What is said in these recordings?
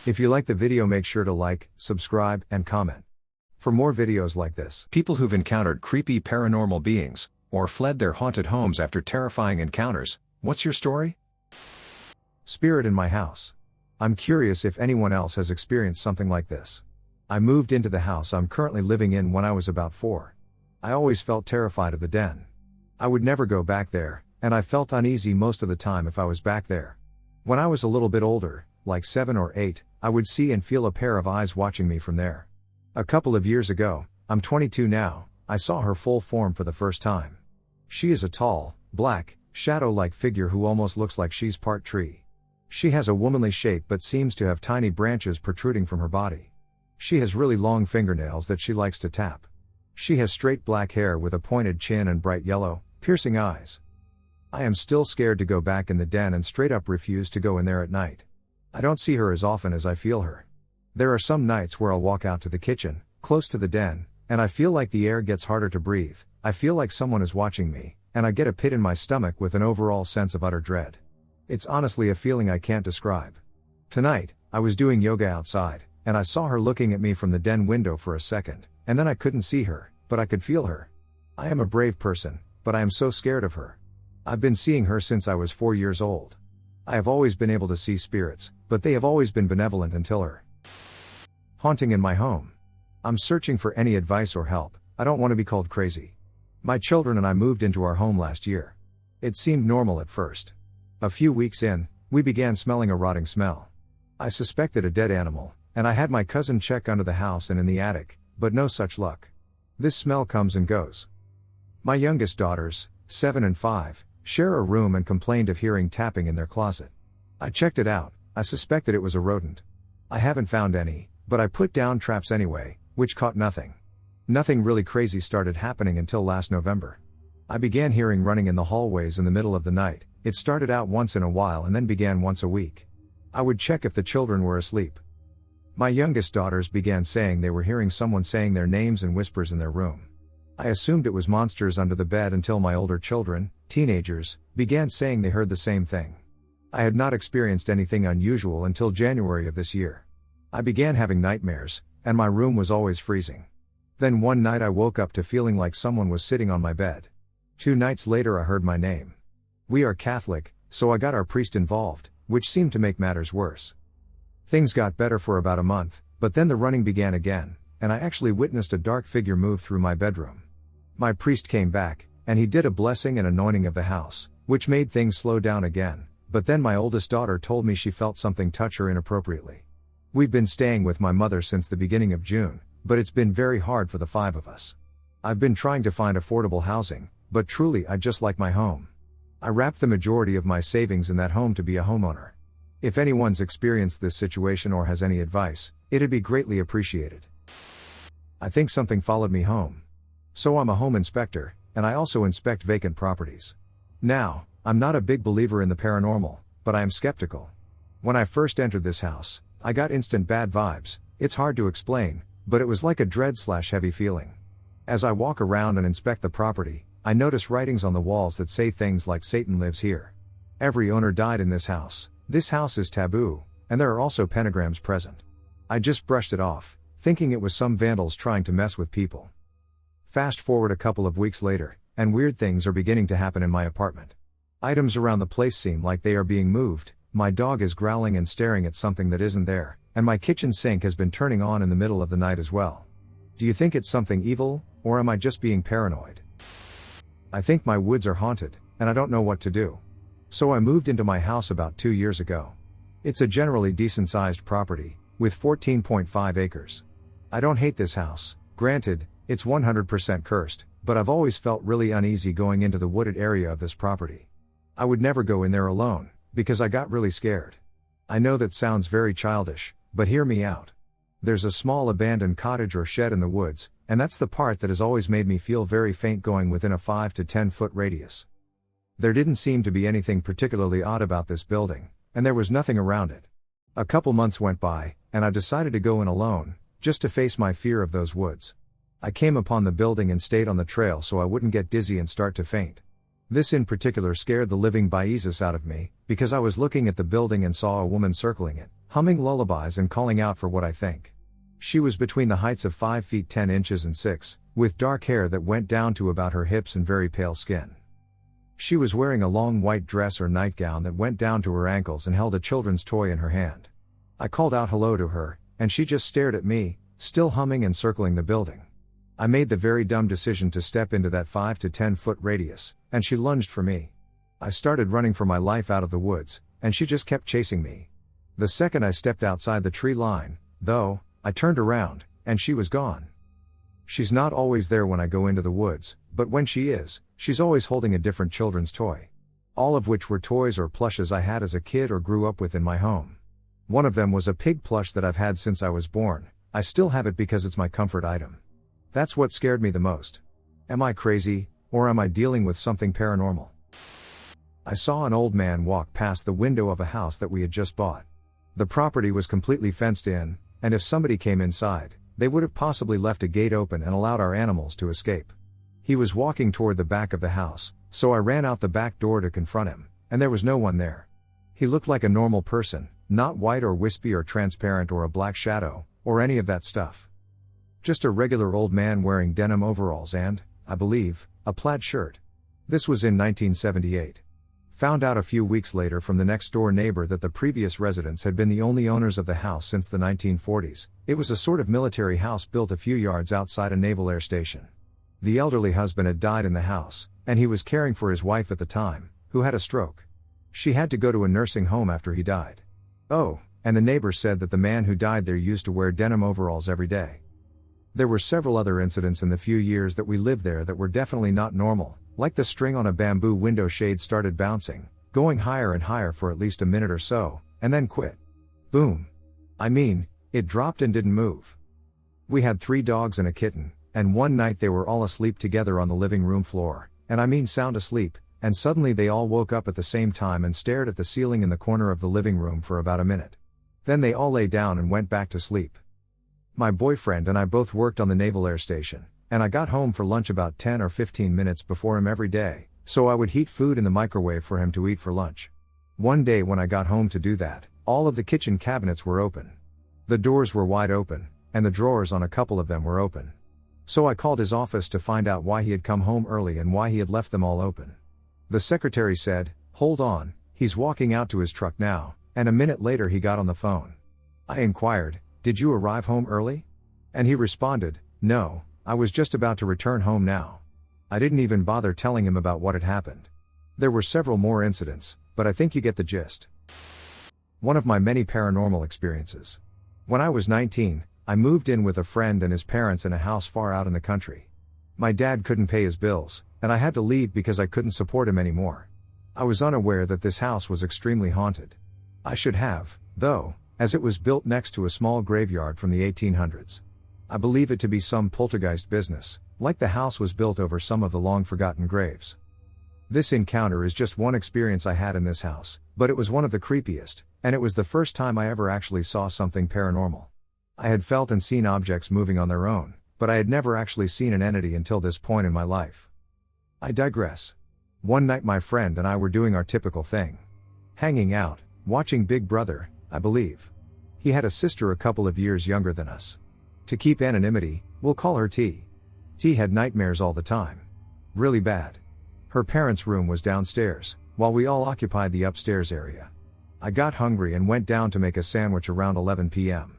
If you like the video, make sure to like, subscribe, and comment. For more videos like this. People who've encountered creepy paranormal beings, or fled their haunted homes after terrifying encounters. What's your story? Spirit in my house. I'm curious if anyone else has experienced something like this. I moved into the house I'm currently living in when I was about 4. I always felt terrified of the den. I would never go back there, and I felt uneasy most of the time if I was back there. When I was a little bit older, like 7 or 8, I would see and feel a pair of eyes watching me from there. A couple of years ago, I'm 22 now, I saw her full form for the first time. She is a tall, black, shadow-like figure who almost looks like she's part tree. She has a womanly shape but seems to have tiny branches protruding from her body. She has really long fingernails that she likes to tap. She has straight black hair with a pointed chin and bright yellow, piercing eyes. I am still scared to go back in the den and straight up refuse to go in there at night. I don't see her as often as I feel her. There are some nights where I'll walk out to the kitchen, close to the den, and I feel like the air gets harder to breathe. I feel like someone is watching me, and I get a pit in my stomach with an overall sense of utter dread. It's honestly a feeling I can't describe. Tonight, I was doing yoga outside, and I saw her looking at me from the den window for a second, and then I couldn't see her, but I could feel her. I am a brave person, but I am so scared of her. I've been seeing her since I was 4 years old. I have always been able to see spirits, but they have always been benevolent until her. Haunting in my home. I'm searching for any advice or help. I don't want to be called crazy. My children and I moved into our home last year. It seemed normal at first. A few weeks in, we began smelling a rotting smell. I suspected a dead animal, and I had my cousin check under the house and in the attic, but no such luck. This smell comes and goes. My youngest daughters, 7 and 5, share a room and complained of hearing tapping in their closet. I checked it out. I suspected it was a rodent. I haven't found any, but I put down traps anyway, which caught nothing. Nothing really crazy started happening until last November. I began hearing running in the hallways in the middle of the night. It started out once in a while and then began once a week. I would check if the children were asleep. My youngest daughters began saying they were hearing someone saying their names and whispers in their room. I assumed it was monsters under the bed until my older children, teenagers, began saying they heard the same thing. I had not experienced anything unusual until January of this year. I began having nightmares, and my room was always freezing. Then one night I woke up to feeling like someone was sitting on my bed. 2 nights later I heard my name. We are Catholic, so I got our priest involved, which seemed to make matters worse. Things got better for about a month, but then the running began again, and I actually witnessed a dark figure move through my bedroom. My priest came back, and he did a blessing and anointing of the house, which made things slow down again, but then my oldest daughter told me she felt something touch her inappropriately. We've been staying with my mother since the beginning of June, but it's been very hard for the 5 of us. I've been trying to find affordable housing, but truly I just like my home. I wrapped the majority of my savings in that home to be a homeowner. If anyone's experienced this situation or has any advice, it'd be greatly appreciated. I think something followed me home. So I'm a home inspector, and I also inspect vacant properties. Now, I'm not a big believer in the paranormal, but I am skeptical. When I first entered this house, I got instant bad vibes. It's hard to explain, but it was like a dread/heavy feeling. As I walk around and inspect the property, I notice writings on the walls that say things like Satan lives here. Every owner died in this house. This house is taboo, and there are also pentagrams present. I just brushed it off, thinking it was some vandals trying to mess with people. Fast forward a couple of weeks later, and weird things are beginning to happen in my apartment. Items around the place seem like they are being moved, my dog is growling and staring at something that isn't there, and my kitchen sink has been turning on in the middle of the night as well. Do you think it's something evil, or am I just being paranoid? I think my woods are haunted, and I don't know what to do. So I moved into my house about 2 years ago. It's a generally decent-sized property, with 14.5 acres. I don't hate this house, granted, it's 100% cursed, but I've always felt really uneasy going into the wooded area of this property. I would never go in there alone, because I got really scared. I know that sounds very childish, but hear me out. There's a small abandoned cottage or shed in the woods, and that's the part that has always made me feel very faint going within a 5 to 10 foot radius. There didn't seem to be anything particularly odd about this building, and there was nothing around it. A couple months went by, and I decided to go in alone, just to face my fear of those woods. I came upon the building and stayed on the trail so I wouldn't get dizzy and start to faint. This in particular scared the living bejesus out of me, because I was looking at the building and saw a woman circling it, humming lullabies and calling out for what I think. She was between the heights of 5 feet 10 inches and 6, with dark hair that went down to about her hips and very pale skin. She was wearing a long white dress or nightgown that went down to her ankles and held a children's toy in her hand. I called out hello to her, and she just stared at me, still humming and circling the building. I made the very dumb decision to step into that 5 to 10 foot radius, and she lunged for me. I started running for my life out of the woods, and she just kept chasing me. The second I stepped outside the tree line, though, I turned around, and she was gone. She's not always there when I go into the woods, but when she is, she's always holding a different children's toy. All of which were toys or plushes I had as a kid or grew up with in my home. One of them was a pig plush that I've had since I was born. I still have it because it's my comfort item. That's what scared me the most. Am I crazy, or am I dealing with something paranormal? I saw an old man walk past the window of a house that we had just bought. The property was completely fenced in, and if somebody came inside, they would have possibly left a gate open and allowed our animals to escape. He was walking toward the back of the house, so I ran out the back door to confront him, and there was no one there. He looked like a normal person, not white or wispy or transparent or a black shadow, or any of that stuff. Just a regular old man wearing denim overalls and, I believe, a plaid shirt. This was in 1978. Found out a few weeks later from the next door neighbor that the previous residents had been the only owners of the house since the 1940s. It was a sort of military house built a few yards outside a naval air station. The elderly husband had died in the house, and he was caring for his wife at the time, who had a stroke. She had to go to a nursing home after he died. Oh, and the neighbor said that the man who died there used to wear denim overalls every day. There were several other incidents in the few years that we lived there that were definitely not normal, like the string on a bamboo window shade started bouncing, going higher and higher for at least a minute or so, and then quit. Boom. I mean, it dropped and didn't move. We had 3 dogs and a kitten, and one night they were all asleep together on the living room floor, and I mean sound asleep, and suddenly they all woke up at the same time and stared at the ceiling in the corner of the living room for about a minute. Then they all lay down and went back to sleep. My boyfriend and I both worked on the naval air station, and I got home for lunch about 10 or 15 minutes before him every day, so I would heat food in the microwave for him to eat for lunch. One day when I got home to do that, all of the kitchen cabinets were open. The doors were wide open, and the drawers on a couple of them were open. So I called his office to find out why he had come home early and why he had left them all open. The secretary said, "Hold on, he's walking out to his truck now," and a minute later he got on the phone. I inquired, "Did you arrive home early?" And he responded, "No, I was just about to return home now." I didn't even bother telling him about what had happened. There were several more incidents, but I think you get the gist. One of my many paranormal experiences. When I was 19, I moved in with a friend and his parents in a house far out in the country. My dad couldn't pay his bills, and I had to leave because I couldn't support him anymore. I was unaware that this house was extremely haunted. I should have, though, as it was built next to a small graveyard from the 1800s. I believe it to be some poltergeist business, like the house was built over some of the long-forgotten graves. This encounter is just one experience I had in this house, but it was one of the creepiest, and it was the first time I ever actually saw something paranormal. I had felt and seen objects moving on their own, but I had never actually seen an entity until this point in my life. I digress. One night my friend and I were doing our typical thing. Hanging out, watching Big Brother, I believe. He had a sister a couple of years younger than us. To keep anonymity, we'll call her T. T had nightmares all the time. Really bad. Her parents' room was downstairs, while we all occupied the upstairs area. I got hungry and went down to make a sandwich around 11 p.m.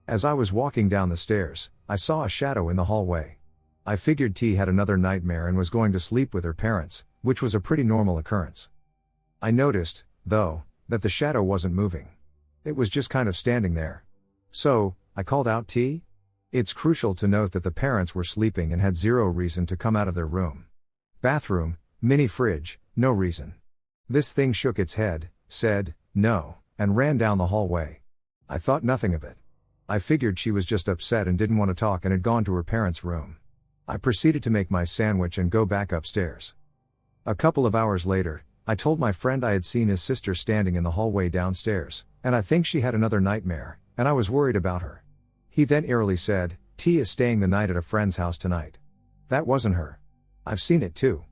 As I was walking down the stairs, I saw a shadow in the hallway. I figured T had another nightmare and was going to sleep with her parents, which was a pretty normal occurrence. I noticed, though, that the shadow wasn't moving. It was just kind of standing there. So, I called out, "T?" It's crucial to note that the parents were sleeping and had zero reason to come out of their room. Bathroom, mini fridge, no reason. This thing shook its head, said, "No," and ran down the hallway. I thought nothing of it. I figured she was just upset and didn't want to talk and had gone to her parents' room. I proceeded to make my sandwich and go back upstairs. A couple of hours later, I told my friend I had seen his sister standing in the hallway downstairs, and I think she had another nightmare, and I was worried about her. He then eerily said, "T is staying the night at a friend's house tonight." That wasn't her. I've seen it too.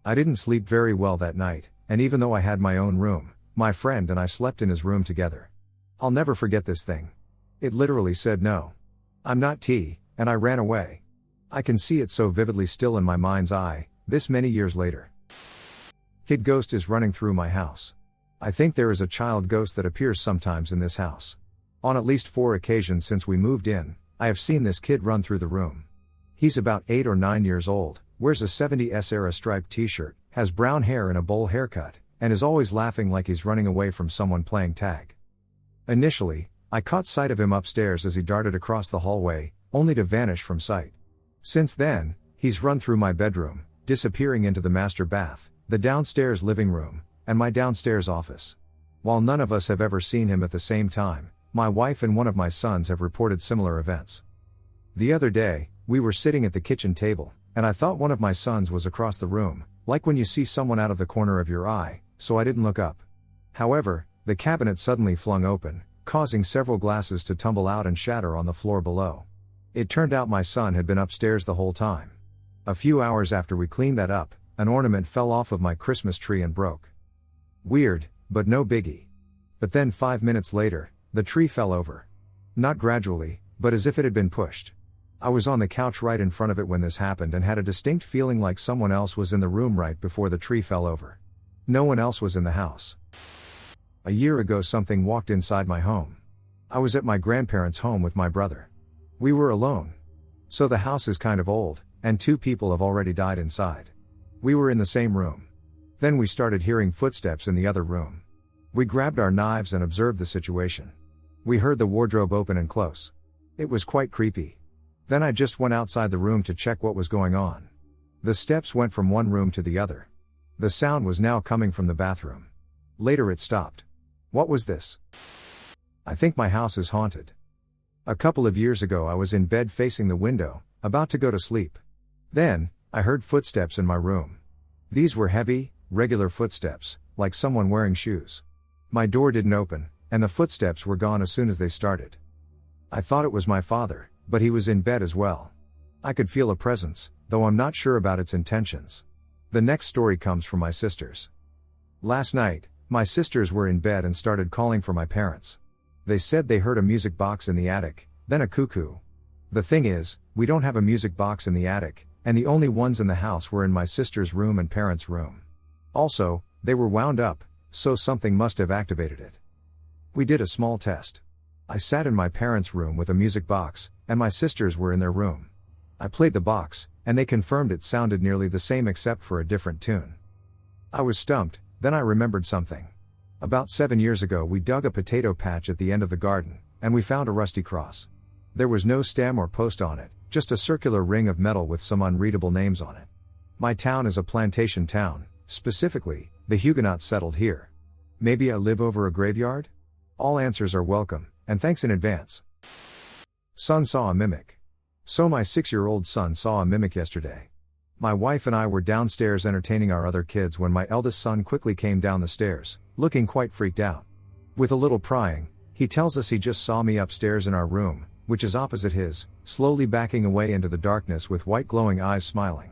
I didn't sleep very well that night, and even though I had my own room, my friend and I slept in his room together. I'll never forget this thing. It literally said no. I'm not T, and I ran away. I can see it so vividly still in my mind's eye, this many years later. Kid ghost is running through my house. I think there is a child ghost that appears sometimes in this house. On at least 4 occasions since we moved in, I have seen this kid run through the room. He's about 8 or 9 years old, wears a 70s era striped t-shirt, has brown hair and a bowl haircut, and is always laughing like he's running away from someone playing tag. Initially, I caught sight of him upstairs as he darted across the hallway, only to vanish from sight. Since then, he's run through my bedroom, disappearing into the master bath, the downstairs living room, and my downstairs office. While none of us have ever seen him at the same time, my wife and one of my sons have reported similar events. The other day, we were sitting at the kitchen table, and I thought one of my sons was across the room, like when you see someone out of the corner of your eye, so I didn't look up. However, the cabinet suddenly flung open, causing several glasses to tumble out and shatter on the floor below. It turned out my son had been upstairs the whole time. A few hours after we cleaned that up, an ornament fell off of my Christmas tree and broke. Weird, but no biggie. But then 5 minutes later, the tree fell over. Not gradually, but as if it had been pushed. I was on the couch right in front of it when this happened and had a distinct feeling like someone else was in the room right before the tree fell over. No one else was in the house. A year ago something walked inside my home. I was at my grandparents' home with my brother. We were alone. So the house is kind of old, and 2 people have already died inside. We were in the same room. Then we started hearing footsteps in the other room. We grabbed our knives and observed the situation. We heard the wardrobe open and close. It was quite creepy. Then I just went outside the room to check what was going on. The steps went from one room to the other. The sound was now coming from the bathroom. Later it stopped. What was this? I think my house is haunted. A couple of years ago I was in bed facing the window, about to go to sleep. Then, I heard footsteps in my room. These were heavy, regular footsteps, like someone wearing shoes. My door didn't open, and the footsteps were gone as soon as they started. I thought it was my father, but he was in bed as well. I could feel a presence, though I'm not sure about its intentions. The next story comes from my sisters. Last night, my sisters were in bed and started calling for my parents. They said they heard a music box in the attic, then a cuckoo. The thing is, we don't have a music box in the attic, and the only ones in the house were in my sister's room and parents' room. Also, they were wound up, so something must have activated it. We did a small test. I sat in my parents' room with a music box, and my sisters were in their room. I played the box, and they confirmed it sounded nearly the same except for a different tune. I was stumped, then I remembered something. About 7 years ago we dug a potato patch at the end of the garden, and we found a rusty cross. There was no stem or post on it, just a circular ring of metal with some unreadable names on it. My town is a plantation town, specifically, the Huguenots settled here. Maybe I live over a graveyard? All answers are welcome, and thanks in advance. Son saw a mimic. So my 6-year-old son saw a mimic yesterday. My wife and I were downstairs entertaining our other kids when my eldest son quickly came down the stairs, looking quite freaked out. With a little prying, he tells us he just saw me upstairs in our room, which is opposite his, slowly backing away into the darkness with white glowing eyes smiling.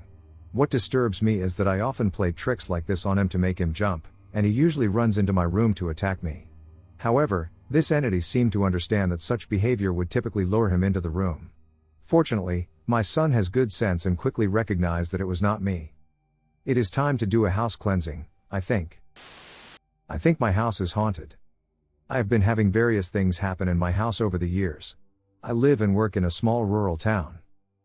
What disturbs me is that I often play tricks like this on him to make him jump, and he usually runs into my room to attack me. However, this entity seemed to understand that such behavior would typically lure him into the room. Fortunately, my son has good sense and quickly recognized that it was not me. It is time to do a house cleansing, I think. I think my house is haunted. I have been having various things happen in my house over the years. I live and work in a small rural town.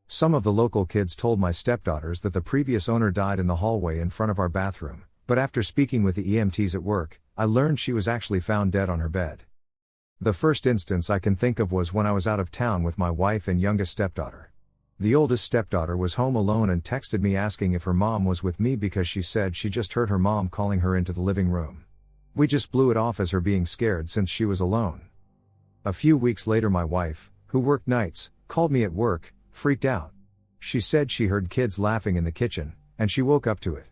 Some of the local kids told my stepdaughters that the previous owner died in the hallway in front of our bathroom, but after speaking with the EMTs at work, I learned she was actually found dead on her bed. The first instance I can think of was when I was out of town with my wife and youngest stepdaughter. The oldest stepdaughter was home alone and texted me asking if her mom was with me because she said she just heard her mom calling her into the living room. We just blew it off as her being scared since she was alone. A few weeks later my wife, who worked nights, called me at work, freaked out. She said she heard kids laughing in the kitchen, and she woke up to it.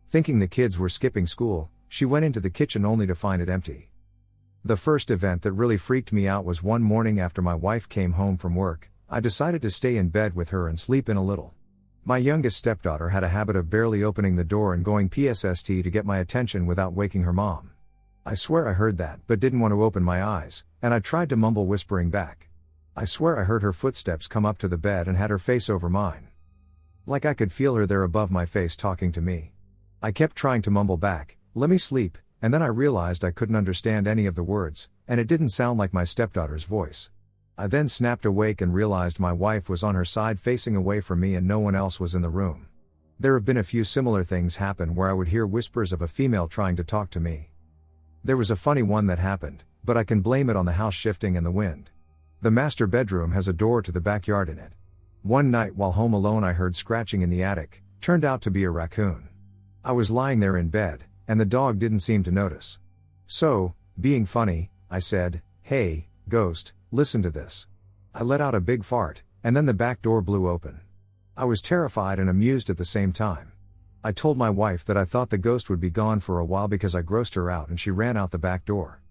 Thinking the kids were skipping school, she went into the kitchen only to find it empty. The first event that really freaked me out was one morning after my wife came home from work. I decided to stay in bed with her and sleep in a little. My youngest stepdaughter had a habit of barely opening the door and going PSST to get my attention without waking her mom. I swear I heard that but didn't want to open my eyes, and I tried to mumble whispering back. I swear I heard her footsteps come up to the bed and had her face over mine. Like I could feel her there above my face talking to me. I kept trying to mumble back, "Let me sleep," and then I realized I couldn't understand any of the words, and it didn't sound like my stepdaughter's voice. I then snapped awake and realized my wife was on her side facing away from me and no one else was in the room. There have been a few similar things happen where I would hear whispers of a female trying to talk to me. There was a funny one that happened, but I can blame it on the house shifting and the wind. The master bedroom has a door to the backyard in it. One night while home alone I heard scratching in the attic, turned out to be a raccoon. I was lying there in bed, and the dog didn't seem to notice. So, being funny, I said, "Hey, ghost, listen to this." I let out a big fart, and then the back door blew open. I was terrified and amused at the same time. I told my wife that I thought the ghost would be gone for a while because I grossed her out and she ran out the back door.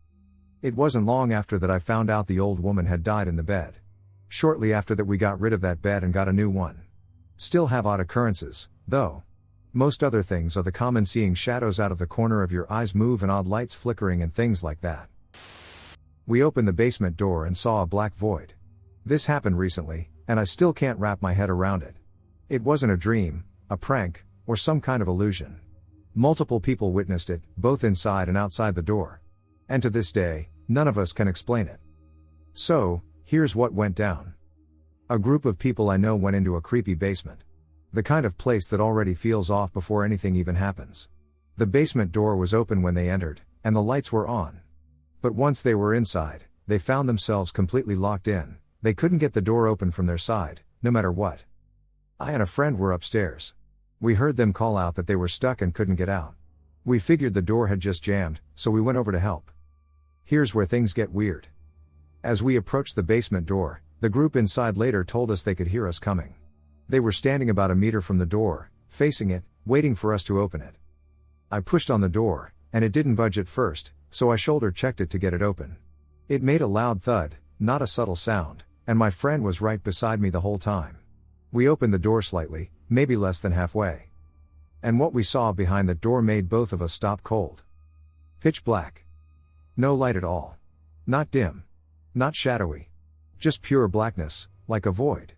It wasn't long after that I found out the old woman had died in the bed. Shortly after that we got rid of that bed and got a new one. Still have odd occurrences, though. Most other things are the common seeing shadows out of the corner of your eyes move and odd lights flickering and things like that. We opened the basement door and saw a black void. This happened recently, and I still can't wrap my head around it. It wasn't a dream, a prank, or some kind of illusion. Multiple people witnessed it, both inside and outside the door. And to this day, none of us can explain it. So, here's what went down. A group of people I know went into a creepy basement. The kind of place that already feels off before anything even happens. The basement door was open when they entered, and the lights were on. But once they were inside, they found themselves completely locked in. They couldn't get the door open from their side, no matter what. I and a friend were upstairs. We heard them call out that they were stuck and couldn't get out. We figured the door had just jammed, so we went over to help. Here's where things get weird. As we approached the basement door, the group inside later told us they could hear us coming. They were standing about a meter from the door, facing it, waiting for us to open it. I pushed on the door, and it didn't budge at first, so I shoulder checked it to get it open. It made a loud thud, not a subtle sound, and my friend was right beside me the whole time. We opened the door slightly, maybe less than halfway. And what we saw behind the door made both of us stop cold. Pitch black. No light at all. Not dim. Not shadowy. Just pure blackness, like a void.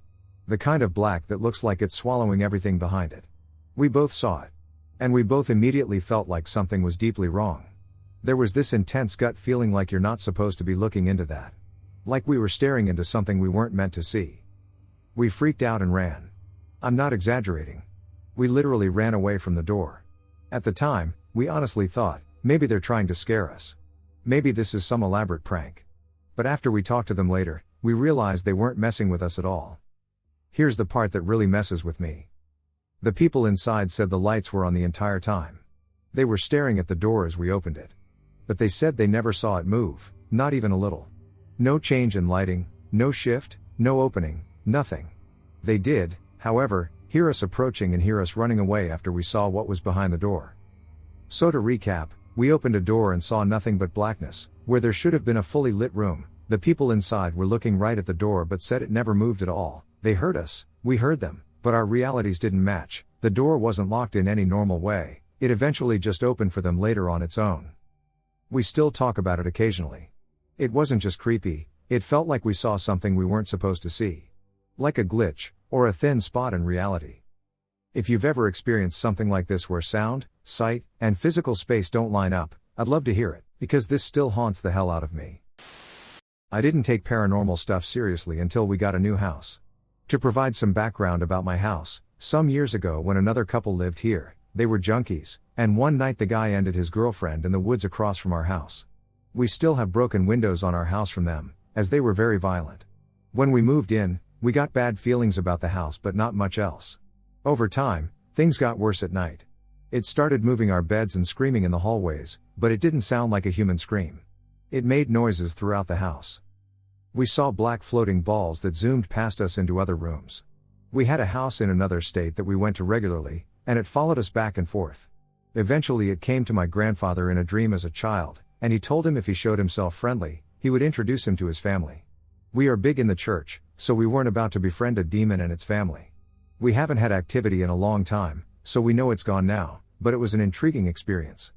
The kind of black that looks like it's swallowing everything behind it. We both saw it. And we both immediately felt like something was deeply wrong. There was this intense gut feeling like you're not supposed to be looking into that. Like we were staring into something we weren't meant to see. We freaked out and ran. I'm not exaggerating. We literally ran away from the door. At the time, we honestly thought, maybe they're trying to scare us. Maybe this is some elaborate prank. But after we talked to them later, we realized they weren't messing with us at all. Here's the part that really messes with me. The people inside said the lights were on the entire time. They were staring at the door as we opened it. But they said they never saw it move, not even a little. No change in lighting, no shift, no opening, nothing. They did, however, hear us approaching and hear us running away after we saw what was behind the door. So to recap, we opened a door and saw nothing but blackness, where there should have been a fully lit room. The people inside were looking right at the door but said it never moved at all. They heard us, we heard them, but our realities didn't match. The door wasn't locked in any normal way, it eventually just opened for them later on its own. We still talk about it occasionally. It wasn't just creepy, it felt like we saw something we weren't supposed to see. Like a glitch, or a thin spot in reality. If you've ever experienced something like this where sound, sight, and physical space don't line up, I'd love to hear it, because this still haunts the hell out of me. I didn't take paranormal stuff seriously until we got a new house. To provide some background about my house, some years ago when another couple lived here, they were junkies, and one night the guy ended his girlfriend in the woods across from our house. We still have broken windows on our house from them, as they were very violent. When we moved in, we got bad feelings about the house but not much else. Over time, things got worse at night. It started moving our beds and screaming in the hallways, but it didn't sound like a human scream. It made noises throughout the house. We saw black floating balls that zoomed past us into other rooms. We had a house in another state that we went to regularly, and it followed us back and forth. Eventually it came to my grandfather in a dream as a child, and he told him if he showed himself friendly, he would introduce him to his family. We are big in the church, so we weren't about to befriend a demon and its family. We haven't had activity in a long time, so we know it's gone now, but it was an intriguing experience.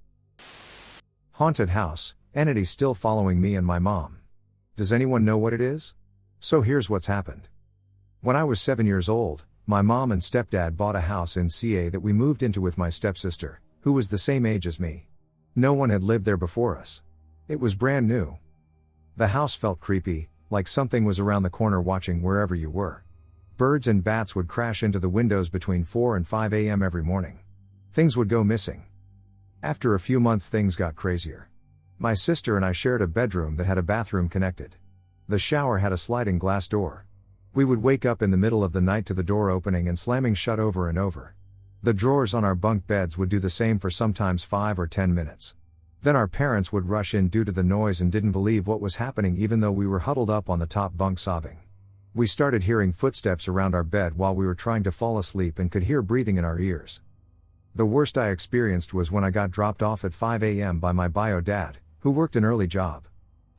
Haunted house, entity still following me and my mom. Does anyone know what it is? So here's what's happened. When I was 7 years old, my mom and stepdad bought a house in CA that we moved into with my stepsister, who was the same age as me. No one had lived there before us. It was brand new. The house felt creepy, like something was around the corner watching wherever you were. Birds and bats would crash into the windows between 4 and 5 a.m. every morning. Things would go missing. After a few months things got crazier. My sister and I shared a bedroom that had a bathroom connected. The shower had a sliding glass door. We would wake up in the middle of the night to the door opening and slamming shut over and over. The drawers on our bunk beds would do the same for sometimes 5 or 10 minutes. Then our parents would rush in due to the noise and didn't believe what was happening even though we were huddled up on the top bunk sobbing. We started hearing footsteps around our bed while we were trying to fall asleep and could hear breathing in our ears. The worst I experienced was when I got dropped off at 5 a.m. by my bio dad, who worked an early job.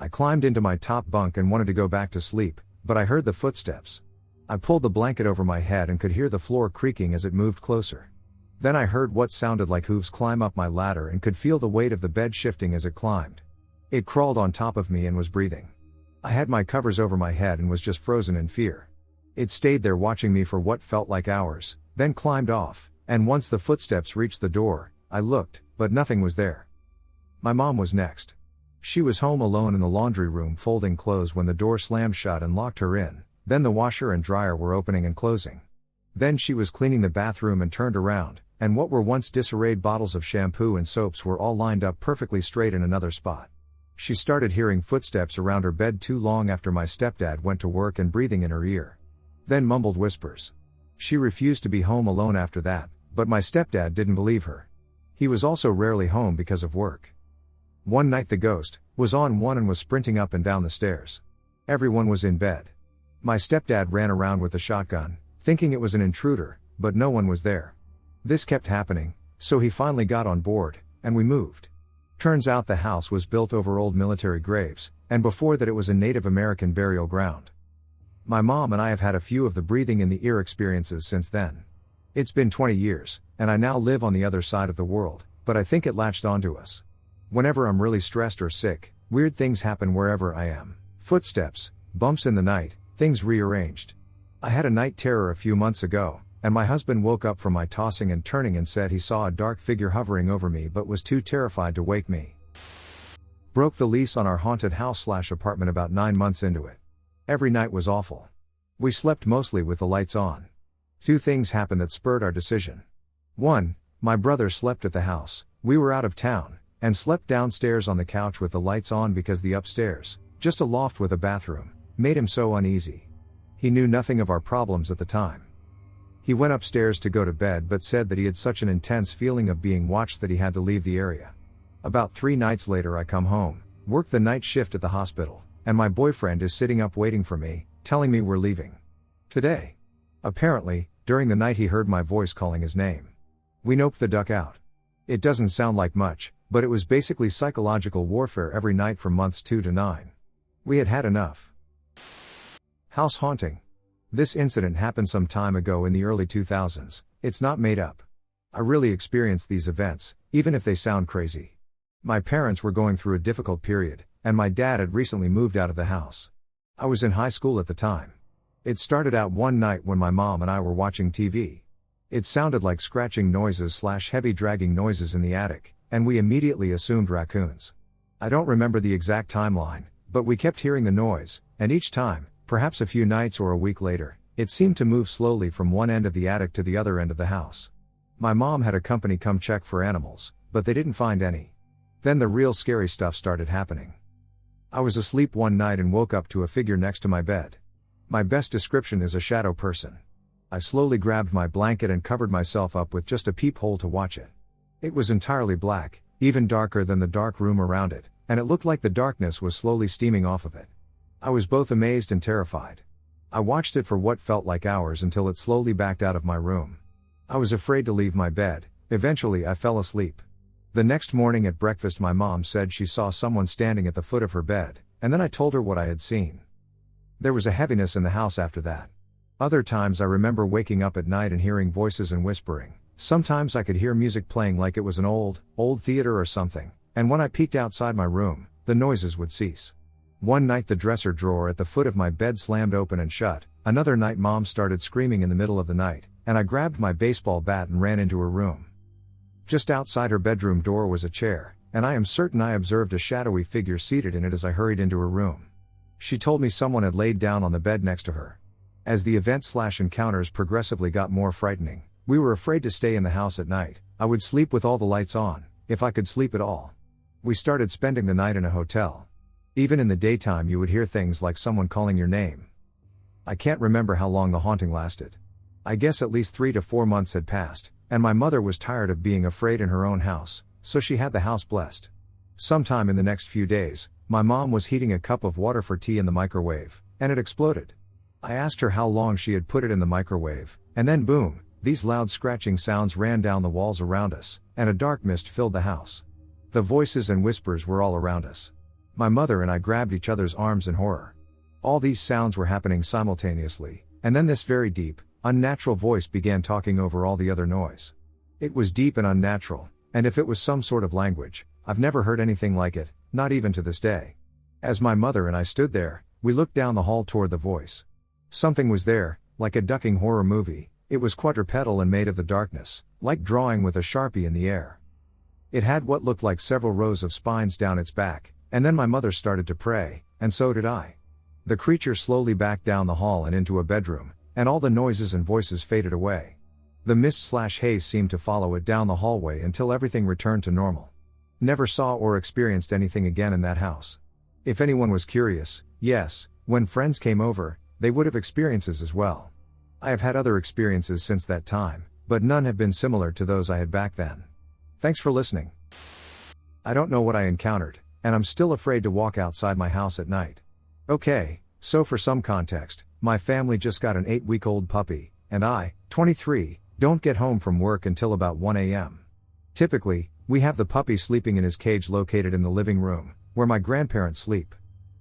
I climbed into my top bunk and wanted to go back to sleep, but I heard the footsteps. I pulled the blanket over my head and could hear the floor creaking as it moved closer. Then I heard what sounded like hooves climb up my ladder and could feel the weight of the bed shifting as it climbed. It crawled on top of me and was breathing. I had my covers over my head and was just frozen in fear. It stayed there watching me for what felt like hours, then climbed off, and once the footsteps reached the door, I looked, but nothing was there. My mom was next. She was home alone in the laundry room folding clothes when the door slammed shut and locked her in, then the washer and dryer were opening and closing. Then she was cleaning the bathroom and turned around, and what were once disarrayed bottles of shampoo and soaps were all lined up perfectly straight in another spot. She started hearing footsteps around her bed too long after my stepdad went to work and breathing in her ear. Then mumbled whispers. She refused to be home alone after that, but my stepdad didn't believe her. He was also rarely home because of work. One night the ghost was on one and was sprinting up and down the stairs. Everyone was in bed. My stepdad ran around with a shotgun, thinking it was an intruder, but no one was there. This kept happening, so he finally got on board, and we moved. Turns out the house was built over old military graves, and before that it was a Native American burial ground. My mom and I have had a few of the breathing in the ear experiences since then. It's been 20 years, and I now live on the other side of the world, but I think it latched onto us. Whenever I'm really stressed or sick, weird things happen wherever I am. Footsteps, bumps in the night, things rearranged. I had a night terror a few months ago, and my husband woke up from my tossing and turning and said he saw a dark figure hovering over me but was too terrified to wake me. Broke the lease on our haunted house/apartment about 9 months into it. Every night was awful. We slept mostly with the lights on. 2 things happened that spurred our decision. 1, my brother slept at the house, we were out of town, and slept downstairs on the couch with the lights on because the upstairs, just a loft with a bathroom, made him so uneasy. He knew nothing of our problems at the time. He went upstairs to go to bed but said that he had such an intense feeling of being watched that he had to leave the area. About 3 nights later I come home, work the night shift at the hospital, and my boyfriend is sitting up waiting for me, telling me we're leaving today. Apparently, during the night he heard my voice calling his name. We noped the duck out. It doesn't sound like much, but it was basically psychological warfare every night from months 2 to 9. We had had enough. House haunting. This incident happened some time ago in the early 2000s, it's not made up. I really experienced these events, even if they sound crazy. My parents were going through a difficult period, and my dad had recently moved out of the house. I was in high school at the time. It started out one night when my mom and I were watching TV. It sounded like scratching noises/heavy dragging noises in the attic, and we immediately assumed raccoons. I don't remember the exact timeline, but we kept hearing the noise, and each time, perhaps a few nights or a week later, it seemed to move slowly from one end of the attic to the other end of the house. My mom had a company come check for animals, but they didn't find any. Then the real scary stuff started happening. I was asleep one night and woke up to a figure next to my bed. My best description is a shadow person. I slowly grabbed my blanket and covered myself up with just a peephole to watch it. It was entirely black, even darker than the dark room around it, and it looked like the darkness was slowly steaming off of it. I was both amazed and terrified. I watched it for what felt like hours until it slowly backed out of my room. I was afraid to leave my bed. Eventually I fell asleep. The next morning at breakfast my mom said she saw someone standing at the foot of her bed, and then I told her what I had seen. There was a heaviness in the house after that. Other times I remember waking up at night and hearing voices and whispering. Sometimes I could hear music playing like it was an old theater or something, and when I peeked outside my room, the noises would cease. One night the dresser drawer at the foot of my bed slammed open and shut. Another night Mom started screaming in the middle of the night, and I grabbed my baseball bat and ran into her room. Just outside her bedroom door was a chair, and I am certain I observed a shadowy figure seated in it as I hurried into her room. She told me someone had laid down on the bed next to her. As the events/encounters progressively got more frightening, we were afraid to stay in the house at night. I would sleep with all the lights on, if I could sleep at all. We started spending the night in a hotel. Even in the daytime you would hear things like someone calling your name. I can't remember how long the haunting lasted. I guess at least 3 to 4 months had passed, and my mother was tired of being afraid in her own house, so she had the house blessed. Sometime in the next few days, my mom was heating a cup of water for tea in the microwave, and it exploded. I asked her how long she had put it in the microwave, and then boom, these loud scratching sounds ran down the walls around us, and a dark mist filled the house. The voices and whispers were all around us. My mother and I grabbed each other's arms in horror. All these sounds were happening simultaneously, and then this very deep, unnatural voice began talking over all the other noise. It was deep and unnatural, and if it was some sort of language, I've never heard anything like it, not even to this day. As my mother and I stood there, we looked down the hall toward the voice. Something was there, like a ducking horror movie. It was quadrupedal and made of the darkness, like drawing with a Sharpie in the air. It had what looked like several rows of spines down its back, and then my mother started to pray, and so did I. The creature slowly backed down the hall and into a bedroom, and all the noises and voices faded away. The mist/haze seemed to follow it down the hallway until everything returned to normal. Never saw or experienced anything again in that house. If anyone was curious, yes, when friends came over, they would have experiences as well. I have had other experiences since that time, but none have been similar to those I had back then. Thanks for listening. I don't know what I encountered, and I'm still afraid to walk outside my house at night. Okay, so for some context, my family just got an 8-week-old puppy, and I, 23, don't get home from work until about 1 a.m. Typically, we have the puppy sleeping in his cage located in the living room, where my grandparents sleep.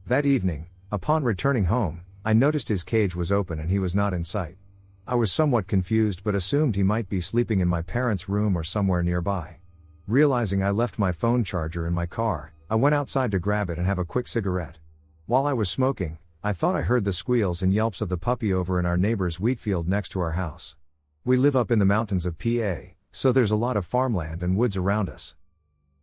That evening, upon returning home, I noticed his cage was open and he was not in sight. I was somewhat confused but assumed he might be sleeping in my parents' room or somewhere nearby. Realizing I left my phone charger in my car, I went outside to grab it and have a quick cigarette. While I was smoking, I thought I heard the squeals and yelps of the puppy over in our neighbor's wheat field next to our house. We live up in the mountains of PA, so there's a lot of farmland and woods around us.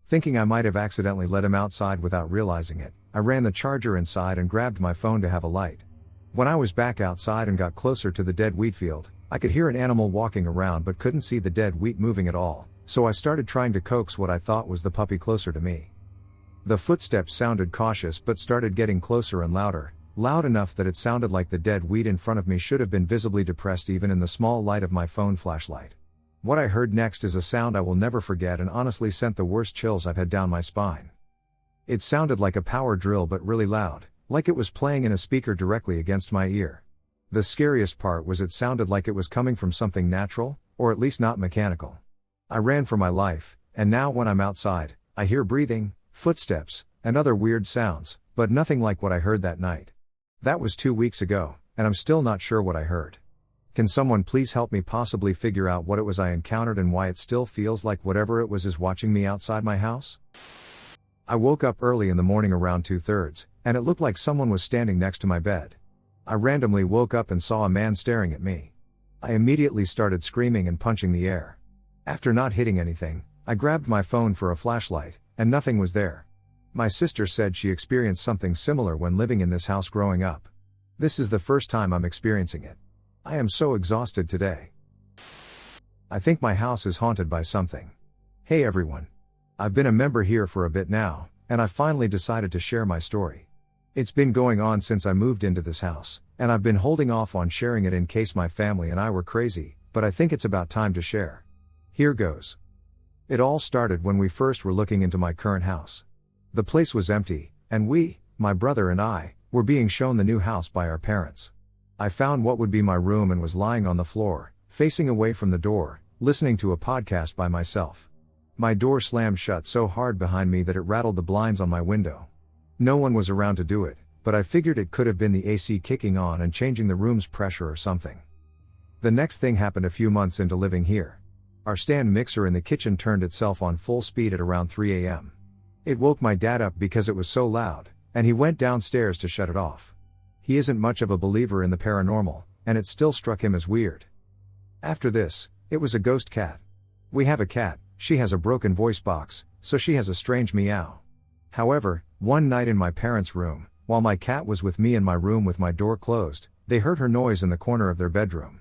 Thinking I might have accidentally let him outside without realizing it, I ran the charger inside and grabbed my phone to have a light. When I was back outside and got closer to the dead wheat field, I could hear an animal walking around but couldn't see the dead wheat moving at all, so I started trying to coax what I thought was the puppy closer to me. The footsteps sounded cautious but started getting closer and louder, loud enough that it sounded like the dead wheat in front of me should have been visibly depressed even in the small light of my phone flashlight. What I heard next is a sound I will never forget and honestly sent the worst chills I've had down my spine. It sounded like a power drill but really loud, like it was playing in a speaker directly against my ear. The scariest part was it sounded like it was coming from something natural, or at least not mechanical. I ran for my life, and now when I'm outside, I hear breathing, footsteps, and other weird sounds, but nothing like what I heard that night. That was 2 weeks ago, and I'm still not sure what I heard. Can someone please help me possibly figure out what it was I encountered and why it still feels like whatever it was is watching me outside my house? I woke up early in the morning around 2:30, and it looked like someone was standing next to my bed. I randomly woke up and saw a man staring at me. I immediately started screaming and punching the air. After not hitting anything, I grabbed my phone for a flashlight, and nothing was there. My sister said she experienced something similar when living in this house growing up. This is the first time I'm experiencing it. I am so exhausted today. I think my house is haunted by something. Hey everyone. I've been a member here for a bit now, and I finally decided to share my story. It's been going on since I moved into this house, and I've been holding off on sharing it in case my family and I were crazy, but I think it's about time to share. Here goes. It all started when we first were looking into my current house. The place was empty, and we, my brother and I, were being shown the new house by our parents. I found what would be my room and was lying on the floor, facing away from the door, listening to a podcast by myself. My door slammed shut so hard behind me that it rattled the blinds on my window. No one was around to do it, but I figured it could have been the AC kicking on and changing the room's pressure or something. The next thing happened a few months into living here. Our stand mixer in the kitchen turned itself on full speed at around 3 a.m. It woke my dad up because it was so loud, and he went downstairs to shut it off. He isn't much of a believer in the paranormal, and it still struck him as weird. After this, it was a ghost cat. We have a cat, she has a broken voice box, so she has a strange meow. However, one night in my parents' room, while my cat was with me in my room with my door closed, they heard her noise in the corner of their bedroom.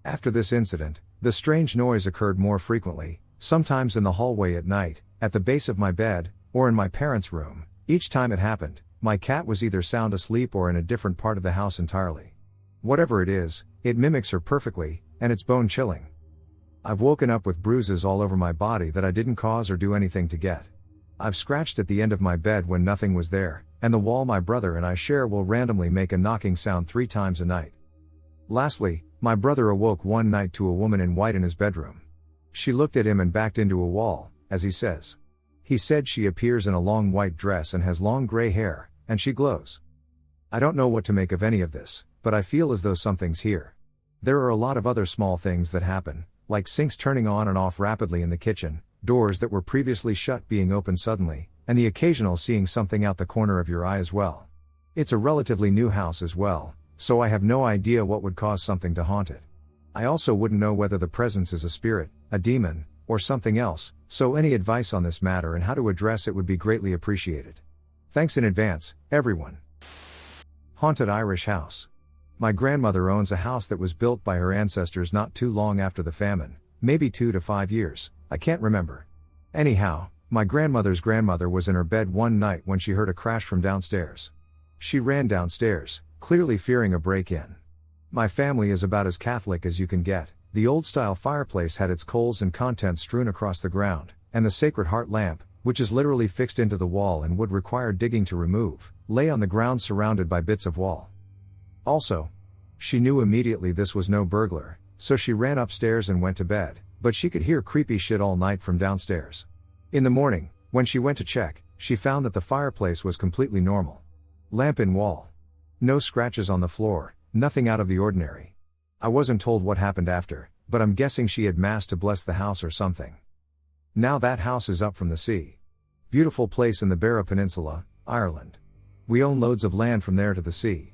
After this incident, the strange noise occurred more frequently, sometimes in the hallway at night, at the base of my bed, or in my parents' room. Each time it happened, my cat was either sound asleep or in a different part of the house entirely. Whatever it is, it mimics her perfectly, and it's bone-chilling. I've woken up with bruises all over my body that I didn't cause or do anything to get. I've scratched at the end of my bed when nothing was there, and the wall my brother and I share will randomly make a knocking sound 3 times a night. Lastly, my brother awoke one night to a woman in white in his bedroom. She looked at him and backed into a wall, as he says. He said she appears in a long white dress and has long gray hair, and she glows. I don't know what to make of any of this, but I feel as though something's here. There are a lot of other small things that happen, like sinks turning on and off rapidly in the kitchen, doors that were previously shut being opened suddenly, and the occasional seeing something out the corner of your eye as well. It's a relatively new house as well, so I have no idea what would cause something to haunt it. I also wouldn't know whether the presence is a spirit, a demon, or something else, so any advice on this matter and how to address it would be greatly appreciated. Thanks in advance, everyone. Haunted Irish House. My grandmother owns a house that was built by her ancestors not too long after the famine, maybe 2 to 5 years, I can't remember. Anyhow, my grandmother's grandmother was in her bed one night when she heard a crash from downstairs. She ran downstairs, clearly fearing a break-in. My family is about as Catholic as you can get. The old-style fireplace had its coals and contents strewn across the ground, and the Sacred Heart lamp, which is literally fixed into the wall and would require digging to remove, lay on the ground surrounded by bits of wall. Also, she knew immediately this was no burglar, so she ran upstairs and went to bed, but she could hear creepy shit all night from downstairs. In the morning, when she went to check, she found that the fireplace was completely normal. Lamp in wall. No scratches on the floor, nothing out of the ordinary. I wasn't told what happened after, but I'm guessing she had mass to bless the house or something. Now that house is up from the sea. Beautiful place in the Barra Peninsula, Ireland. We own loads of land from there to the sea.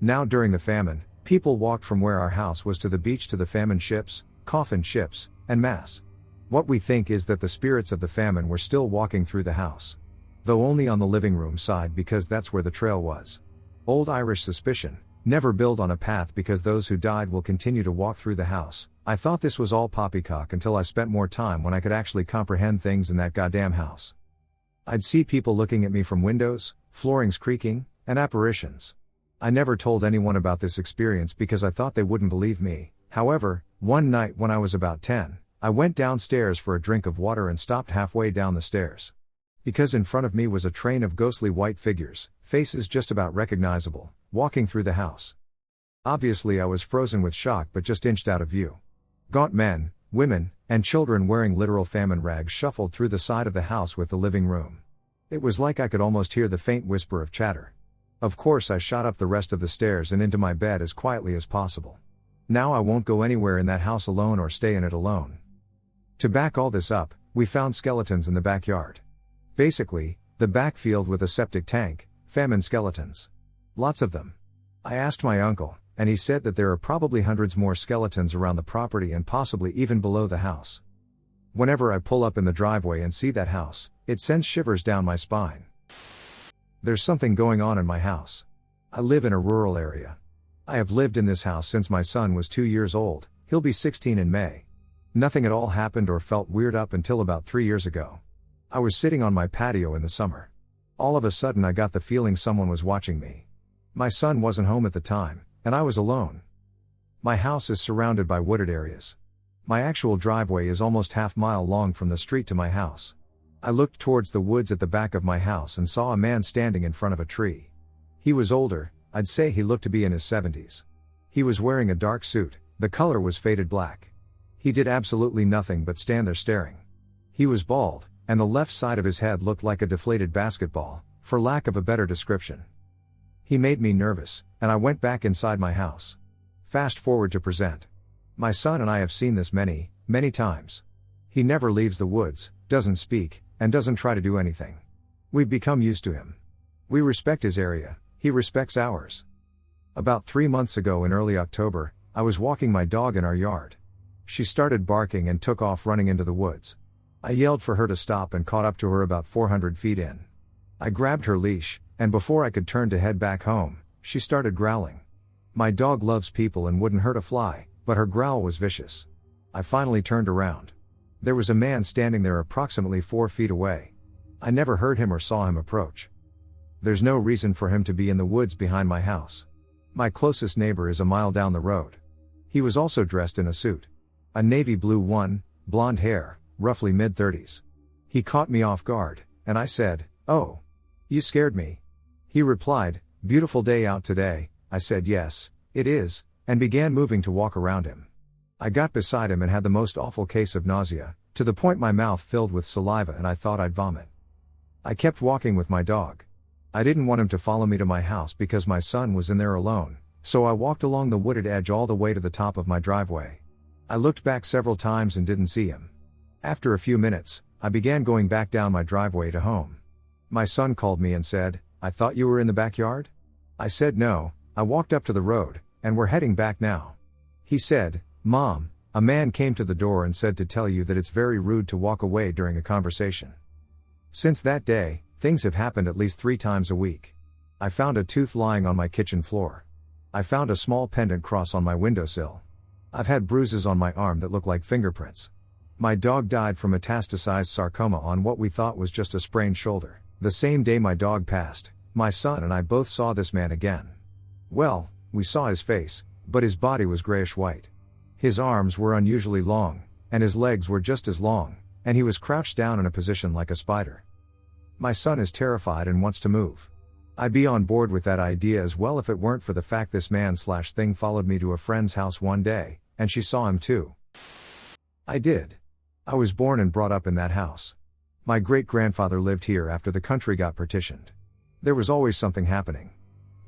Now during the famine, people walked from where our house was to the beach to the famine ships, coffin ships, and mass. What we think is that the spirits of the famine were still walking through the house. Though only on the living room side because that's where the trail was. Old Irish suspicion, never build on a path because those who died will continue to walk through the house. I thought this was all poppycock until I spent more time when I could actually comprehend things in that goddamn house. I'd see people looking at me from windows, floorings creaking, and apparitions. I never told anyone about this experience because I thought they wouldn't believe me. However, one night when I was about 10, I went downstairs for a drink of water and stopped halfway down the stairs. Because in front of me was a train of ghostly white figures, faces just about recognizable, walking through the house. Obviously I was frozen with shock but just inched out of view. Gaunt men, women, and children wearing literal famine rags shuffled through the side of the house with the living room. It was like I could almost hear the faint whisper of chatter. Of course I shot up the rest of the stairs and into my bed as quietly as possible. Now I won't go anywhere in that house alone or stay in it alone. To back all this up, we found skeletons in the backyard. Basically, the backfield with a septic tank, famine skeletons. Lots of them. I asked my uncle, and he said that there are probably hundreds more skeletons around the property and possibly even below the house. Whenever I pull up in the driveway and see that house, it sends shivers down my spine. There's something going on in my house. I live in a rural area. I have lived in this house since my son was 2 years old, he'll be 16 in May. Nothing at all happened or felt weird up until about 3 years ago. I was sitting on my patio in the summer. All of a sudden I got the feeling someone was watching me. My son wasn't home at the time, and I was alone. My house is surrounded by wooded areas. My actual driveway is almost half-mile long from the street to my house. I looked towards the woods at the back of my house and saw a man standing in front of a tree. He was older, I'd say he looked to be in his 70s. He was wearing a dark suit, the color was faded black. He did absolutely nothing but stand there staring. He was bald, and the left side of his head looked like a deflated basketball, for lack of a better description. He made me nervous, and I went back inside my house. Fast forward to present. My son and I have seen this many, many times. He never leaves the woods, doesn't speak, and doesn't try to do anything. We've become used to him. We respect his area, he respects ours. About 3 months ago in early October, I was walking my dog in our yard. She started barking and took off running into the woods. I yelled for her to stop and caught up to her about 400 feet in. I grabbed her leash, and before I could turn to head back home, she started growling. My dog loves people and wouldn't hurt a fly, but her growl was vicious. I finally turned around. There was a man standing there approximately 4 feet away. I never heard him or saw him approach. There's no reason for him to be in the woods behind my house. My closest neighbor is a mile down the road. He was also dressed in a suit. A navy blue one, blonde hair, roughly mid-30s. He caught me off guard, and I said, "Oh. You scared me." He replied, "Beautiful day out today." I said yes, it is, and began moving to walk around him. I got beside him and had the most awful case of nausea, to the point my mouth filled with saliva and I thought I'd vomit. I kept walking with my dog. I didn't want him to follow me to my house because my son was in there alone, so I walked along the wooded edge all the way to the top of my driveway. I looked back several times and didn't see him. After a few minutes, I began going back down my driveway to home. My son called me and said, "I thought you were in the backyard?" I said no. I walked up to the road, and we're heading back now. He said, "Mom, a man came to the door and said to tell you that it's very rude to walk away during a conversation." Since that day, things have happened at least 3 times a week. I found a tooth lying on my kitchen floor. I found a small pendant cross on my windowsill. I've had bruises on my arm that look like fingerprints. My dog died from metastasized sarcoma on what we thought was just a sprained shoulder. The same day my dog passed, my son and I both saw this man again. Well, we saw his face, but his body was grayish-white. His arms were unusually long, and his legs were just as long, and he was crouched down in a position like a spider. My son is terrified and wants to move. I'd be on board with that idea as well if it weren't for the fact this man/thing followed me to a friend's house one day, and she saw him too. I did. I was born and brought up in that house. My great-grandfather lived here after the country got partitioned. There was always something happening.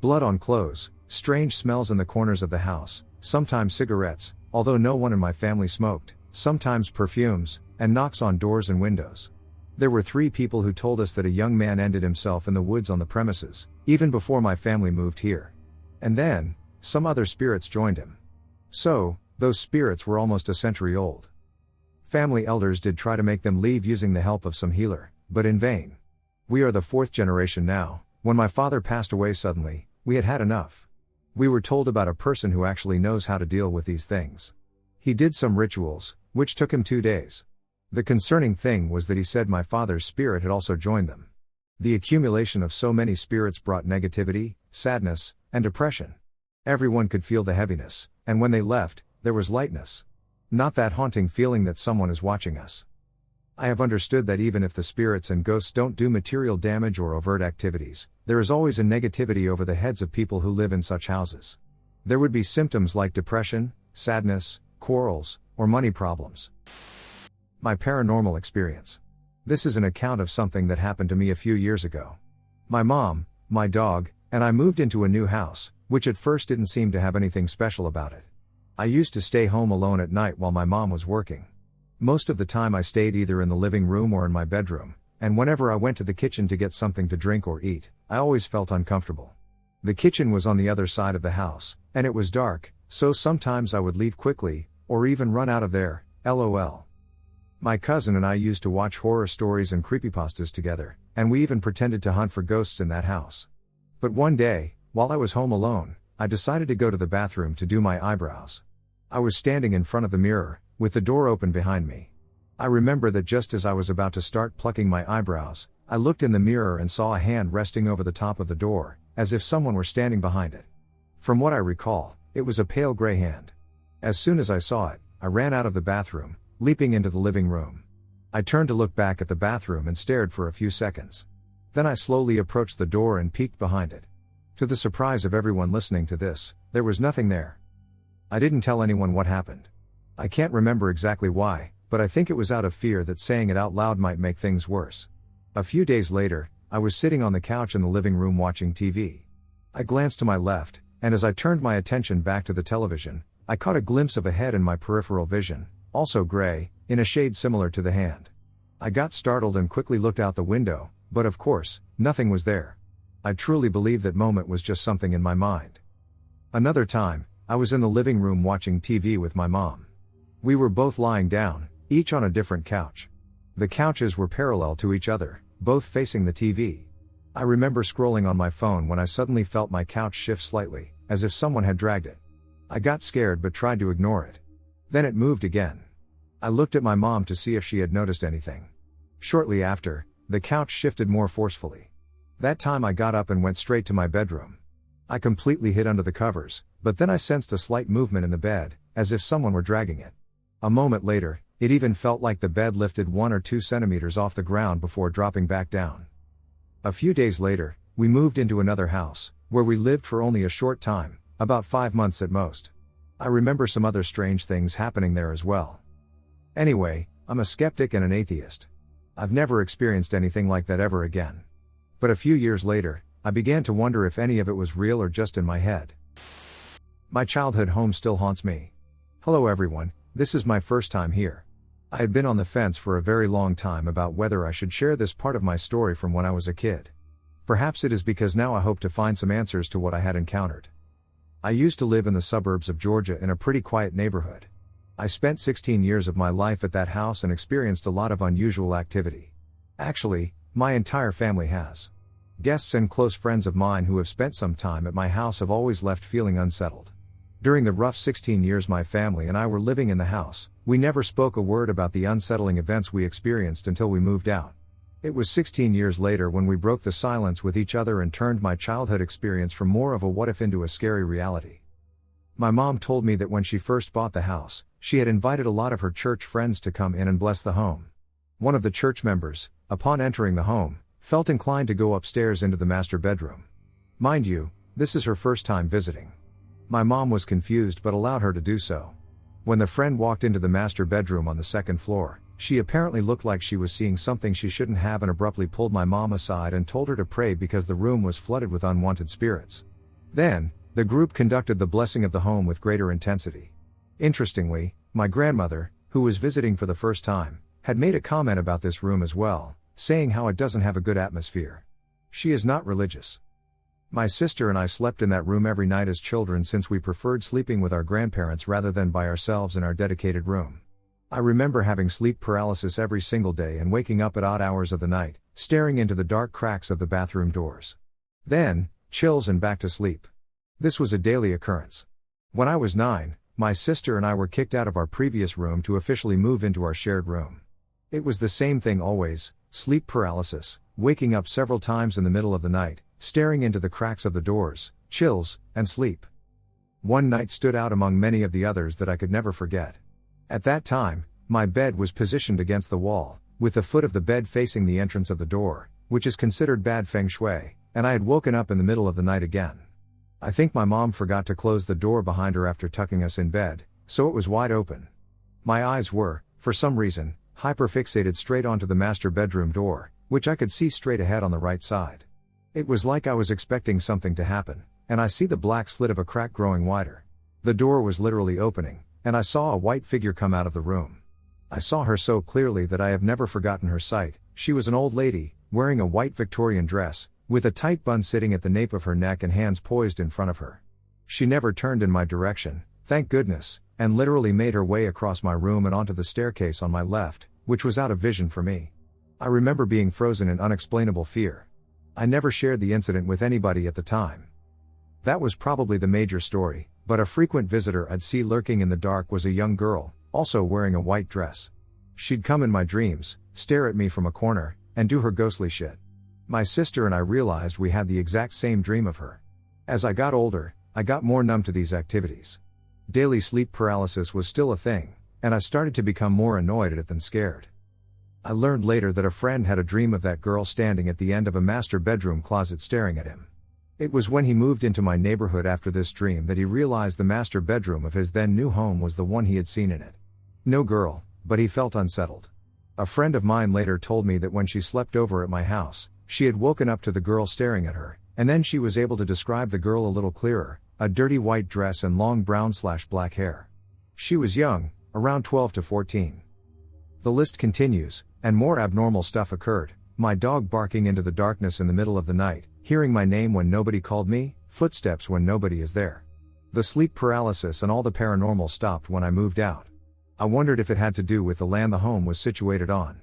Blood on clothes, strange smells in the corners of the house, sometimes cigarettes, although no one in my family smoked, sometimes perfumes, and knocks on doors and windows. There were 3 people who told us that a young man ended himself in the woods on the premises, even before my family moved here. And then, some other spirits joined him. So, those spirits were almost a century old. Family elders did try to make them leave using the help of some healer, but in vain. We are the 4th generation now. When my father passed away suddenly, we had had enough. We were told about a person who actually knows how to deal with these things. He did some rituals, which took him 2 days. The concerning thing was that he said my father's spirit had also joined them. The accumulation of so many spirits brought negativity, sadness, and depression. Everyone could feel the heaviness, and when they left, there was lightness. Not that haunting feeling that someone is watching us. I have understood that even if the spirits and ghosts don't do material damage or overt activities, there is always a negativity over the heads of people who live in such houses. There would be symptoms like depression, sadness, quarrels, or money problems. My paranormal experience. This is an account of something that happened to me a few years ago. My mom, my dog, and I moved into a new house, which at first didn't seem to have anything special about it. I used to stay home alone at night while my mom was working. Most of the time I stayed either in the living room or in my bedroom, and whenever I went to the kitchen to get something to drink or eat, I always felt uncomfortable. The kitchen was on the other side of the house, and it was dark, so sometimes I would leave quickly, or even run out of there, lol. My cousin and I used to watch horror stories and creepypastas together, and we even pretended to hunt for ghosts in that house. But one day, while I was home alone, I decided to go to the bathroom to do my eyebrows. I was standing in front of the mirror, with the door open behind me. I remember that just as I was about to start plucking my eyebrows, I looked in the mirror and saw a hand resting over the top of the door, as if someone were standing behind it. From what I recall, it was a pale gray hand. As soon as I saw it, I ran out of the bathroom, leaping into the living room. I turned to look back at the bathroom and stared for a few seconds. Then I slowly approached the door and peeked behind it. To the surprise of everyone listening to this, there was nothing there. I didn't tell anyone what happened. I can't remember exactly why, but I think it was out of fear that saying it out loud might make things worse. A few days later, I was sitting on the couch in the living room watching TV. I glanced to my left, and as I turned my attention back to the television, I caught a glimpse of a head in my peripheral vision, also gray, in a shade similar to the hand. I got startled and quickly looked out the window, but of course, nothing was there. I truly believe that moment was just something in my mind. Another time, I was in the living room watching TV with my mom. We were both lying down, each on a different couch. The couches were parallel to each other, both facing the TV. I remember scrolling on my phone when I suddenly felt my couch shift slightly, as if someone had dragged it. I got scared but tried to ignore it. Then it moved again. I looked at my mom to see if she had noticed anything. Shortly after, the couch shifted more forcefully. That time I got up and went straight to my bedroom. I completely hid under the covers, but then I sensed a slight movement in the bed, as if someone were dragging it. A moment later, it even felt like the bed lifted 1 or 2 centimeters off the ground before dropping back down. A few days later, we moved into another house, where we lived for only a short time, about 5 months at most. I remember some other strange things happening there as well. Anyway, I'm a skeptic and an atheist. I've never experienced anything like that ever again. But a few years later, I began to wonder if any of it was real or just in my head. My childhood home still haunts me. Hello everyone, this is my first time here. I had been on the fence for a very long time about whether I should share this part of my story from when I was a kid. Perhaps it is because now I hope to find some answers to what I had encountered. I used to live in the suburbs of Georgia in a pretty quiet neighborhood. I spent 16 years of my life at that house and experienced a lot of unusual activity. Actually, my entire family has. Guests and close friends of mine who have spent some time at my house have always left feeling unsettled. During the rough 16 years my family and I were living in the house, we never spoke a word about the unsettling events we experienced until we moved out. It was 16 years later when we broke the silence with each other and turned my childhood experience from more of a what-if into a scary reality. My mom told me that when she first bought the house, she had invited a lot of her church friends to come in and bless the home. One of the church members, upon entering the home, felt inclined to go upstairs into the master bedroom. Mind you, this is her first time visiting. My mom was confused but allowed her to do so. When the friend walked into the master bedroom on the second floor, she apparently looked like she was seeing something she shouldn't have and abruptly pulled my mom aside and told her to pray because the room was flooded with unwanted spirits. Then, the group conducted the blessing of the home with greater intensity. Interestingly, my grandmother, who was visiting for the first time, had made a comment about this room as well, saying how it doesn't have a good atmosphere. She is not religious. My sister and I slept in that room every night as children since we preferred sleeping with our grandparents rather than by ourselves in our dedicated room. I remember having sleep paralysis every single day and waking up at odd hours of the night, staring into the dark cracks of the bathroom doors. Then, chills and back to sleep. This was a daily occurrence. When I was 9, my sister and I were kicked out of our previous room to officially move into our shared room. It was the same thing always, sleep paralysis, waking up several times in the middle of the night, staring into the cracks of the doors, chills, and sleep. One night stood out among many of the others that I could never forget. At that time, my bed was positioned against the wall, with the foot of the bed facing the entrance of the door, which is considered bad feng shui, and I had woken up in the middle of the night again. I think my mom forgot to close the door behind her after tucking us in bed, so it was wide open. My eyes were, for some reason, hyperfixated straight onto the master bedroom door, which I could see straight ahead on the right side. It was like I was expecting something to happen, and I see the black slit of a crack growing wider. The door was literally opening, and I saw a white figure come out of the room. I saw her so clearly that I have never forgotten her sight. She was an old lady, wearing a white Victorian dress, with a tight bun sitting at the nape of her neck and hands poised in front of her. She never turned in my direction, thank goodness, and literally made her way across my room and onto the staircase on my left, which was out of vision for me. I remember being frozen in unexplainable fear. I never shared the incident with anybody at the time. That was probably the major story, but a frequent visitor I'd see lurking in the dark was a young girl, also wearing a white dress. She'd come in my dreams, stare at me from a corner, and do her ghostly shit. My sister and I realized we had the exact same dream of her. As I got older, I got more numb to these activities. Daily sleep paralysis was still a thing, and I started to become more annoyed at it than scared. I learned later that a friend had a dream of that girl standing at the end of a master bedroom closet staring at him. It was when he moved into my neighborhood after this dream that he realized the master bedroom of his then new home was the one he had seen in it. No girl, but he felt unsettled. A friend of mine later told me that when she slept over at my house, she had woken up to the girl staring at her, and then she was able to describe the girl a little clearer, a dirty white dress and long brown/black hair. She was young, around 12 to 14. The list continues, and more abnormal stuff occurred, my dog barking into the darkness in the middle of the night, hearing my name when nobody called me, footsteps when nobody is there. The sleep paralysis and all the paranormal stopped when I moved out. I wondered if it had to do with the land the home was situated on.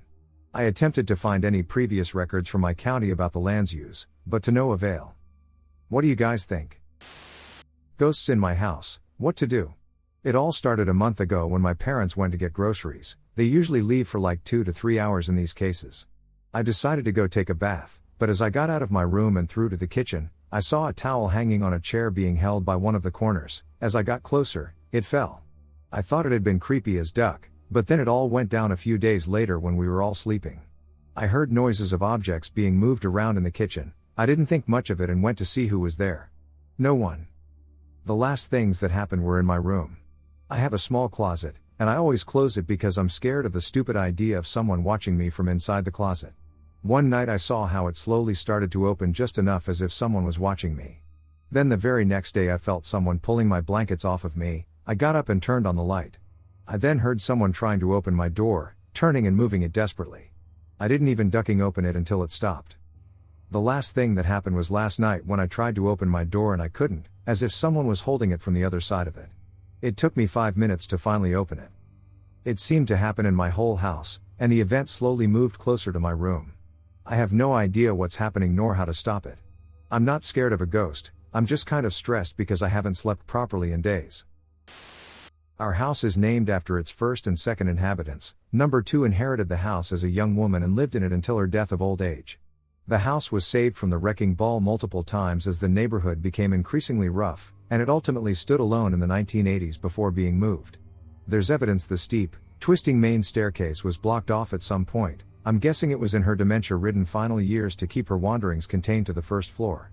I attempted to find any previous records from my county about the land's use, but to no avail. What do you guys think? Ghosts in my house, what to do? It all started a month ago when my parents went to get groceries. They usually leave for like 2 to 3 hours in these cases. I decided to go take a bath, but as I got out of my room and through to the kitchen, I saw a towel hanging on a chair being held by one of the corners. As I got closer, it fell. I thought it had been creepy as duck, but then it all went down a few days later when we were all sleeping. I heard noises of objects being moved around in the kitchen. I didn't think much of it and went to see who was there. No one. The last things that happened were in my room. I have a small closet, and I always close it because I'm scared of the stupid idea of someone watching me from inside the closet. One night I saw how it slowly started to open just enough as if someone was watching me. Then the very next day I felt someone pulling my blankets off of me. I got up and turned on the light. I then heard someone trying to open my door, turning and moving it desperately. I didn't even ducking open it until it stopped. The last thing that happened was last night when I tried to open my door and I couldn't, as if someone was holding it from the other side of it. It took me 5 minutes to finally open it. It seemed to happen in my whole house, and the event slowly moved closer to my room. I have no idea what's happening nor how to stop it. I'm not scared of a ghost, I'm just kind of stressed because I haven't slept properly in days. Our house is named after its first and second inhabitants. Number 2 inherited the house as a young woman and lived in it until her death of old age. The house was saved from the wrecking ball multiple times as the neighborhood became increasingly rough, and it ultimately stood alone in the 1980s before being moved. There's evidence the steep, twisting main staircase was blocked off at some point. I'm guessing it was in her dementia-ridden final years to keep her wanderings contained to the first floor.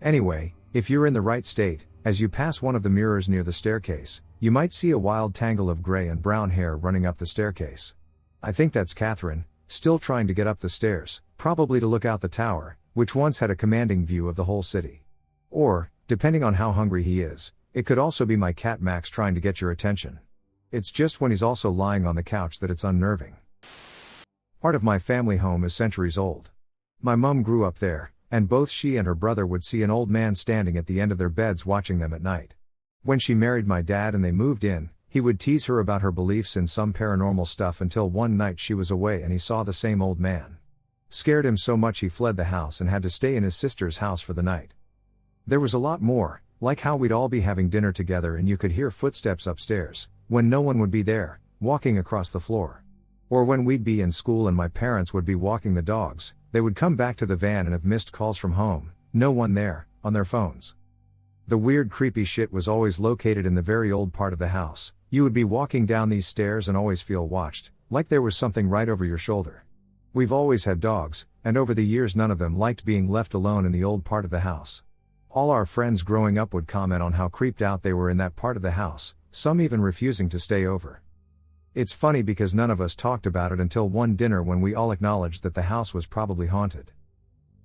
Anyway, if you're in the right state, as you pass one of the mirrors near the staircase, you might see a wild tangle of gray and brown hair running up the staircase. I think that's Catherine, still trying to get up the stairs, probably to look out the tower, which once had a commanding view of the whole city. Or, depending on how hungry he is, it could also be my cat Max trying to get your attention. It's just when he's also lying on the couch that it's unnerving. Part of my family home is centuries old. My mum grew up there, and both she and her brother would see an old man standing at the end of their beds watching them at night. When she married my dad and they moved in, he would tease her about her beliefs in some paranormal stuff until one night she was away and he saw the same old man. Scared him so much he fled the house and had to stay in his sister's house for the night. There was a lot more, like how we'd all be having dinner together and you could hear footsteps upstairs, when no one would be there, walking across the floor. Or when we'd be in school and my parents would be walking the dogs, they would come back to the van and have missed calls from home, no one there, on their phones. The weird creepy shit was always located in the very old part of the house. You would be walking down these stairs and always feel watched, like there was something right over your shoulder. We've always had dogs, and over the years none of them liked being left alone in the old part of the house. All our friends growing up would comment on how creeped out they were in that part of the house, some even refusing to stay over. It's funny because none of us talked about it until one dinner when we all acknowledged that the house was probably haunted.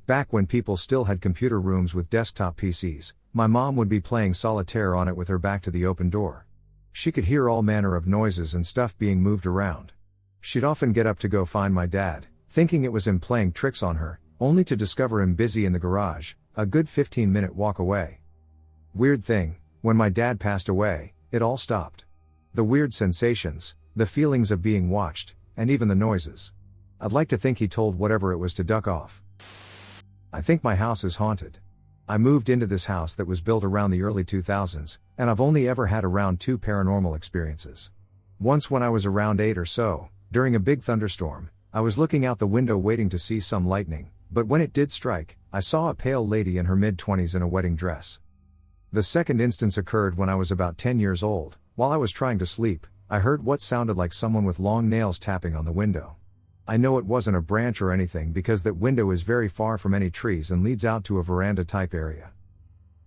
Back when people still had computer rooms with desktop PCs, my mom would be playing solitaire on it with her back to the open door. She could hear all manner of noises and stuff being moved around. She'd often get up to go find my dad, thinking it was him playing tricks on her, only to discover him busy in the garage, a good 15-minute walk away. Weird thing, when my dad passed away, it all stopped. The weird sensations, the feelings of being watched, and even the noises. I'd like to think he told whatever it was to duck off. I think my house is haunted. I moved into this house that was built around the early 2000s, and I've only ever had around 2 paranormal experiences. Once when I was around 8 or so, during a big thunderstorm, I was looking out the window waiting to see some lightning, but when it did strike, I saw a pale lady in her mid-20s in a wedding dress. The second instance occurred when I was about 10 years old. While I was trying to sleep, I heard what sounded like someone with long nails tapping on the window. I know it wasn't a branch or anything because that window is very far from any trees and leads out to a veranda-type area.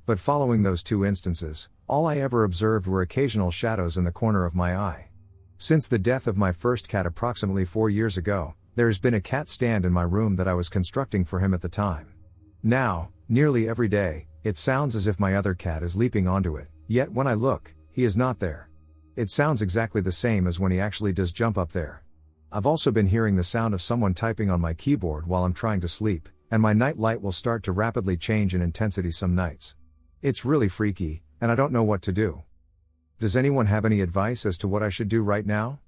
But following those 2 instances, all I ever observed were occasional shadows in the corner of my eye. Since the death of my first cat approximately 4 years ago, there has been a cat stand in my room that I was constructing for him at the time. Now, Nearly every day, it sounds as if my other cat is leaping onto it, yet when I look, he is not there. It sounds exactly the same as when he actually does jump up there. I've also been hearing the sound of someone typing on my keyboard while I'm trying to sleep, and my night light will start to rapidly change in intensity some nights. It's really freaky, and I don't know what to do. Does anyone have any advice as to what I should do right now?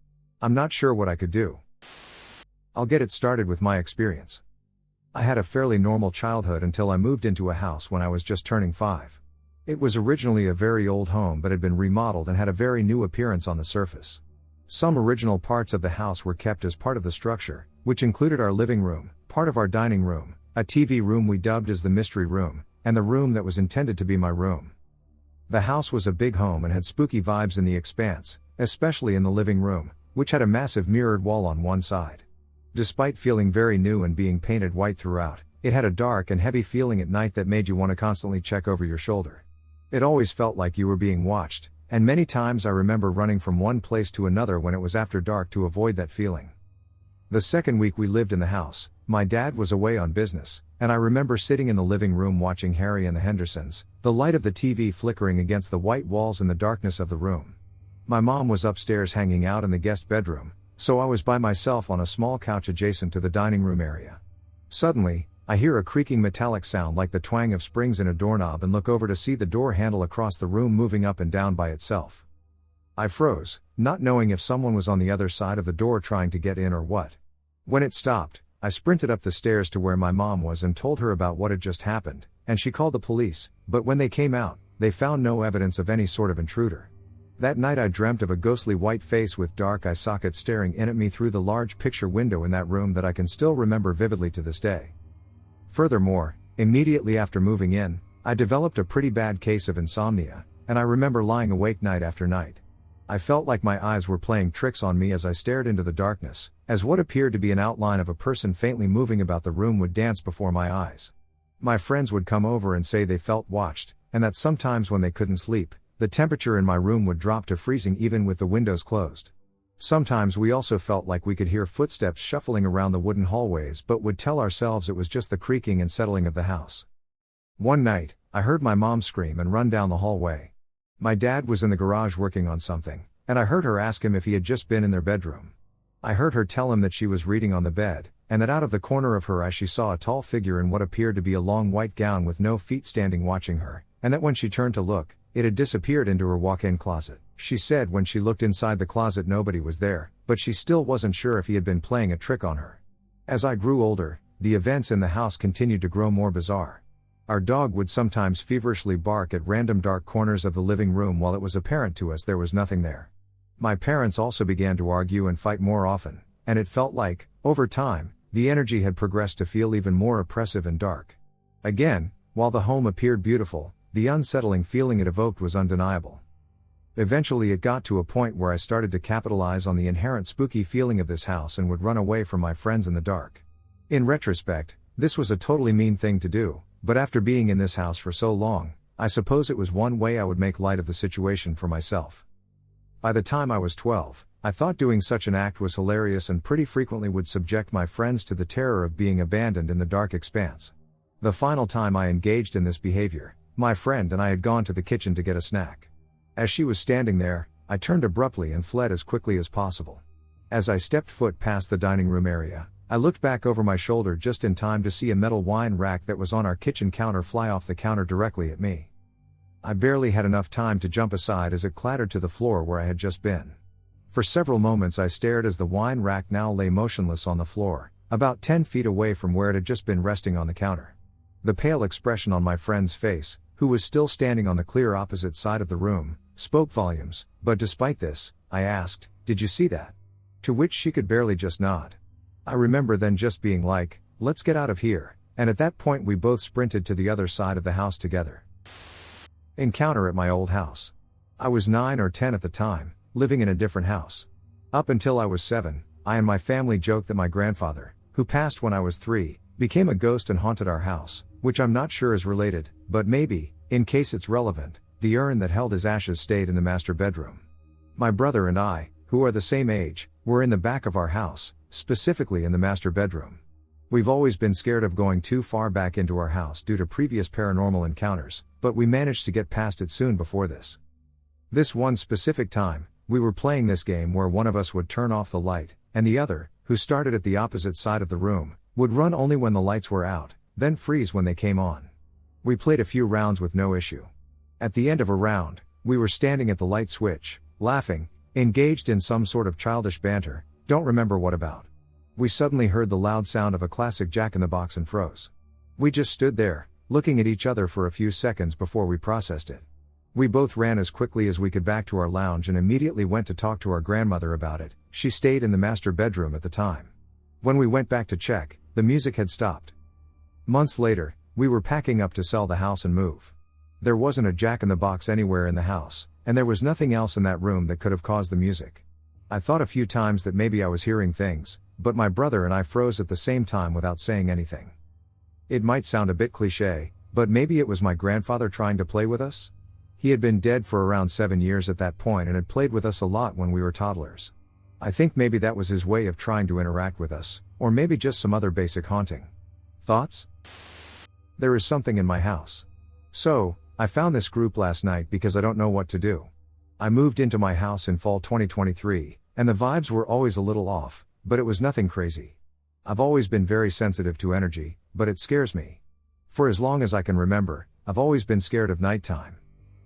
I'm not sure what I could do. I'll get it started with my experience. I had a fairly normal childhood until I moved into a house when I was just turning 5. It was originally a very old home but had been remodeled and had a very new appearance on the surface. Some original parts of the house were kept as part of the structure, which included our living room, part of our dining room, a TV room we dubbed as the mystery room, and the room that was intended to be my room. The house was a big home and had spooky vibes in the expanse, especially in the living room, which had a massive mirrored wall on one side. Despite feeling very new and being painted white throughout, it had a dark and heavy feeling at night that made you want to constantly check over your shoulder. It always felt like you were being watched, and many times I remember running from one place to another when it was after dark to avoid that feeling. The second week we lived in the house, my dad was away on business, and I remember sitting in the living room watching Harry and the Hendersons, the light of the TV flickering against the white walls in the darkness of the room. My mom was upstairs hanging out in the guest bedroom, so I was by myself on a small couch adjacent to the dining room area. Suddenly, I hear a creaking metallic sound like the twang of springs in a doorknob and look over to see the door handle across the room moving up and down by itself. I froze, not knowing if someone was on the other side of the door trying to get in or what. When it stopped, I sprinted up the stairs to where my mom was and told her about what had just happened, and she called the police, but when they came out, they found no evidence of any sort of intruder. That night I dreamt of a ghostly white face with dark eye sockets staring in at me through the large picture window in that room that I can still remember vividly to this day. Furthermore, immediately after moving in, I developed a pretty bad case of insomnia, and I remember lying awake night after night. I felt like my eyes were playing tricks on me as I stared into the darkness, as what appeared to be an outline of a person faintly moving about the room would dance before my eyes. My friends would come over and say they felt watched, and that sometimes when they couldn't sleep, the temperature in my room would drop to freezing even with the windows closed. Sometimes we also felt like we could hear footsteps shuffling around the wooden hallways but would tell ourselves it was just the creaking and settling of the house. One night, I heard my mom scream and run down the hallway. My dad was in the garage working on something, and I heard her ask him if he had just been in their bedroom. I heard her tell him that she was reading on the bed, and that out of the corner of her eye she saw a tall figure in what appeared to be a long white gown with no feet standing watching her, and that when she turned to look, it had disappeared into her walk-in closet. She said when she looked inside the closet nobody was there, but she still wasn't sure if he had been playing a trick on her. As I grew older, the events in the house continued to grow more bizarre. Our dog would sometimes feverishly bark at random dark corners of the living room while it was apparent to us there was nothing there. My parents also began to argue and fight more often, and it felt like, over time, the energy had progressed to feel even more oppressive and dark. Again, while the home appeared beautiful, the unsettling feeling it evoked was undeniable. Eventually it got to a point where I started to capitalize on the inherent spooky feeling of this house and would run away from my friends in the dark. In retrospect, this was a totally mean thing to do, but after being in this house for so long, I suppose it was one way I would make light of the situation for myself. By the time I was 12, I thought doing such an act was hilarious and pretty frequently would subject my friends to the terror of being abandoned in the dark expanse. The final time I engaged in this behavior, my friend and I had gone to the kitchen to get a snack. As she was standing there, I turned abruptly and fled as quickly as possible. As I stepped foot past the dining room area, I looked back over my shoulder just in time to see a metal wine rack that was on our kitchen counter fly off the counter directly at me. I barely had enough time to jump aside as it clattered to the floor where I had just been. For several moments I stared as the wine rack now lay motionless on the floor, about 10 feet away from where it had just been resting on the counter. The pale expression on my friend's face, who was still standing on the clear opposite side of the room, spoke volumes, but despite this, I asked, "Did you see that?" To which she could barely just nod. I remember then just being like, "Let's get out of here," and at that point we both sprinted to the other side of the house together. Encounter at my old house. I was 9 or 10 at the time, living in a different house. Up until I was 7, I and my family joked that my grandfather, who passed when I was 3, became a ghost and haunted our house, which I'm not sure is related, but maybe, in case it's relevant, the urn that held his ashes stayed in the master bedroom. My brother and I, who are the same age, were in the back of our house, specifically in the master bedroom. We've always been scared of going too far back into our house due to previous paranormal encounters, but we managed to get past it soon before this. This one specific time, we were playing this game where one of us would turn off the light, and the other, who started at the opposite side of the room, would run only when the lights were out, then freeze when they came on. We played a few rounds with no issue. At the end of a round, we were standing at the light switch, laughing, engaged in some sort of childish banter, don't remember what about. We suddenly heard the loud sound of a classic Jack-in-the-Box and froze. We just stood there, looking at each other for a few seconds before we processed it. We both ran as quickly as we could back to our lounge and immediately went to talk to our grandmother about it. She stayed in the master bedroom at the time. When we went back to check, the music had stopped. Months later, we were packing up to sell the house and move. There wasn't a Jack-in-the-Box anywhere in the house, and there was nothing else in that room that could have caused the music. I thought a few times that maybe I was hearing things, but my brother and I froze at the same time without saying anything. It might sound a bit cliché, but maybe it was my grandfather trying to play with us? He had been dead for around 7 years at that point and had played with us a lot when we were toddlers. I think maybe that was his way of trying to interact with us, or maybe just some other basic haunting. Thoughts? There is something in my house. So, I found this group last night because I don't know what to do. I moved into my house in fall 2023, and the vibes were always a little off, but it was nothing crazy. I've always been very sensitive to energy, but it scares me. For as long as I can remember, I've always been scared of nighttime.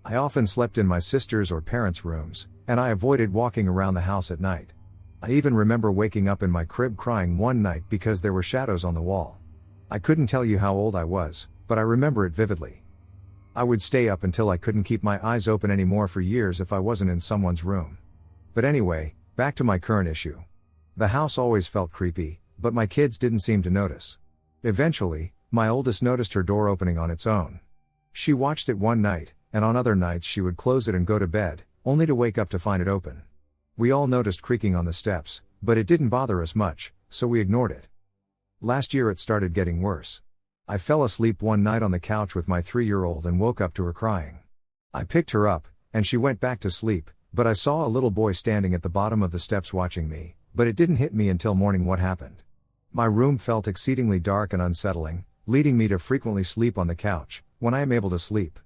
I often slept in my sister's or parents' rooms, and I avoided walking around the house at night. I even remember waking up in my crib crying one night because there were shadows on the wall. I couldn't tell you how old I was, but I remember it vividly. I would stay up until I couldn't keep my eyes open anymore for years if I wasn't in someone's room. But anyway, back to my current issue. The house always felt creepy, but my kids didn't seem to notice. Eventually, my oldest noticed her door opening on its own. She watched it one night, and on other nights she would close it and go to bed, only to wake up to find it open. We all noticed creaking on the steps, but it didn't bother us much, so we ignored it. Last year it started getting worse. I fell asleep one night on the couch with my 3-year-old and woke up to her crying. I picked her up, and she went back to sleep, but I saw a little boy standing at the bottom of the steps watching me, but it didn't hit me until morning what happened. My room felt exceedingly dark and unsettling, leading me to frequently sleep on the couch, when I am able to sleep.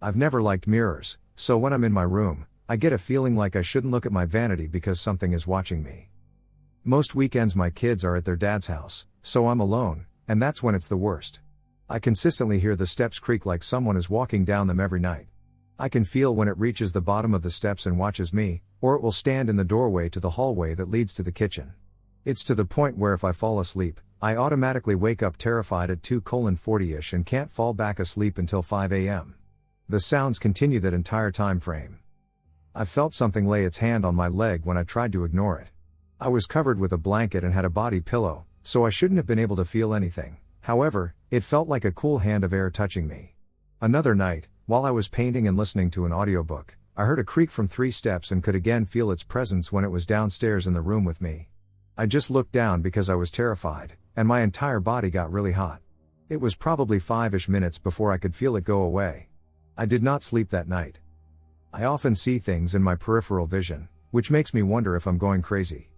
I've never liked mirrors, so when I'm in my room, I get a feeling like I shouldn't look at my vanity because something is watching me. Most weekends my kids are at their dad's house, so I'm alone, and that's when it's the worst. I consistently hear the steps creak like someone is walking down them every night. I can feel when it reaches the bottom of the steps and watches me, or it will stand in the doorway to the hallway that leads to the kitchen. It's to the point where if I fall asleep, I automatically wake up terrified at 2:40ish and can't fall back asleep until 5 a.m. The sounds continue that entire time frame. I felt something lay its hand on my leg when I tried to ignore it. I was covered with a blanket and had a body pillow, so I shouldn't have been able to feel anything. However, it felt like a cool hand of air touching me. Another night, while I was painting and listening to an audiobook, I heard a creak from 3 steps and could again feel its presence when it was downstairs in the room with me. I just looked down because I was terrified, and my entire body got really hot. It was probably 5-ish minutes before I could feel it go away. I did not sleep that night. I often see things in my peripheral vision, which makes me wonder if I'm going crazy.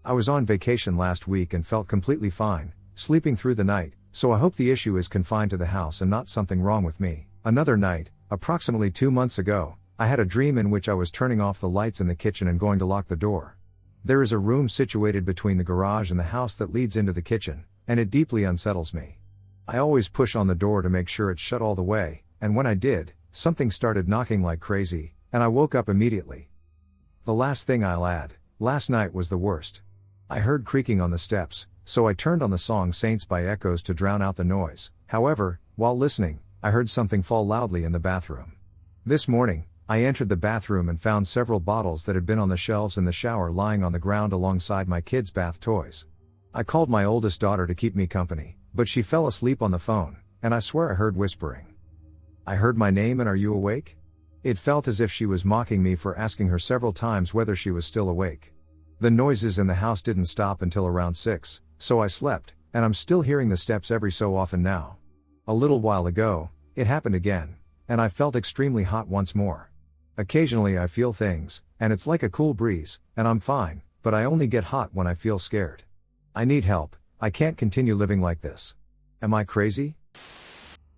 I was on vacation last week and felt completely fine, sleeping through the night, so I hope the issue is confined to the house and not something wrong with me. Another night, approximately 2 months ago, I had a dream in which I was turning off the lights in the kitchen and going to lock the door. There is a room situated between the garage and the house that leads into the kitchen, and it deeply unsettles me. I always push on the door to make sure it's shut all the way, and when I did, something started knocking like crazy, and I woke up immediately. The last thing I'll add, last night was the worst. I heard creaking on the steps, so I turned on the song Saints by Echoes to drown out the noise. However, while listening, I heard something fall loudly in the bathroom. This morning, I entered the bathroom and found several bottles that had been on the shelves in the shower lying on the ground alongside my kids' bath toys. I called my oldest daughter to keep me company, but she fell asleep on the phone, and I swear I heard whispering. I heard my name and "Are you awake?" It felt as if she was mocking me for asking her several times whether she was still awake. The noises in the house didn't stop until around 6, so I slept, and I'm still hearing the steps every so often now. A little while ago, it happened again, and I felt extremely hot once more. Occasionally I feel things, and it's like a cool breeze, and I'm fine, but I only get hot when I feel scared. I need help, I can't continue living like this. Am I crazy?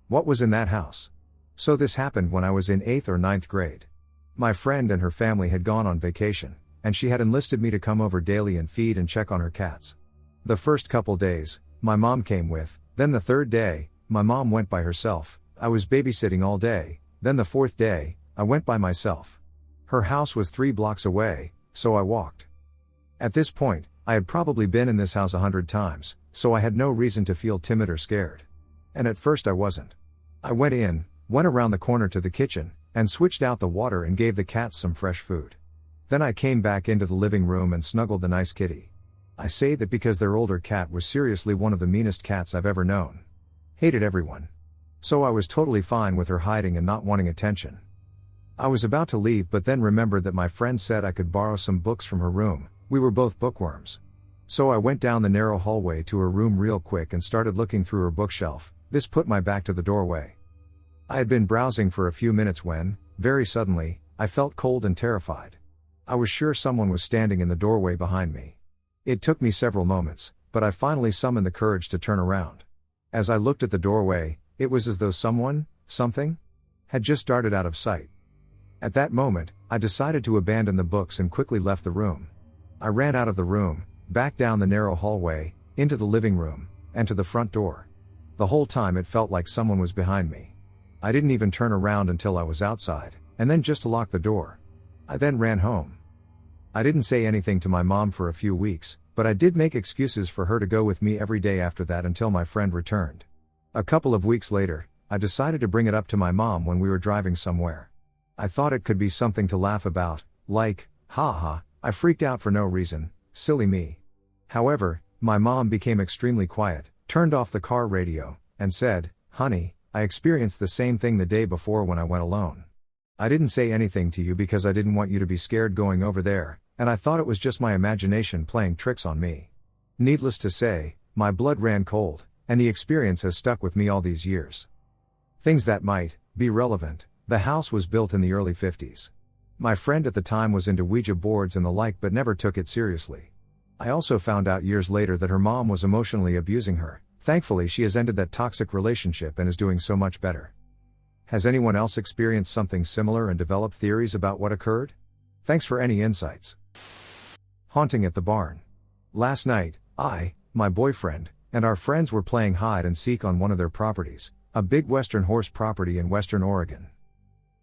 What was in that house? So this happened when I was in 8th or ninth grade. My friend and her family had gone on vacation, and she had enlisted me to come over daily and feed and check on her cats. The first couple days, my mom came with, then the third day, my mom went by herself. I was babysitting all day, then the fourth day, I went by myself. Her house was 3 blocks away, so I walked. At this point, I had probably been in this house 100 times, so I had no reason to feel timid or scared. And at first I wasn't. I went around the corner to the kitchen, and switched out the water and gave the cats some fresh food. Then I came back into the living room and snuggled the nice kitty. I say that because their older cat was seriously one of the meanest cats I've ever known. Hated everyone. So I was totally fine with her hiding and not wanting attention. I was about to leave but then remembered that my friend said I could borrow some books from her room. We were both bookworms. So I went down the narrow hallway to her room real quick and started looking through her bookshelf. This put my back to the doorway. I had been browsing for a few minutes when, very suddenly, I felt cold and terrified. I was sure someone was standing in the doorway behind me. It took me several moments, but I finally summoned the courage to turn around. As I looked at the doorway, it was as though something, had just darted out of sight. At that moment, I decided to abandon the books and quickly left the room. I ran out of the room, back down the narrow hallway, into the living room, and to the front door. The whole time it felt like someone was behind me. I didn't even turn around until I was outside, and then just to lock the door. I then ran home. I didn't say anything to my mom for a few weeks, but I did make excuses for her to go with me every day after that until my friend returned. A couple of weeks later, I decided to bring it up to my mom when we were driving somewhere. I thought it could be something to laugh about, like, haha, I freaked out for no reason, silly me. However, my mom became extremely quiet, turned off the car radio, and said, "Honey, I experienced the same thing the day before when I went alone. I didn't say anything to you because I didn't want you to be scared going over there, and I thought it was just my imagination playing tricks on me." Needless to say, my blood ran cold, and the experience has stuck with me all these years. Things that might be relevant. The house was built in the early 50s. My friend at the time was into Ouija boards and the like but never took it seriously. I also found out years later that her mom was emotionally abusing her. Thankfully she has ended that toxic relationship and is doing so much better. Has anyone else experienced something similar and developed theories about what occurred? Thanks for any insights. Haunting at the barn. Last night, I, my boyfriend, and our friends were playing hide and seek on one of their properties, a big western horse property in western Oregon.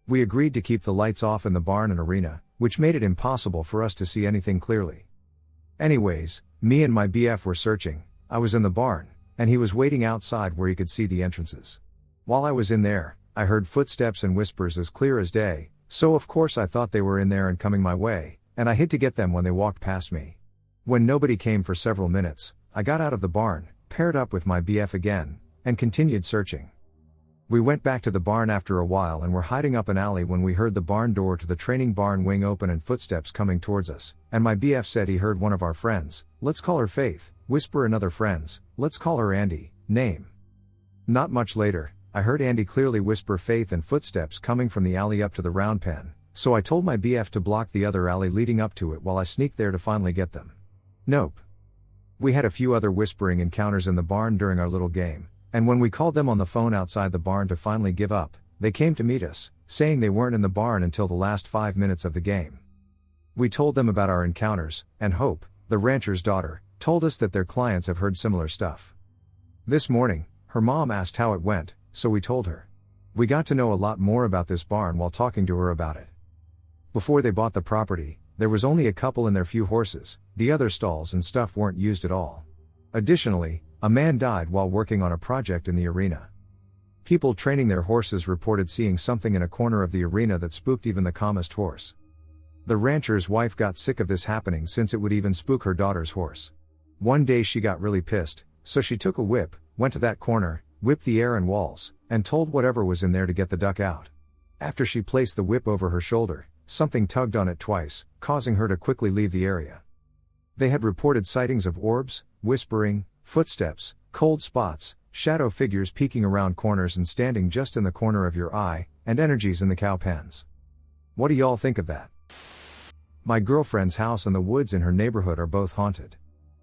We agreed to keep the lights off in the barn and arena, which made it impossible for us to see anything clearly. Anyways, me and my BF were searching. I was in the barn, and he was waiting outside where he could see the entrances. While I was in there, I heard footsteps and whispers as clear as day, so of course I thought they were in there and coming my way, and I hid to get them when they walked past me. When nobody came for several minutes, I got out of the barn, paired up with my BF again, and continued searching. We went back to the barn after a while and were hiding up an alley when we heard the barn door to the training barn wing open and footsteps coming towards us, and my BF said he heard one of our friends, let's call her Faith, whisper another friend's, let's call her Andy, name. Not much later, I heard Andy clearly whisper Faith and footsteps coming from the alley up to the round pen, so I told my BF to block the other alley leading up to it while I sneaked there to finally get them. Nope. We had a few other whispering encounters in the barn during our little game, and when we called them on the phone outside the barn to finally give up, they came to meet us, saying they weren't in the barn until the last 5 minutes of the game. We told them about our encounters, and Hope, the rancher's daughter, told us that their clients have heard similar stuff. This morning, her mom asked how it went, so we told her. We got to know a lot more about this barn while talking to her about it. Before they bought the property, there was only a couple and their few horses, the other stalls and stuff weren't used at all. Additionally, a man died while working on a project in the arena. People training their horses reported seeing something in a corner of the arena that spooked even the calmest horse. The rancher's wife got sick of this happening since it would even spook her daughter's horse. One day she got really pissed, so she took a whip, went to that corner, whipped the air and walls, and told whatever was in there to get the duck out. After she placed the whip over her shoulder, something tugged on it twice, causing her to quickly leave the area. They had reported sightings of orbs, whispering, footsteps, cold spots, shadow figures peeking around corners and standing just in the corner of your eye, and energies in the cow pens. What do y'all think of that? My girlfriend's house and the woods in her neighborhood are both haunted.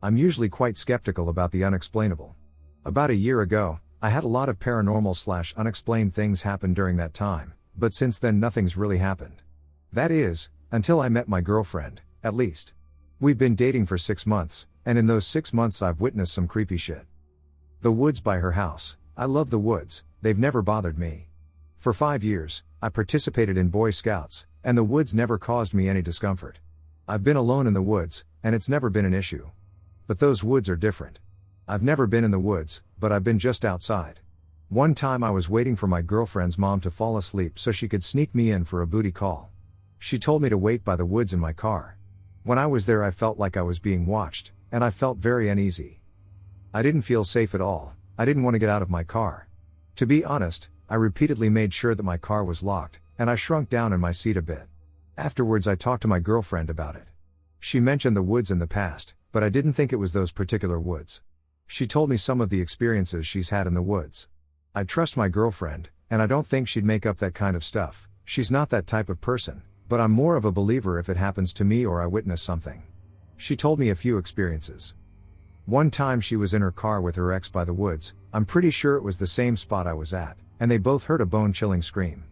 I'm usually quite skeptical about the unexplainable. About a year ago, I had a lot of paranormal/unexplained things happen during that time, but since then nothing's really happened. That is, until I met my girlfriend, at least. We've been dating for 6 months, and in those 6 months I've witnessed some creepy shit. The woods by her house. I love the woods, they've never bothered me. For 5 years, I participated in Boy Scouts, and the woods never caused me any discomfort. I've been alone in the woods, and it's never been an issue. But those woods are different. I've never been in the woods, but I've been just outside. One time I was waiting for my girlfriend's mom to fall asleep so she could sneak me in for a booty call. She told me to wait by the woods in my car. When I was there I felt like I was being watched, and I felt very uneasy. I didn't feel safe at all. I didn't want to get out of my car. To be honest, I repeatedly made sure that my car was locked, and I shrunk down in my seat a bit. Afterwards I talked to my girlfriend about it. She mentioned the woods in the past, but I didn't think it was those particular woods. She told me some of the experiences she's had in the woods. I trust my girlfriend, and I don't think she'd make up that kind of stuff. She's not that type of person, but I'm more of a believer if it happens to me or I witness something. She told me a few experiences. One time she was in her car with her ex by the woods. I'm pretty sure it was the same spot I was at, and they both heard a bone-chilling scream.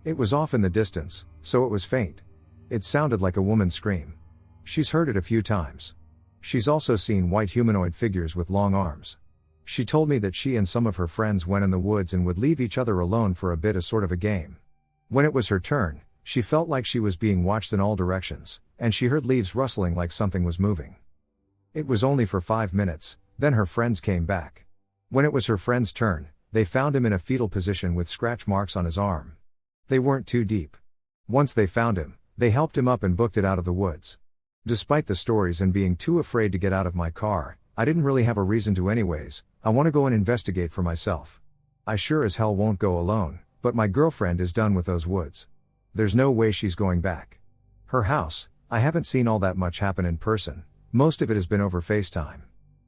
It was off in the distance, so it was faint. It sounded like a woman's scream. She's heard it a few times. She's also seen white humanoid figures with long arms. She told me that she and some of her friends went in the woods and would leave each other alone for a bit as sort of a game. When it was her turn, she felt like she was being watched in all directions, and she heard leaves rustling like something was moving. It was only for 5 minutes, then her friends came back. When it was her friend's turn, they found him in a fetal position with scratch marks on his arm. They weren't too deep. Once they found him, they helped him up and booked it out of the woods. Despite the stories and being too afraid to get out of my car, I didn't really have a reason to anyways. I want to go and investigate for myself. I sure as hell won't go alone, but my girlfriend is done with those woods. There's no way she's going back. Her house, I haven't seen all that much happen in person. Most of it has been over FaceTime.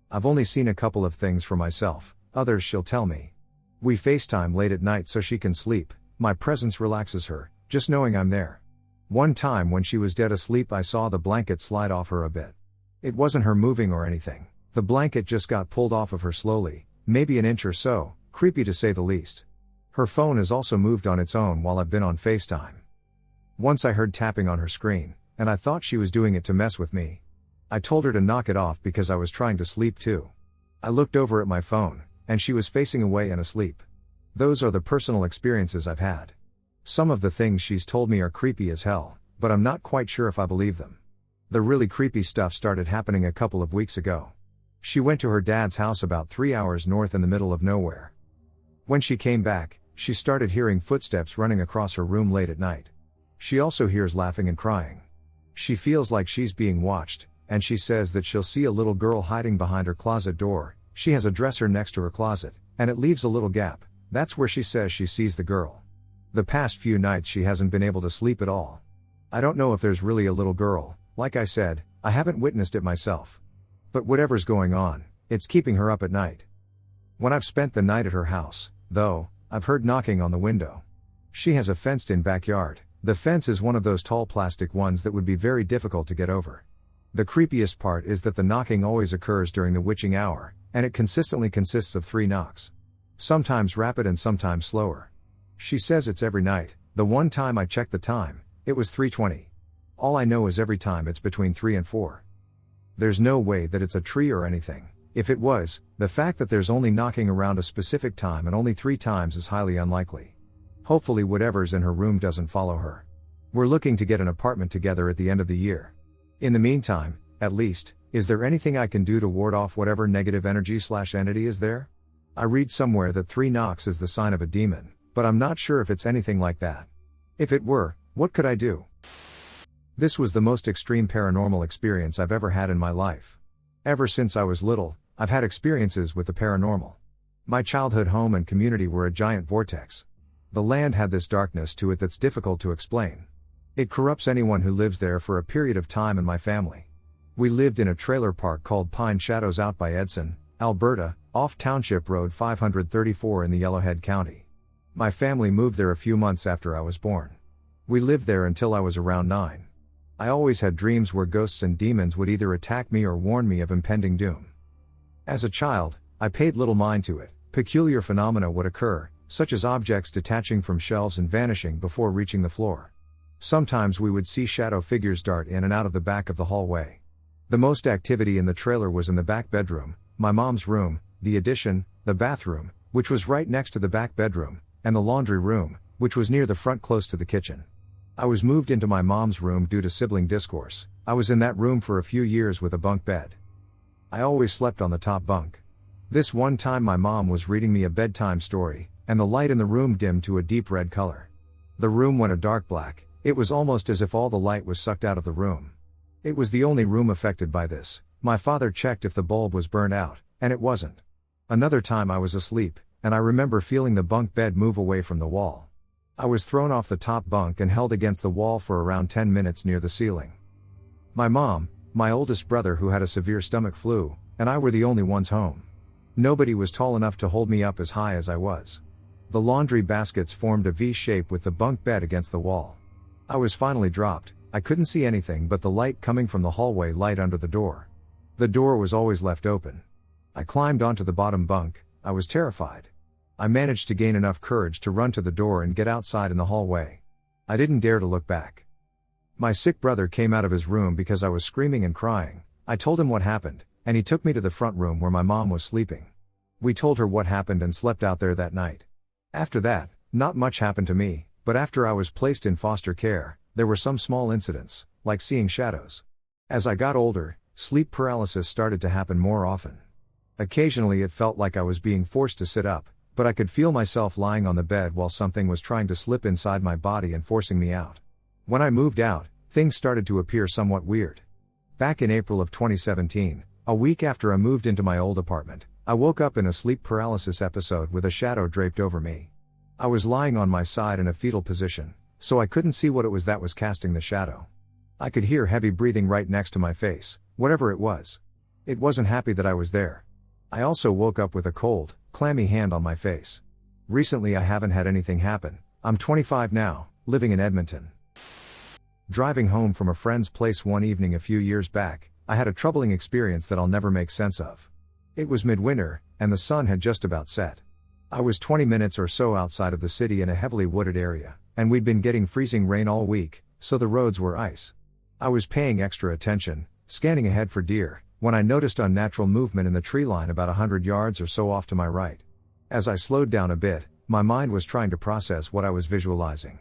I've only seen a couple of things for myself, others she'll tell me. We FaceTime late at night so she can sleep. My presence relaxes her, just knowing I'm there. One time when she was dead asleep I saw the blanket slide off her a bit. It wasn't her moving or anything, the blanket just got pulled off of her slowly, maybe an inch or so, creepy to say the least. Her phone has also moved on its own while I've been on FaceTime. Once I heard tapping on her screen, and I thought she was doing it to mess with me. I told her to knock it off because I was trying to sleep too. I looked over at my phone, and she was facing away and asleep. Those are the personal experiences I've had. Some of the things she's told me are creepy as hell, but I'm not quite sure if I believe them. The really creepy stuff started happening a couple of weeks ago. She went to her dad's house about 3 hours north in the middle of nowhere. When she came back, she started hearing footsteps running across her room late at night. She also hears laughing and crying. She feels like she's being watched, and she says that she'll see a little girl hiding behind her closet door. She has a dresser next to her closet, and it leaves a little gap. That's where she says she sees the girl. The past few nights she hasn't been able to sleep at all. I don't know if there's really a little girl. Like I said, I haven't witnessed it myself. But whatever's going on, it's keeping her up at night. When I've spent the night at her house, though, I've heard knocking on the window. She has a fenced-in backyard. The fence is one of those tall plastic ones that would be very difficult to get over. The creepiest part is that the knocking always occurs during the witching hour, and it consistently consists of 3 knocks. Sometimes rapid and sometimes slower. She says it's every night. The one time I checked the time, it was 3:20. All I know is every time it's between 3 and 4. There's no way that it's a tree or anything. If it was, the fact that there's only knocking around a specific time and only 3 times is highly unlikely. Hopefully whatever's in her room doesn't follow her. We're looking to get an apartment together at the end of the year. In the meantime, at least, is there anything I can do to ward off whatever negative energy/entity is there? I read somewhere that 3 knocks is the sign of a demon, but I'm not sure if it's anything like that. If it were, what could I do? This was the most extreme paranormal experience I've ever had in my life. Ever since I was little, I've had experiences with the paranormal. My childhood home and community were a giant vortex. The land had this darkness to it that's difficult to explain. It corrupts anyone who lives there for a period of time in my family. We lived in a trailer park called Pine Shadows out by Edson, Alberta, off Township Road 534 in the Yellowhead County. My family moved there a few months after I was born. We lived there until I was around 9. I always had dreams where ghosts and demons would either attack me or warn me of impending doom. As a child, I paid little mind to it. Peculiar phenomena would occur, such as objects detaching from shelves and vanishing before reaching the floor. Sometimes we would see shadow figures dart in and out of the back of the hallway. The most activity in the trailer was in the back bedroom, my mom's room, the addition, the bathroom, which was right next to the back bedroom, and the laundry room, which was near the front close to the kitchen. I was moved into my mom's room due to sibling discourse. I was in that room for a few years with a bunk bed. I always slept on the top bunk. This one time my mom was reading me a bedtime story, and the light in the room dimmed to a deep red color. The room went a dark black. It was almost as if all the light was sucked out of the room. It was the only room affected by this. My father checked if the bulb was burned out, and it wasn't. Another time I was asleep, and I remember feeling the bunk bed move away from the wall. I was thrown off the top bunk and held against the wall for around 10 minutes near the ceiling. My mom, my oldest brother who had a severe stomach flu, and I were the only ones home. Nobody was tall enough to hold me up as high as I was. The laundry baskets formed a V shape with the bunk bed against the wall. I was finally dropped. I couldn't see anything but the light coming from the hallway light under the door. The door was always left open. I climbed onto the bottom bunk. I was terrified. I managed to gain enough courage to run to the door and get outside in the hallway. I didn't dare to look back. My sick brother came out of his room because I was screaming and crying. I told him what happened, and he took me to the front room where my mom was sleeping. We told her what happened and slept out there that night. After that, not much happened to me. But after I was placed in foster care, there were some small incidents, like seeing shadows. As I got older, sleep paralysis started to happen more often. Occasionally it felt like I was being forced to sit up, but I could feel myself lying on the bed while something was trying to slip inside my body and forcing me out. When I moved out, things started to appear somewhat weird. Back in April of 2017, a week after I moved into my old apartment, I woke up in a sleep paralysis episode with a shadow draped over me. I was lying on my side in a fetal position, so I couldn't see what it was that was casting the shadow. I could hear heavy breathing right next to my face, whatever it was. It wasn't happy that I was there. I also woke up with a cold, clammy hand on my face. Recently I haven't had anything happen. I'm 25 now, living in Edmonton. Driving home from a friend's place one evening a few years back, I had a troubling experience that I'll never make sense of. It was midwinter, and the sun had just about set. I was 20 minutes or so outside of the city in a heavily wooded area, and we'd been getting freezing rain all week, so the roads were ice. I was paying extra attention, scanning ahead for deer, when I noticed unnatural movement in the tree line about 100 yards or so off to my right. As I slowed down a bit, my mind was trying to process what I was visualizing.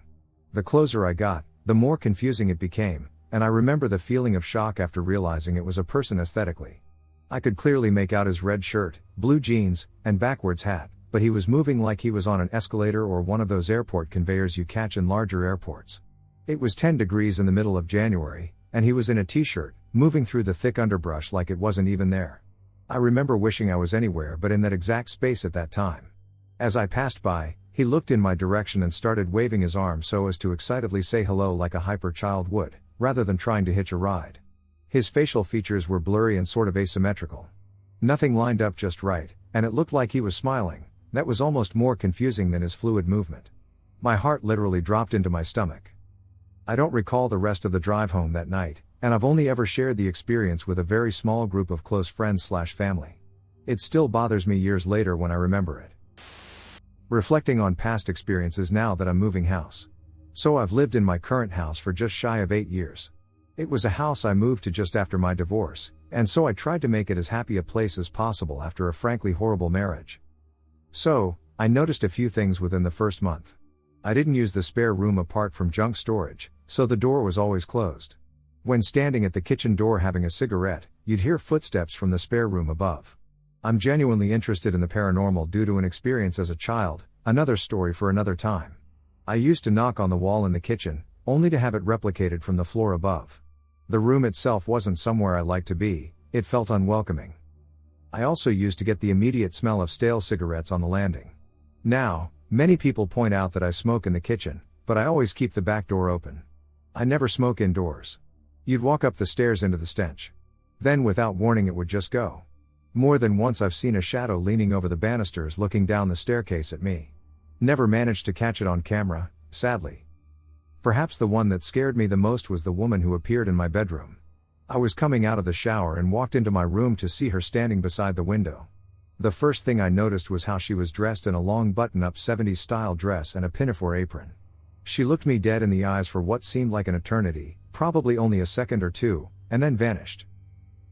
The closer I got, the more confusing it became, and I remember the feeling of shock after realizing it was a person aesthetically. I could clearly make out his red shirt, blue jeans, and backwards hat, but he was moving like he was on an escalator or one of those airport conveyors you catch in larger airports. It was 10 degrees in the middle of January, and he was in a t-shirt, moving through the thick underbrush like it wasn't even there. I remember wishing I was anywhere but in that exact space at that time. As I passed by, he looked in my direction and started waving his arm so as to excitedly say hello like a hyper child would, rather than trying to hitch a ride. His facial features were blurry and sort of asymmetrical. Nothing lined up just right, and it looked like he was smiling. That was almost more confusing than his fluid movement. My heart literally dropped into my stomach. I don't recall the rest of the drive home that night, and I've only ever shared the experience with a very small group of close friends/family. It still bothers me years later when I remember it. Reflecting on past experiences now that I'm moving house. So I've lived in my current house for just shy of 8 years. It was a house I moved to just after my divorce, and so I tried to make it as happy a place as possible after a frankly horrible marriage. So, I noticed a few things within the first month. I didn't use the spare room apart from junk storage, so the door was always closed. When standing at the kitchen door having a cigarette, you'd hear footsteps from the spare room above. I'm genuinely interested in the paranormal due to an experience as a child, another story for another time. I used to knock on the wall in the kitchen, only to have it replicated from the floor above. The room itself wasn't somewhere I liked to be, it felt unwelcoming. I also used to get the immediate smell of stale cigarettes on the landing. Now, many people point out that I smoke in the kitchen, but I always keep the back door open. I never smoke indoors. You'd walk up the stairs into the stench. Then without warning it would just go. More than once I've seen a shadow leaning over the banisters looking down the staircase at me. Never managed to catch it on camera, sadly. Perhaps the one that scared me the most was the woman who appeared in my bedroom. I was coming out of the shower and walked into my room to see her standing beside the window. The first thing I noticed was how she was dressed in a long button-up 70s style dress and a pinafore apron. She looked me dead in the eyes for what seemed like an eternity, probably only a second or two, and then vanished.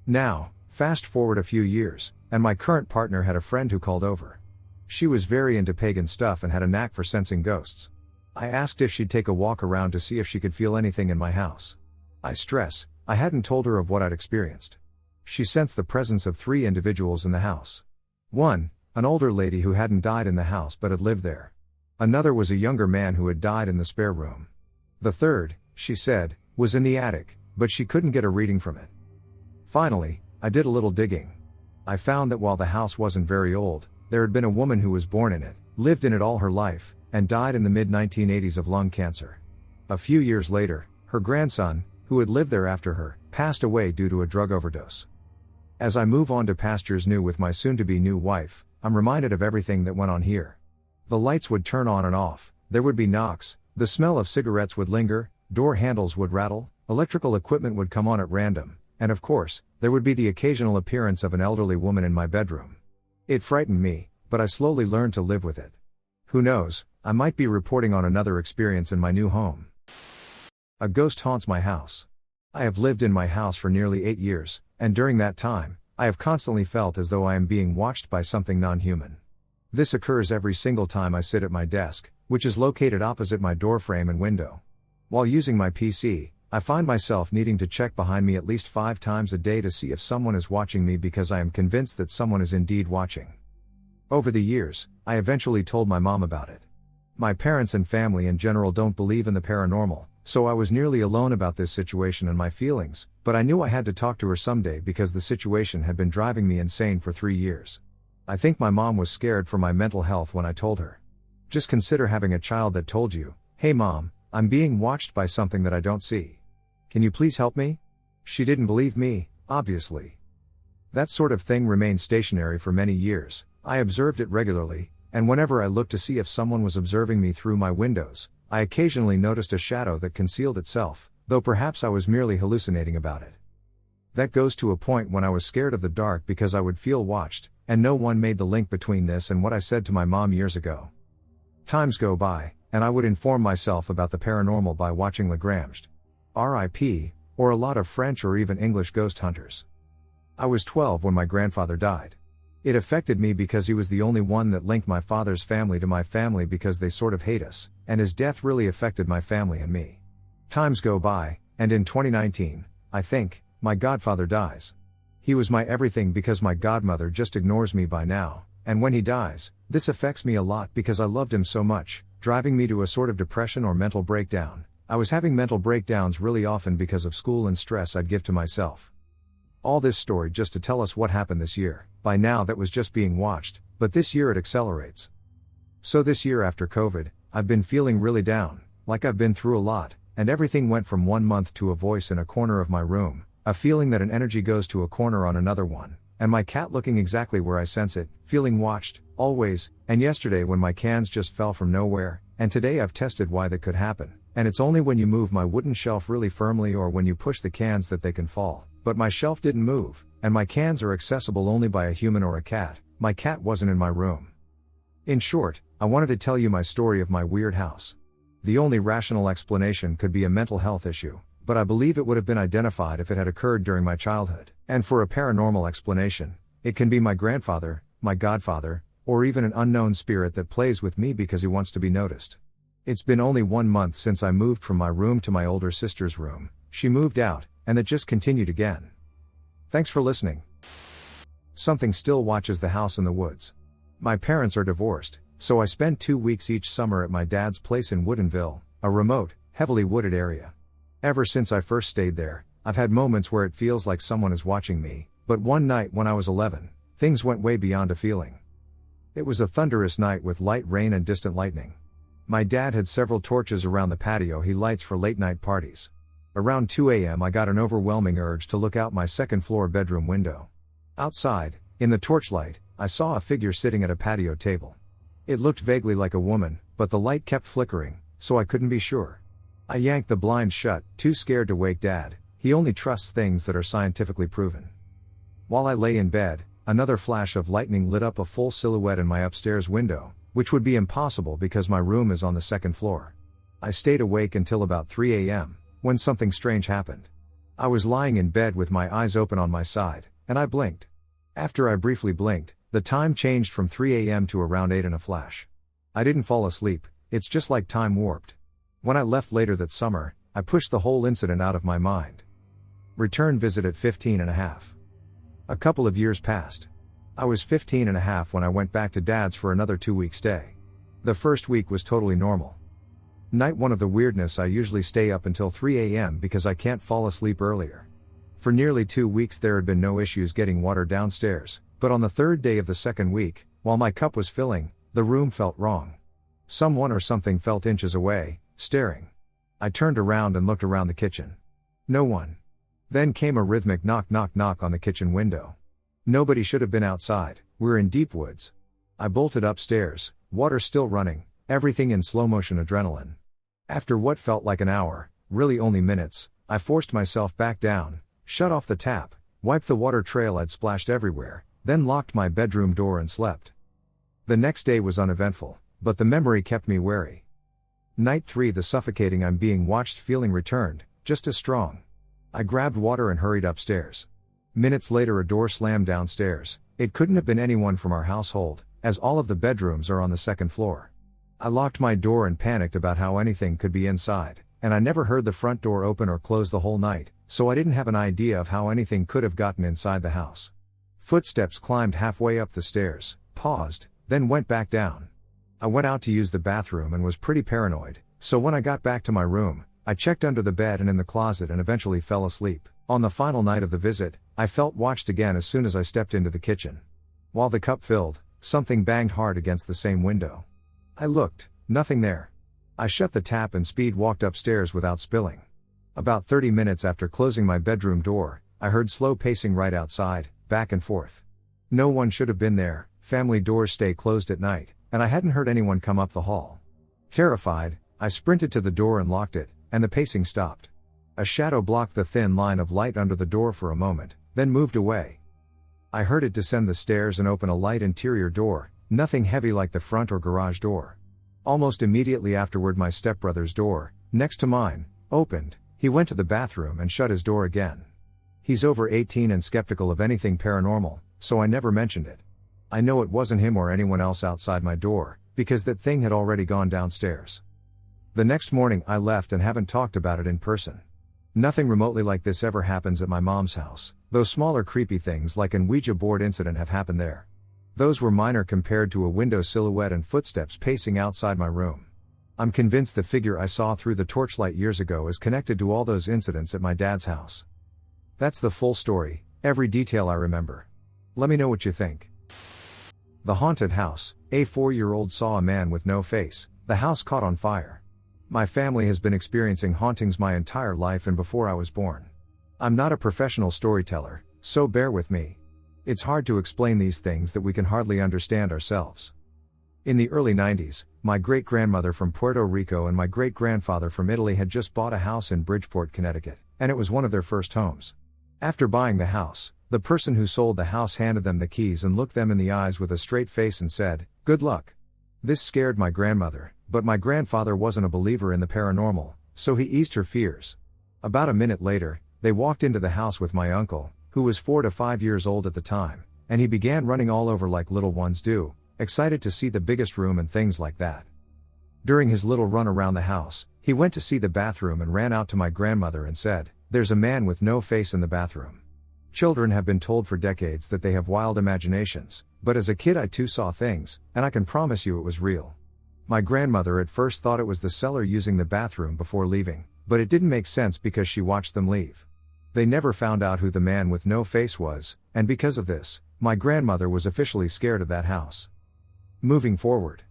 Now, fast forward a few years, and my current partner had a friend who called over. She was very into pagan stuff and had a knack for sensing ghosts. I asked if she'd take a walk around to see if she could feel anything in my house. I hadn't told her of what I'd experienced. She sensed the presence of 3 individuals in the house. One, an older lady who hadn't died in the house but had lived there. Another was a younger man who had died in the spare room. The third, she said, was in the attic, but she couldn't get a reading from it. Finally, I did a little digging. I found that while the house wasn't very old, there had been a woman who was born in it, lived in it all her life, and died in the mid-1980s of lung cancer. A few years later, her grandson, who had lived there after her, passed away due to a drug overdose. As I move on to pastures new with my soon-to-be new wife, I'm reminded of everything that went on here. The lights would turn on and off, there would be knocks, the smell of cigarettes would linger, door handles would rattle, electrical equipment would come on at random, and of course, there would be the occasional appearance of an elderly woman in my bedroom. It frightened me, but I slowly learned to live with it. Who knows, I might be reporting on another experience in my new home. A ghost haunts my house. I have lived in my house for nearly 8 years, and during that time, I have constantly felt as though I am being watched by something non-human. This occurs every single time I sit at my desk, which is located opposite my doorframe and window. While using my PC, I find myself needing to check behind me at least 5 times a day to see if someone is watching me because I am convinced that someone is indeed watching. Over the years, I eventually told my mom about it. My parents and family in general don't believe in the paranormal, so I was nearly alone about this situation and my feelings, but I knew I had to talk to her someday because the situation had been driving me insane for 3 years. I think my mom was scared for my mental health when I told her. Just consider having a child that told you, "Hey mom, I'm being watched by something that I don't see. Can you please help me?" She didn't believe me, obviously. That sort of thing remained stationary for many years. I observed it regularly, and whenever I looked to see if someone was observing me through my windows, I occasionally noticed a shadow that concealed itself, though perhaps I was merely hallucinating about it. That goes to a point when I was scared of the dark because I would feel watched, and no one made the link between this and what I said to my mom years ago. Times go by, and I would inform myself about the paranormal by watching Lagrange, RIP, or a lot of French or even English ghost hunters. I was 12 when my grandfather died. It affected me because he was the only one that linked my father's family to my family because they sort of hate us, and his death really affected my family and me. Times go by, and in 2019, I think, my godfather dies. He was my everything because my godmother just ignores me by now, and when he dies, this affects me a lot because I loved him so much, driving me to a sort of depression or mental breakdown. I was having mental breakdowns really often because of school and stress I'd give to myself. All this story just to tell us what happened this year. By now that was just being watched, but this year it accelerates. So this year after COVID, I've been feeling really down, like I've been through a lot, and everything went from 1 month to a voice in a corner of my room, a feeling that an energy goes to a corner on another one, and my cat looking exactly where I sense it, feeling watched, always, and yesterday when my cans just fell from nowhere, and today I've tested why that could happen, and it's only when you move my wooden shelf really firmly or when you push the cans that they can fall. But my shelf didn't move, and my cans are accessible only by a human or a cat. My cat wasn't in my room. In short, I wanted to tell you my story of my weird house. The only rational explanation could be a mental health issue, but I believe it would have been identified if it had occurred during my childhood. And for a paranormal explanation, it can be my grandfather, my godfather, or even an unknown spirit that plays with me because he wants to be noticed. It's been only 1 month since I moved from my room to my older sister's room. She moved out, and that just continued again. Thanks for listening. Something still watches the house in the woods. My parents are divorced, so I spend 2 weeks each summer at my dad's place in Woodinville, a remote, heavily wooded area. Ever since I first stayed there, I've had moments where it feels like someone is watching me, but one night when I was 11, things went way beyond a feeling. It was a thunderous night with light rain and distant lightning. My dad had several torches around the patio he lights for late night parties. Around 2 a.m. I got an overwhelming urge to look out my second-floor bedroom window. Outside, in the torchlight, I saw a figure sitting at a patio table. It looked vaguely like a woman, but the light kept flickering, so I couldn't be sure. I yanked the blinds shut, too scared to wake Dad. He only trusts things that are scientifically proven. While I lay in bed, another flash of lightning lit up a full silhouette in my upstairs window, which would be impossible because my room is on the second floor. I stayed awake until about 3 a.m., when something strange happened. I was lying in bed with my eyes open on my side, and I blinked. After I briefly blinked, the time changed from 3 a.m. to around 8 in a flash. I didn't fall asleep, it's just like time warped. When I left later that summer, I pushed the whole incident out of my mind. Return visit at 15 and a half. A couple of years passed. I was 15 and a half when I went back to Dad's for another 2-week stay. The first week was totally normal. Night one of the weirdness, I usually stay up until 3 a.m. because I can't fall asleep earlier. For nearly 2 weeks there had been no issues getting water downstairs, but on the third day of the second week, while my cup was filling, the room felt wrong. Someone or something felt inches away, staring. I turned around and looked around the kitchen. No one. Then came a rhythmic knock knock knock on the kitchen window. Nobody should have been outside, we're in deep woods. I bolted upstairs, water still running, everything in slow motion adrenaline. After what felt like an hour, really only minutes, I forced myself back down, shut off the tap, wiped the water trail I'd splashed everywhere, then locked my bedroom door and slept. The next day was uneventful, but the memory kept me wary. Night 3, the suffocating I'm being watched feeling returned, just as strong. I grabbed water and hurried upstairs. Minutes later a door slammed downstairs. It couldn't have been anyone from our household, as all of the bedrooms are on the second floor. I locked my door and panicked about how anything could be inside, and I never heard the front door open or close the whole night, so I didn't have an idea of how anything could have gotten inside the house. Footsteps climbed halfway up the stairs, paused, then went back down. I went out to use the bathroom and was pretty paranoid, so when I got back to my room, I checked under the bed and in the closet and eventually fell asleep. On the final night of the visit, I felt watched again as soon as I stepped into the kitchen. While the cup filled, something banged hard against the same window. I looked, nothing there. I shut the tap and speed walked upstairs without spilling. About 30 minutes after closing my bedroom door, I heard slow pacing right outside, back and forth. No one should have been there, family doors stay closed at night, and I hadn't heard anyone come up the hall. Terrified, I sprinted to the door and locked it, and the pacing stopped. A shadow blocked the thin line of light under the door for a moment, then moved away. I heard it descend the stairs and open a light interior door, nothing heavy like the front or garage door. Almost immediately afterward my stepbrother's door, next to mine, opened. He went to the bathroom and shut his door again. He's over 18 and skeptical of anything paranormal, so I never mentioned it. I know it wasn't him or anyone else outside my door, because that thing had already gone downstairs. The next morning I left and haven't talked about it in person. Nothing remotely like this ever happens at my mom's house, though smaller creepy things like an Ouija board incident have happened there. Those were minor compared to a window silhouette and footsteps pacing outside my room. I'm convinced the figure I saw through the torchlight years ago is connected to all those incidents at my dad's house. That's the full story, every detail I remember. Let me know what you think. The haunted house. A 4-year-old saw a man with no face. The house caught on fire. My family has been experiencing hauntings my entire life and before I was born. I'm not a professional storyteller, so bear with me. It's hard to explain these things that we can hardly understand ourselves. In the early 90s, my great-grandmother from Puerto Rico and my great-grandfather from Italy had just bought a house in Bridgeport, Connecticut, and it was one of their first homes. After buying the house, the person who sold the house handed them the keys and looked them in the eyes with a straight face and said, "Good luck." This scared my grandmother, but my grandfather wasn't a believer in the paranormal, so he eased her fears. About a minute later, they walked into the house with my uncle, who was 4 to 5 years old at the time, and he began running all over like little ones do, excited to see the biggest room and things like that. During his little run around the house, he went to see the bathroom and ran out to my grandmother and said, "There's a man with no face in the bathroom." Children have been told for decades that they have wild imaginations, but as a kid I too saw things, and I can promise you it was real. My grandmother at first thought it was the seller using the bathroom before leaving, but it didn't make sense because she watched them leave. They never found out who the man with no face was, and because of this, my grandmother was officially scared of that house. Moving forward.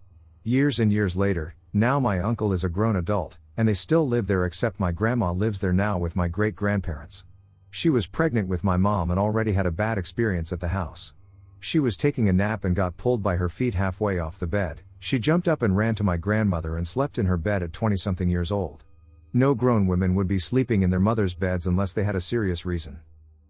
Years and years later, now my uncle is a grown adult, and they still live there except my grandma lives there now with my great-grandparents. She was pregnant with my mom and already had a bad experience at the house. She was taking a nap and got pulled by her feet halfway off the bed. She jumped up and ran to my grandmother and slept in her bed at 20-something years old. No grown women would be sleeping in their mother's beds unless they had a serious reason.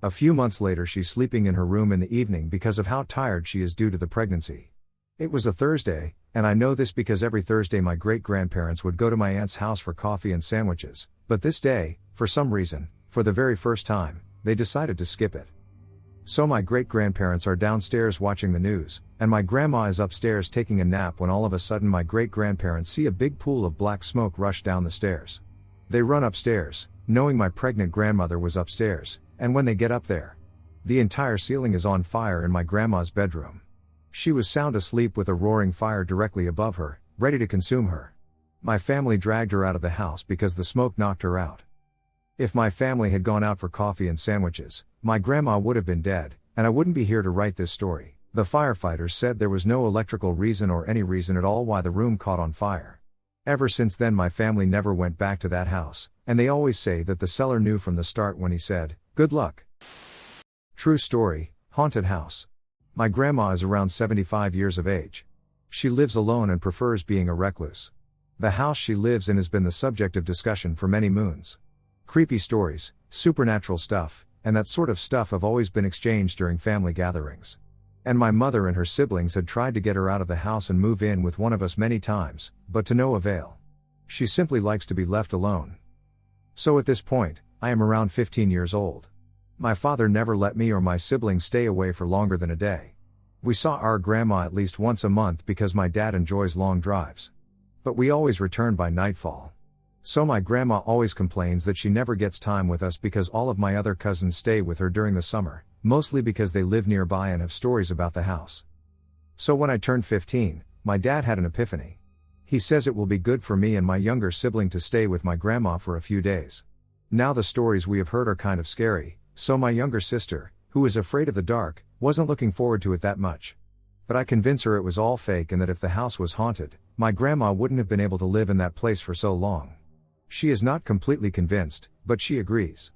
A few months later, she's sleeping in her room in the evening because of how tired she is due to the pregnancy. It was a Thursday, and I know this because every Thursday my great-grandparents would go to my aunt's house for coffee and sandwiches, but this day, for some reason, for the very first time, they decided to skip it. So my great-grandparents are downstairs watching the news, and my grandma is upstairs taking a nap when all of a sudden my great-grandparents see a big pool of black smoke rush down the stairs. They run upstairs, knowing my pregnant grandmother was upstairs, and when they get up there, the entire ceiling is on fire in my grandma's bedroom. She was sound asleep with a roaring fire directly above her, ready to consume her. My family dragged her out of the house because the smoke knocked her out. If my family had gone out for coffee and sandwiches, my grandma would have been dead, and I wouldn't be here to write this story. The firefighters said there was no electrical reason or any reason at all why the room caught on fire. Ever since then my family never went back to that house, and they always say that the seller knew from the start when he said, "Good luck." True story, haunted house. My grandma is around 75 years of age. She lives alone and prefers being a recluse. The house she lives in has been the subject of discussion for many moons. Creepy stories, supernatural stuff, and that sort of stuff have always been exchanged during family gatherings. And my mother and her siblings had tried to get her out of the house and move in with one of us many times, but to no avail. She simply likes to be left alone. So at this point, I am around 15 years old. My father never let me or my siblings stay away for longer than a day. We saw our grandma at least once a month because my dad enjoys long drives. But we always return by nightfall. So my grandma always complains that she never gets time with us because all of my other cousins stay with her during the summer, mostly because they live nearby and have stories about the house. So when I turned 15, my dad had an epiphany. He says it will be good for me and my younger sibling to stay with my grandma for a few days. Now the stories we have heard are kind of scary, so my younger sister, who is afraid of the dark, wasn't looking forward to it that much. But I convince her it was all fake and that if the house was haunted, my grandma wouldn't have been able to live in that place for so long. She is not completely convinced, but she agrees.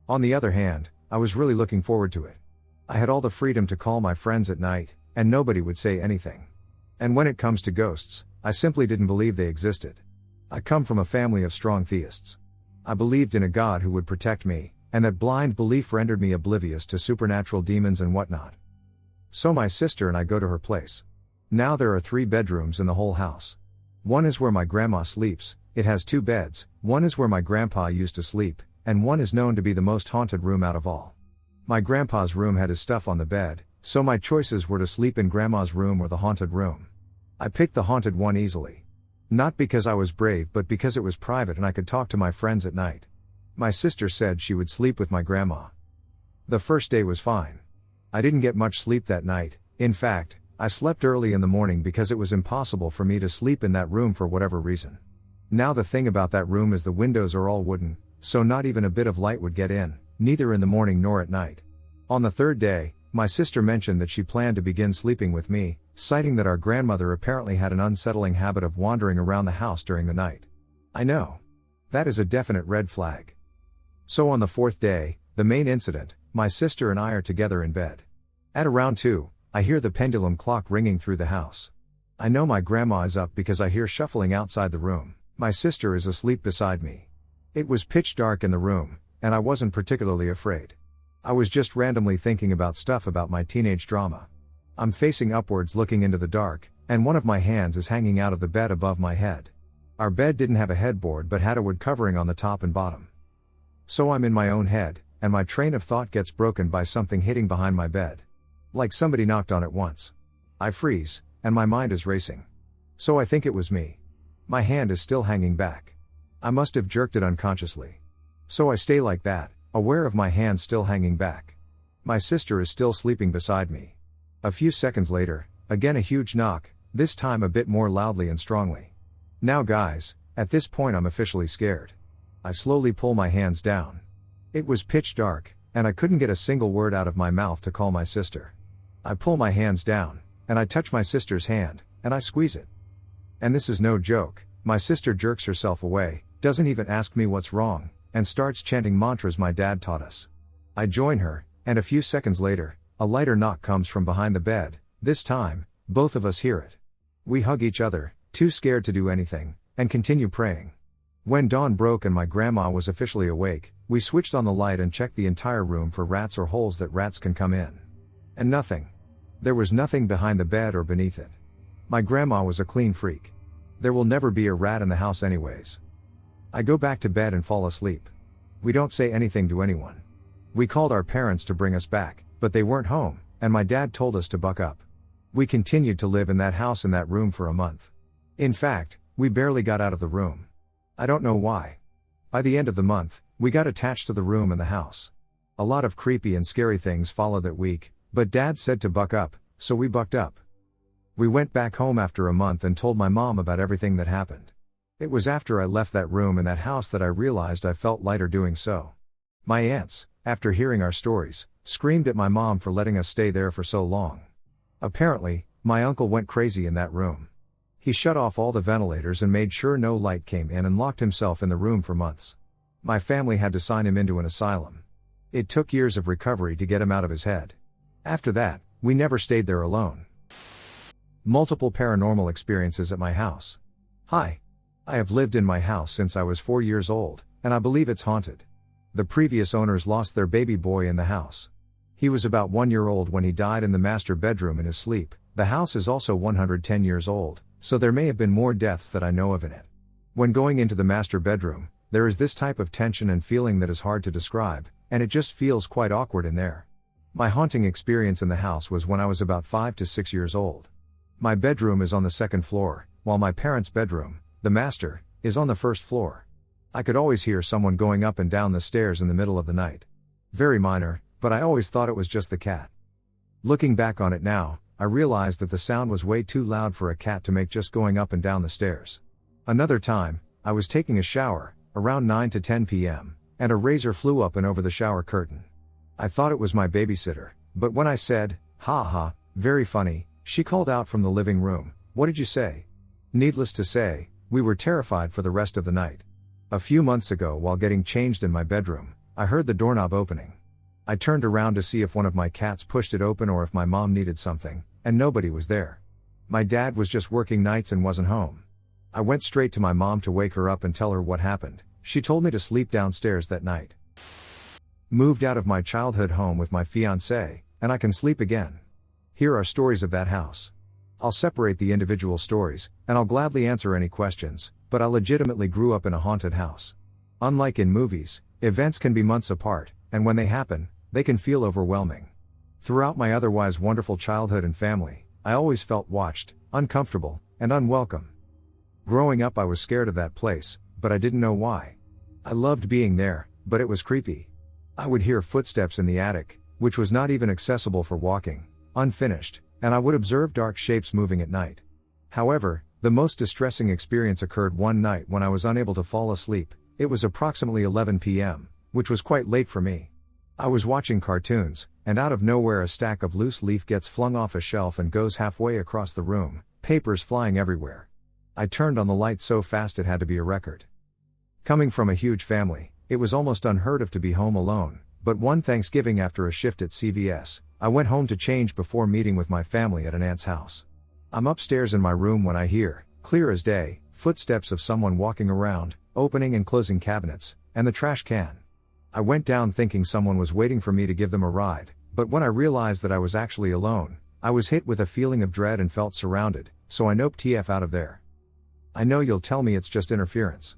On the other hand, I was really looking forward to it. I had all the freedom to call my friends at night, and nobody would say anything. And when it comes to ghosts, I simply didn't believe they existed. I come from a family of strong theists. I believed in a God who would protect me, and that blind belief rendered me oblivious to supernatural demons and whatnot. So my sister and I go to her place. Now there are 3 bedrooms in the whole house. One is where my grandma sleeps, it has 2 beds, one is where my grandpa used to sleep, and one is known to be the most haunted room out of all. My grandpa's room had his stuff on the bed, so my choices were to sleep in grandma's room or the haunted room. I picked the haunted one easily. Not because I was brave but because it was private and I could talk to my friends at night. My sister said she would sleep with my grandma. The first day was fine. I didn't get much sleep that night. In fact, I slept early in the morning because it was impossible for me to sleep in that room for whatever reason. Now the thing about that room is the windows are all wooden, so not even a bit of light would get in, neither in the morning nor at night. On the 3rd day, my sister mentioned that she planned to begin sleeping with me, citing that our grandmother apparently had an unsettling habit of wandering around the house during the night. I know. That is a definite red flag. So on the 4th day, the main incident, my sister and I are together in bed. At around 2, I hear the pendulum clock ringing through the house. I know my grandma is up because I hear shuffling outside the room. My sister is asleep beside me. It was pitch dark in the room, and I wasn't particularly afraid. I was just randomly thinking about stuff about my teenage drama. I'm facing upwards looking into the dark, and one of my hands is hanging out of the bed above my head. Our bed didn't have a headboard but had a wood covering on the top and bottom. So I'm in my own head, and my train of thought gets broken by something hitting behind my bed. Like somebody knocked on it once. I freeze, and my mind is racing. So I think it was me. My hand is still hanging back. I must have jerked it unconsciously. So I stay like that, aware of my hand still hanging back. My sister is still sleeping beside me. A few seconds later, again a huge knock, this time a bit more loudly and strongly. Now guys, at this point I'm officially scared. I slowly pull my hands down. It was pitch dark, and I couldn't get a single word out of my mouth to call my sister. I pull my hands down, and I touch my sister's hand, and I squeeze it. And this is no joke, my sister jerks herself away, doesn't even ask me what's wrong, and starts chanting mantras my dad taught us. I join her, and a few seconds later, a lighter knock comes from behind the bed. This time, both of us hear it. We hug each other, too scared to do anything, and continue praying. When dawn broke and my grandma was officially awake, we switched on the light and checked the entire room for rats or holes that rats can come in. And nothing. There was nothing behind the bed or beneath it. My grandma was a clean freak. There will never be a rat in the house anyways. I go back to bed and fall asleep. We don't say anything to anyone. We called our parents to bring us back, but they weren't home, and my dad told us to buck up. We continued to live in that house in that room for a month. In fact, we barely got out of the room. I don't know why. By the end of the month, we got attached to the room and the house. A lot of creepy and scary things followed that week, but Dad said to buck up, so we bucked up. We went back home after a month and told my mom about everything that happened. It was after I left that room in that house that I realized I felt lighter doing so. My aunts, after hearing our stories, screamed at my mom for letting us stay there for so long. Apparently, my uncle went crazy in that room. He shut off all the ventilators and made sure no light came in and locked himself in the room for months. My family had to sign him into an asylum. It took years of recovery to get him out of his head. After that, we never stayed there alone. Multiple paranormal experiences at my house. Hi. I have lived in my house since I was 4 years old, and I believe it's haunted. The previous owners lost their baby boy in the house. He was about 1 year old when he died in the master bedroom in his sleep. The house is also 110 years old, so there may have been more deaths that I know of in it. When going into the master bedroom, there is this type of tension and feeling that is hard to describe, and it just feels quite awkward in there. My haunting experience in the house was when I was about 5 to 6 years old. My bedroom is on the second floor, while my parents' bedroom, the master, is on the first floor. I could always hear someone going up and down the stairs in the middle of the night. Very minor, but I always thought it was just the cat. Looking back on it now, I realized that the sound was way too loud for a cat to make just going up and down the stairs. Another time, I was taking a shower, around 9 to 10 p.m., and a razor flew up and over the shower curtain. I thought it was my babysitter, but when I said, "Ha ha, very funny," she called out from the living room, "What did you say?" Needless to say, we were terrified for the rest of the night. A few months ago, while getting changed in my bedroom, I heard the doorknob opening. I turned around to see if one of my cats pushed it open or if my mom needed something, and nobody was there. My dad was just working nights and wasn't home. I went straight to my mom to wake her up and tell her what happened. She told me to sleep downstairs that night. Moved out of my childhood home with my fiancé, and I can sleep again. Here are stories of that house. I'll separate the individual stories, and I'll gladly answer any questions, but I legitimately grew up in a haunted house. Unlike in movies, events can be months apart, and when they happen, they can feel overwhelming. Throughout my otherwise wonderful childhood and family, I always felt watched, uncomfortable, and unwelcome. Growing up, I was scared of that place, but I didn't know why. I loved being there, but it was creepy. I would hear footsteps in the attic, which was not even accessible for walking, unfinished, and I would observe dark shapes moving at night. However, the most distressing experience occurred one night when I was unable to fall asleep. It was approximately 11 p.m., which was quite late for me. I was watching cartoons, and out of nowhere a stack of loose leaf gets flung off a shelf and goes halfway across the room, papers flying everywhere. I turned on the light so fast it had to be a record. Coming from a huge family, it was almost unheard of to be home alone, but one Thanksgiving after a shift at CVS, I went home to change before meeting with my family at an aunt's house. I'm upstairs in my room when I hear, clear as day, footsteps of someone walking around, opening and closing cabinets, and the trash can. I went down thinking someone was waiting for me to give them a ride, but when I realized that I was actually alone, I was hit with a feeling of dread and felt surrounded, so I noped TF out of there. I know you'll tell me it's just interference.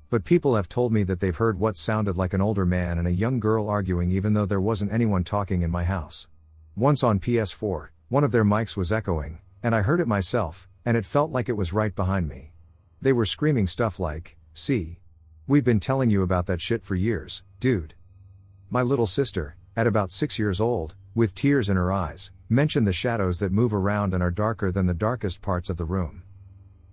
But people have told me that they've heard what sounded like an older man and a young girl arguing even though there wasn't anyone talking in my house. Once on PS4, one of their mics was echoing, and I heard it myself, and it felt like it was right behind me. They were screaming stuff like, "See? We've been telling you about that shit for years, dude." My little sister, at about 6 years old, with tears in her eyes, mentioned the shadows that move around and are darker than the darkest parts of the room.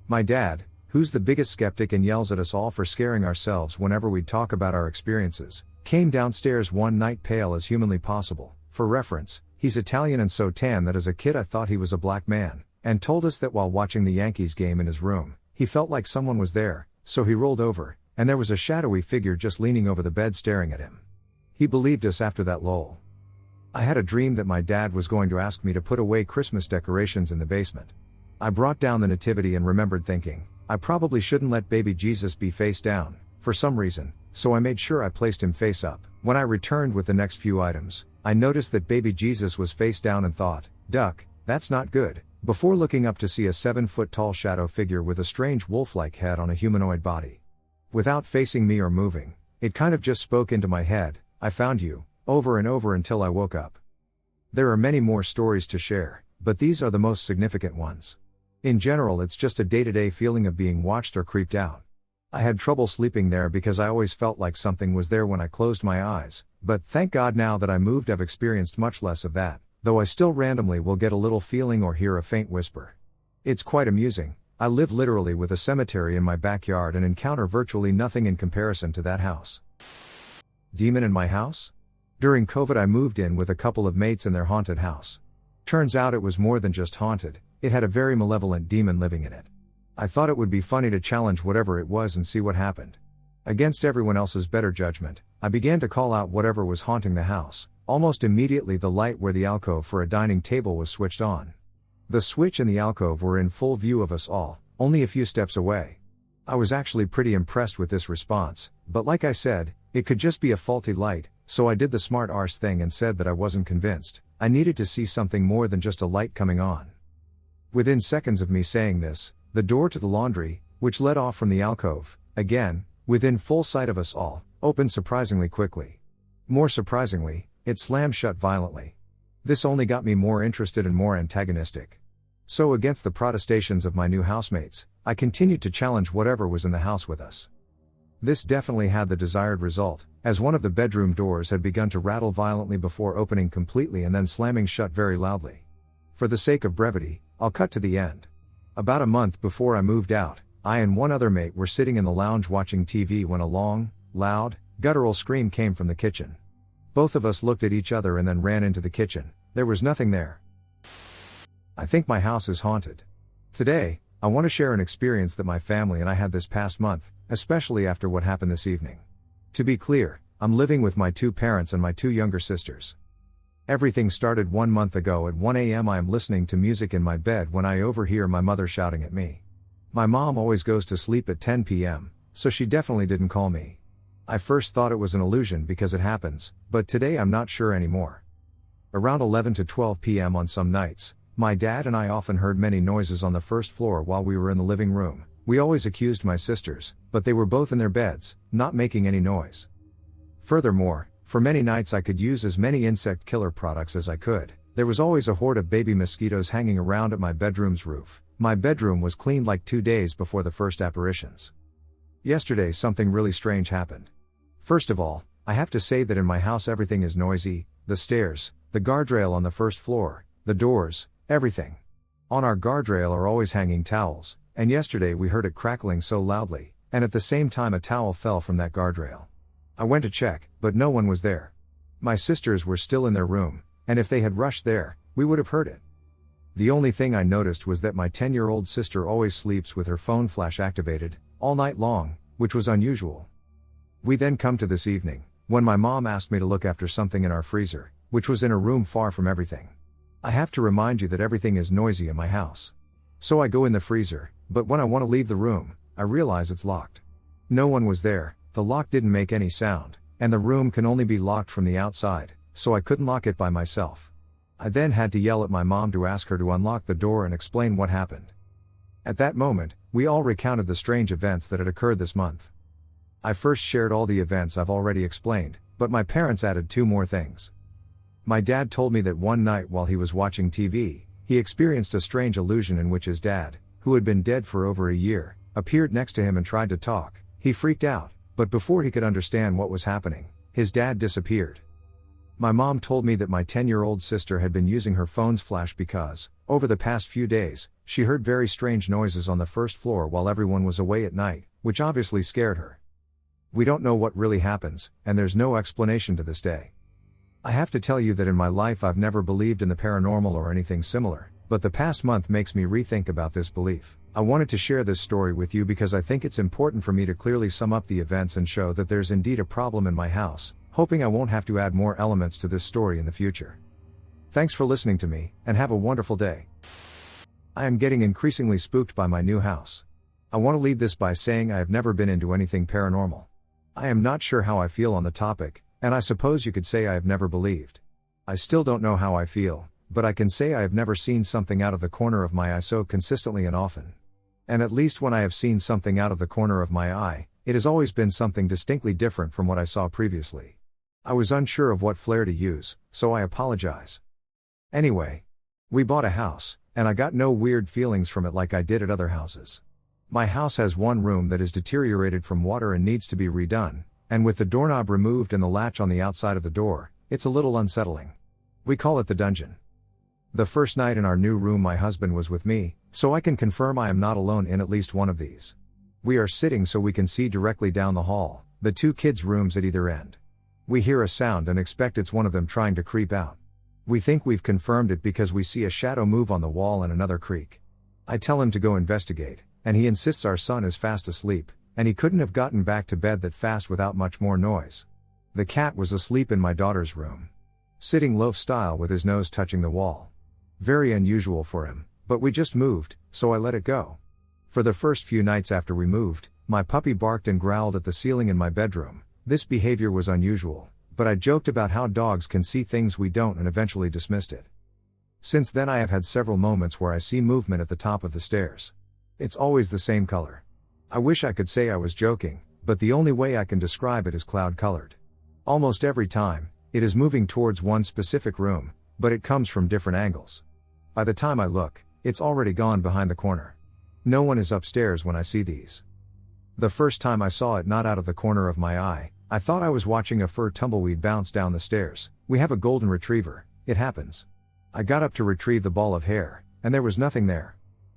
My dad, who's the biggest skeptic and yells at us all for scaring ourselves whenever we talk about our experiences, came downstairs one night pale as humanly possible. For reference, he's Italian and so tan that as a kid I thought he was a black man, and told us that while watching the Yankees game in his room, he felt like someone was there, so he rolled over, and there was a shadowy figure just leaning over the bed staring at him. He believed us after that lol. I had a dream that my dad was going to ask me to put away Christmas decorations in the basement. I brought down the nativity and remembered thinking, I probably shouldn't let baby Jesus be face down, for some reason, so I made sure I placed him face up. When I returned with the next few items, I noticed that baby Jesus was face down and thought, "Duck, that's not good," before looking up to see a 7-foot tall shadow figure with a strange wolf-like head on a humanoid body. Without facing me or moving, it kind of just spoke into my head, "I found you," over and over until I woke up. There are many more stories to share, but these are the most significant ones. In general, it's just a day-to-day feeling of being watched or creeped out. I had trouble sleeping there because I always felt like something was there when I closed my eyes, but thank God now that I moved I've experienced much less of that, though I still randomly will get a little feeling or hear a faint whisper. It's quite amusing. I live literally with a cemetery in my backyard and encounter virtually nothing in comparison to that house. Demon in my house? During COVID I moved in with a couple of mates in their haunted house. Turns out it was more than just haunted, it had a very malevolent demon living in it. I thought it would be funny to challenge whatever it was and see what happened. Against everyone else's better judgment, I began to call out whatever was haunting the house. Almost immediately the light where the alcove for a dining table was switched on. The switch and the alcove were in full view of us all, only a few steps away. I was actually pretty impressed with this response, but like I said, it could just be a faulty light, so I did the smart arse thing and said that I wasn't convinced. I needed to see something more than just a light coming on. Within seconds of me saying this, the door to the laundry, which led off from the alcove, again, within full sight of us all, opened surprisingly quickly. More surprisingly, it slammed shut violently. This only got me more interested and more antagonistic. So against the protestations of my new housemates, I continued to challenge whatever was in the house with us. This definitely had the desired result, as one of the bedroom doors had begun to rattle violently before opening completely and then slamming shut very loudly. For the sake of brevity, I'll cut to the end. About a month before I moved out, I and one other mate were sitting in the lounge watching TV when a long, loud, guttural scream came from the kitchen. Both of us looked at each other and then ran into the kitchen. There was nothing there. I think my house is haunted. Today, I want to share an experience that my family and I had this past month, especially after what happened this evening. To be clear, I'm living with my 2 parents and my 2 younger sisters. Everything started 1 month ago at 1 a.m. I am listening to music in my bed when I overhear my mother shouting at me. My mom always goes to sleep at 10 p.m., so she definitely didn't call me. I first thought it was an illusion because it happens, but today I'm not sure anymore. Around 11 to 12 p.m. on some nights, my dad and I often heard many noises on the first floor while we were in the living room. We always accused my sisters, but they were both in their beds, not making any noise. Furthermore, for many nights I could use as many insect killer products as I could. There was always a horde of baby mosquitoes hanging around at my bedroom's roof. My bedroom was cleaned like 2 days before the first apparitions. Yesterday something really strange happened. First of all, I have to say that in my house everything is noisy, the stairs, the guardrail on the first floor, the doors, everything. On our guardrail are always hanging towels, and yesterday we heard it crackling so loudly, and at the same time a towel fell from that guardrail. I went to check, but no one was there. My sisters were still in their room, and if they had rushed there, we would have heard it. The only thing I noticed was that my 10-year-old sister always sleeps with her phone flash activated, all night long, which was unusual. We then come to this evening, when my mom asked me to look after something in our freezer, which was in a room far from everything. I have to remind you that everything is noisy in my house. So I go in the freezer, but when I want to leave the room, I realize it's locked. No one was there, the lock didn't make any sound, and the room can only be locked from the outside, so I couldn't lock it by myself. I then had to yell at my mom to ask her to unlock the door and explain what happened. At that moment, we all recounted the strange events that had occurred this month. I first shared all the events I've already explained, but my parents added 2 more things. My dad told me that one night while he was watching TV, he experienced a strange illusion in which his dad, who had been dead for over a year, appeared next to him and tried to talk. He freaked out, but before he could understand what was happening, his dad disappeared. My mom told me that my 10-year-old sister had been using her phone's flash because, over the past few days, she heard very strange noises on the first floor while everyone was away at night, which obviously scared her. We don't know what really happens, and there's no explanation to this day. I have to tell you that in my life I've never believed in the paranormal or anything similar, but the past month makes me rethink about this belief. I wanted to share this story with you because I think it's important for me to clearly sum up the events and show that there's indeed a problem in my house, hoping I won't have to add more elements to this story in the future. Thanks for listening to me, and have a wonderful day. I am getting increasingly spooked by my new house. I want to lead this by saying I have never been into anything paranormal. I am not sure how I feel on the topic, and I suppose you could say I have never believed. I still don't know how I feel, but I can say I have never seen something out of the corner of my eye so consistently and often. And at least when I have seen something out of the corner of my eye, it has always been something distinctly different from what I saw previously. I was unsure of what flare to use, so I apologize. Anyway, we bought a house, and I got no weird feelings from it like I did at other houses. My house has one room that is deteriorated from water and needs to be redone, and with the doorknob removed and the latch on the outside of the door, it's a little unsettling. We call it the dungeon. The first night in our new room my husband was with me, so I can confirm I am not alone in at least one of these. We are sitting so we can see directly down the hall, the two kids' rooms at either end. We hear a sound and expect it's one of them trying to creep out. We think we've confirmed it because we see a shadow move on the wall and another creak. I tell him to go investigate, and he insists our son is fast asleep, and he couldn't have gotten back to bed that fast without much more noise. The cat was asleep in my daughter's room, sitting loaf style with his nose touching the wall. Very unusual for him, but we just moved, so I let it go. For the first few nights after we moved, my puppy barked and growled at the ceiling in my bedroom. This behavior was unusual, but I joked about how dogs can see things we don't and eventually dismissed it. Since then I have had several moments where I see movement at the top of the stairs. It's always the same color. I wish I could say I was joking, but the only way I can describe it is cloud-colored. Almost every time, it is moving towards one specific room, but it comes from different angles. By the time I look, it's already gone behind the corner. No one is upstairs when I see these. The first time I saw it not out of the corner of my eye, I thought I was watching a fur tumbleweed bounce down the stairs. We have a golden retriever, it happens. I got up to retrieve the ball of hair, and there was nothing there.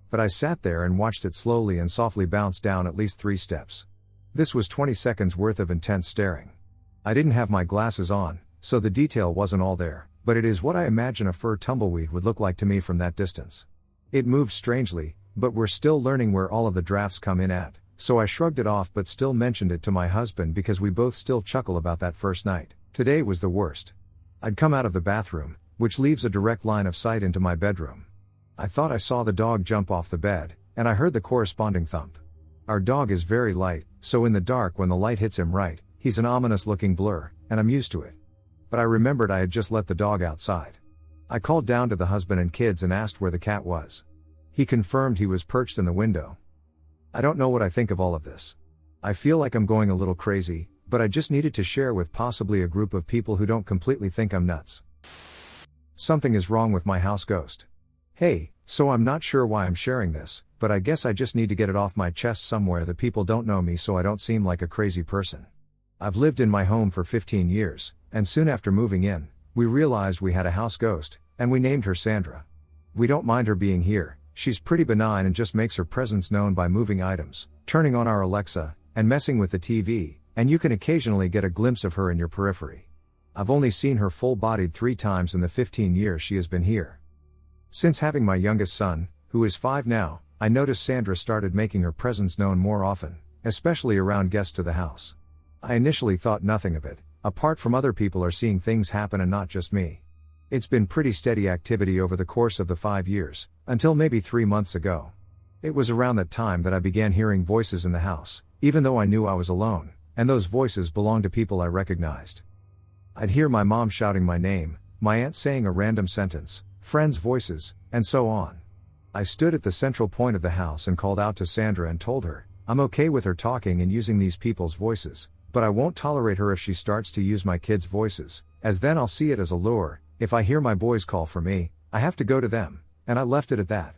But I sat there and watched it slowly and softly bounce down at least 3 steps. This was 20 seconds worth of intense staring. I didn't have my glasses on, so the detail wasn't all there, but it is what I imagine a fur tumbleweed would look like to me from that distance. It moved strangely, but we're still learning where all of the drafts come in at, so I shrugged it off but still mentioned it to my husband because we both still chuckle about that first night. Today was the worst. I'd come out of the bathroom, which leaves a direct line of sight into my bedroom. I thought I saw the dog jump off the bed, and I heard the corresponding thump. Our dog is very light, so in the dark when the light hits him right, he's an ominous looking blur, and I'm used to it. But I remembered I had just let the dog outside. I called down to the husband and kids and asked where the cat was. He confirmed he was perched in the window. I don't know what I think of all of this. I feel like I'm going a little crazy, but I just needed to share with possibly a group of people who don't completely think I'm nuts. Something is wrong with my house ghost. Hey, so I'm not sure why I'm sharing this, but I guess I just need to get it off my chest somewhere that people don't know me so I don't seem like a crazy person. I've lived in my home for 15 years, and soon after moving in, we realized we had a house ghost, and we named her Sandra. We don't mind her being here, she's pretty benign and just makes her presence known by moving items, turning on our Alexa, and messing with the TV, and you can occasionally get a glimpse of her in your periphery. I've only seen her full-bodied 3 times in the 15 years she has been here. Since having my youngest son, who is 5 now, I noticed Sandra started making her presence known more often, especially around guests to the house. I initially thought nothing of it, apart from other people are seeing things happen and not just me. It's been pretty steady activity over the course of the 5 years, until maybe 3 months ago. It was around that time that I began hearing voices in the house, even though I knew I was alone, and those voices belonged to people I recognized. I'd hear my mom shouting my name, my aunt saying a random sentence, friends' voices, and so on. I stood at the central point of the house and called out to Sandra and told her, I'm okay with her talking and using these people's voices, but I won't tolerate her if she starts to use my kids' voices, as then I'll see it as a lure. If I hear my boys call for me, I have to go to them, and I left it at that.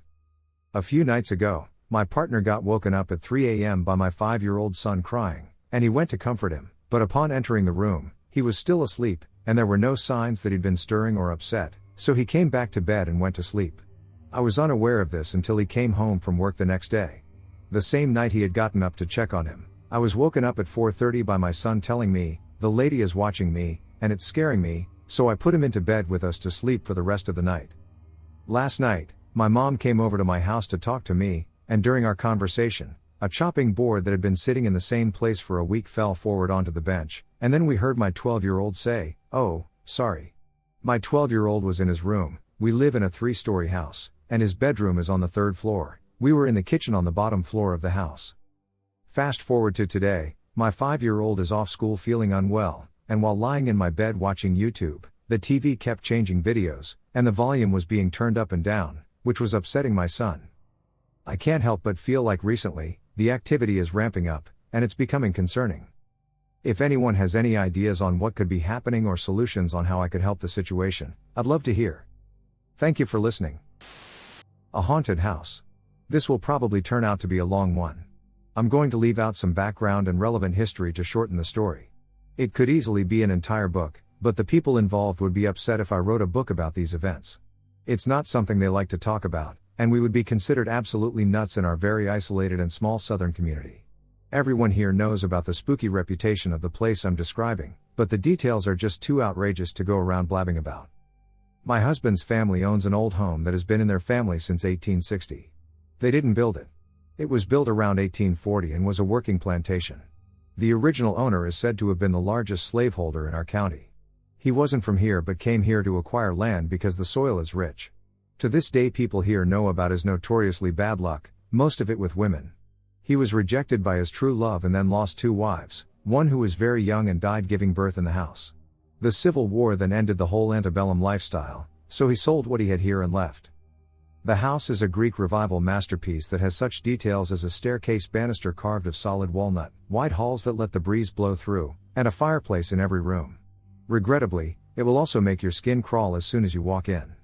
A few nights ago, my partner got woken up at 3 a.m. by my 5-year-old son crying, and he went to comfort him, but upon entering the room, he was still asleep, and there were no signs that he'd been stirring or upset, so he came back to bed and went to sleep. I was unaware of this until he came home from work the next day. The same night he had gotten up to check on him, I was woken up at 4:30 by my son telling me, the lady is watching me, and it's scaring me, so I put him into bed with us to sleep for the rest of the night. Last night, my mom came over to my house to talk to me, and during our conversation, a chopping board that had been sitting in the same place for a week fell forward onto the bench, and then we heard my 12-year-old say, "Oh, sorry." My 12-year-old was in his room. We live in a 3-story house, and his bedroom is on the 3rd floor, We were in the kitchen on the bottom floor of the house. Fast forward to today, my 5-year-old is off school feeling unwell, and while lying in my bed watching YouTube, the TV kept changing videos, and the volume was being turned up and down, which was upsetting my son. I can't help but feel like recently, the activity is ramping up, and it's becoming concerning. If anyone has any ideas on what could be happening or solutions on how I could help the situation, I'd love to hear. Thank you for listening. A haunted house. This will probably turn out to be a long one. I'm going to leave out some background and relevant history to shorten the story. It could easily be an entire book, but the people involved would be upset if I wrote a book about these events. It's not something they like to talk about, and we would be considered absolutely nuts in our very isolated and small southern community. Everyone here knows about the spooky reputation of the place I'm describing, but the details are just too outrageous to go around blabbing about. My husband's family owns an old home that has been in their family since 1860. They didn't build it. It was built around 1840 and was a working plantation. The original owner is said to have been the largest slaveholder in our county. He wasn't from here but came here to acquire land because the soil is rich. To this day people here know about his notoriously bad luck, most of it with women. He was rejected by his true love and then lost 2 wives, one who was very young and died giving birth in the house. The Civil War then ended the whole antebellum lifestyle, so he sold what he had here and left. The house is a Greek Revival masterpiece that has such details as a staircase banister carved of solid walnut, wide halls that let the breeze blow through, and a fireplace in every room. Regrettably, it will also make your skin crawl as soon as you walk in.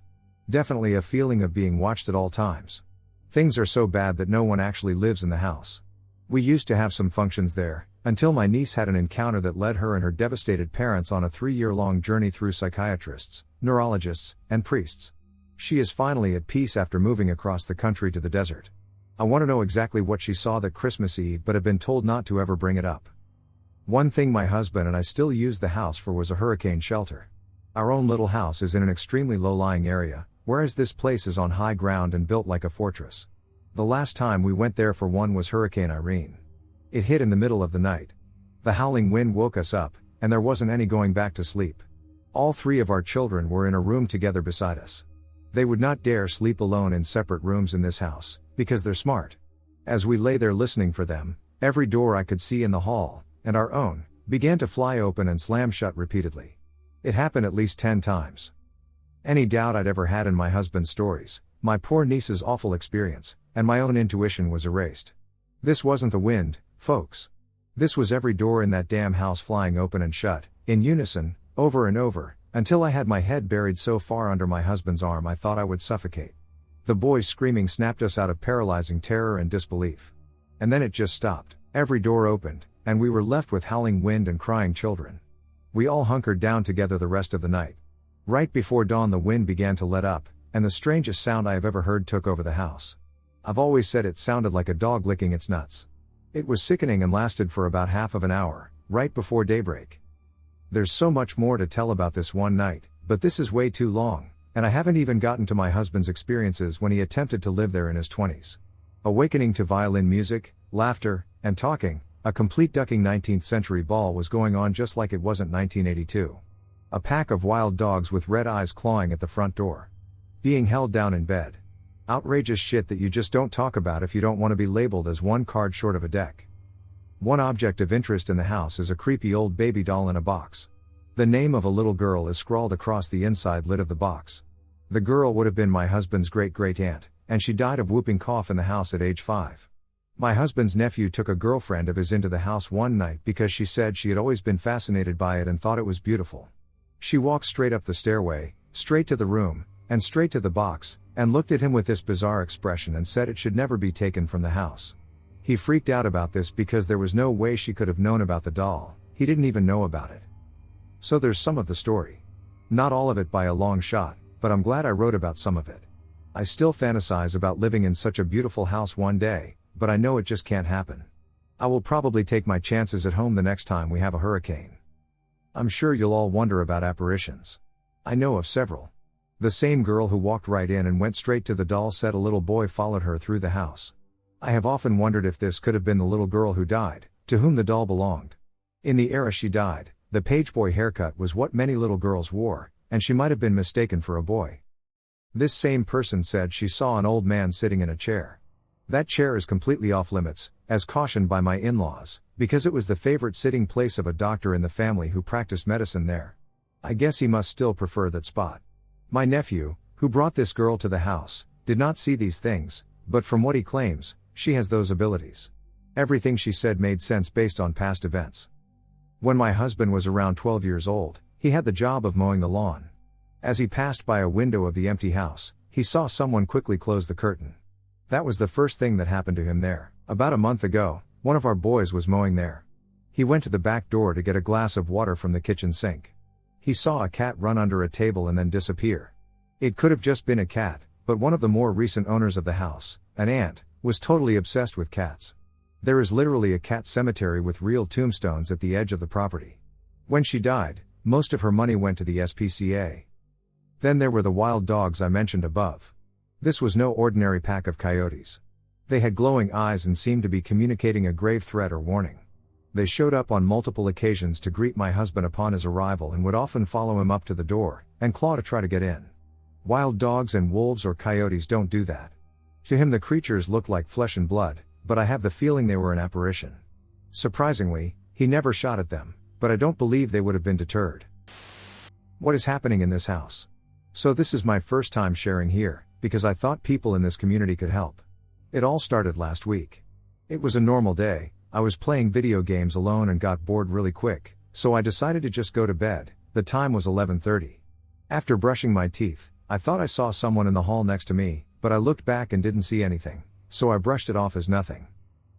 Definitely a feeling of being watched at all times. Things are so bad that no one actually lives in the house. We used to have some functions there, until my niece had an encounter that led her and her devastated parents on a 3-year-long journey through psychiatrists, neurologists, and priests. She is finally at peace after moving across the country to the desert. I want to know exactly what she saw that Christmas Eve but have been told not to ever bring it up. One thing my husband and I still used the house for was a hurricane shelter. Our own little house is in an extremely low-lying area, whereas this place is on high ground and built like a fortress. The last time we went there for one was Hurricane Irene. It hit in the middle of the night. The howling wind woke us up, and there wasn't any going back to sleep. All 3 of our children were in a room together beside us. They would not dare sleep alone in separate rooms in this house, because they're smart. As we lay there listening for them, every door I could see in the hall, and our own, began to fly open and slam shut repeatedly. It happened at least 10 times. Any doubt I'd ever had in my husband's stories, my poor niece's awful experience, and my own intuition was erased. This wasn't the wind, folks. This was every door in that damn house flying open and shut, in unison, over and over, until I had my head buried so far under my husband's arm I thought I would suffocate. The boys screaming snapped us out of paralyzing terror and disbelief. And then it just stopped, every door opened, and we were left with howling wind and crying children. We all hunkered down together the rest of the night. Right before dawn the wind began to let up, and the strangest sound I have ever heard took over the house. I've always said it sounded like a dog licking its nuts. It was sickening and lasted for about half of an hour, right before daybreak. There's so much more to tell about this one night, but this is way too long, and I haven't even gotten to my husband's experiences when he attempted to live there in his 20s. Awakening to violin music, laughter, and talking, a complete ducking 19th century ball was going on just like it wasn't 1982. A pack of wild dogs with red eyes clawing at the front door. Being held down in bed. Outrageous shit that you just don't talk about if you don't want to be labeled as one card short of a deck. One object of interest in the house is a creepy old baby doll in a box. The name of a little girl is scrawled across the inside lid of the box. The girl would have been my husband's great-great-aunt, and she died of whooping cough in the house at age 5. My husband's nephew took a girlfriend of his into the house one night because she said she had always been fascinated by it and thought it was beautiful. She walked straight up the stairway, straight to the room, and straight to the box, and looked at him with this bizarre expression and said it should never be taken from the house. He freaked out about this because there was no way she could have known about the doll, he didn't even know about it. So there's some of the story. Not all of it by a long shot, but I'm glad I wrote about some of it. I still fantasize about living in such a beautiful house one day, but I know it just can't happen. I will probably take my chances at home the next time we have a hurricane. I'm sure you'll all wonder about apparitions. I know of several. The same girl who walked right in and went straight to the doll said a little boy followed her through the house. I have often wondered if this could have been the little girl who died, to whom the doll belonged. In the era she died, the pageboy haircut was what many little girls wore, and she might have been mistaken for a boy. This same person said she saw an old man sitting in a chair. That chair is completely off limits, as cautioned by my in-laws, because it was the favorite sitting place of a doctor in the family who practiced medicine there. I guess he must still prefer that spot. My nephew, who brought this girl to the house, did not see these things, but from what he claims, she has those abilities. Everything she said made sense based on past events. When my husband was around 12 years old, he had the job of mowing the lawn. As he passed by a window of the empty house, he saw someone quickly close the curtain. That was the first thing that happened to him there. About a month ago, one of our boys was mowing there. He went to the back door to get a glass of water from the kitchen sink. He saw a cat run under a table and then disappear. It could have just been a cat, but one of the more recent owners of the house, an aunt, was totally obsessed with cats. There is literally a cat cemetery with real tombstones at the edge of the property. When she died, most of her money went to the SPCA. Then there were the wild dogs I mentioned above. This was no ordinary pack of coyotes. They had glowing eyes and seemed to be communicating a grave threat or warning. They showed up on multiple occasions to greet my husband upon his arrival and would often follow him up to the door, and claw to try to get in. Wild dogs and wolves or coyotes don't do that. To him the creatures looked like flesh and blood, but I have the feeling they were an apparition. Surprisingly, he never shot at them, but I don't believe they would have been deterred. What is happening in this house? So this is my first time sharing here, because I thought people in this community could help. It all started last week. It was a normal day. I was playing video games alone and got bored really quick, so I decided to just go to bed. The time was 11:30. After brushing my teeth, I thought I saw someone in the hall next to me, but I looked back and didn't see anything, so I brushed it off as nothing.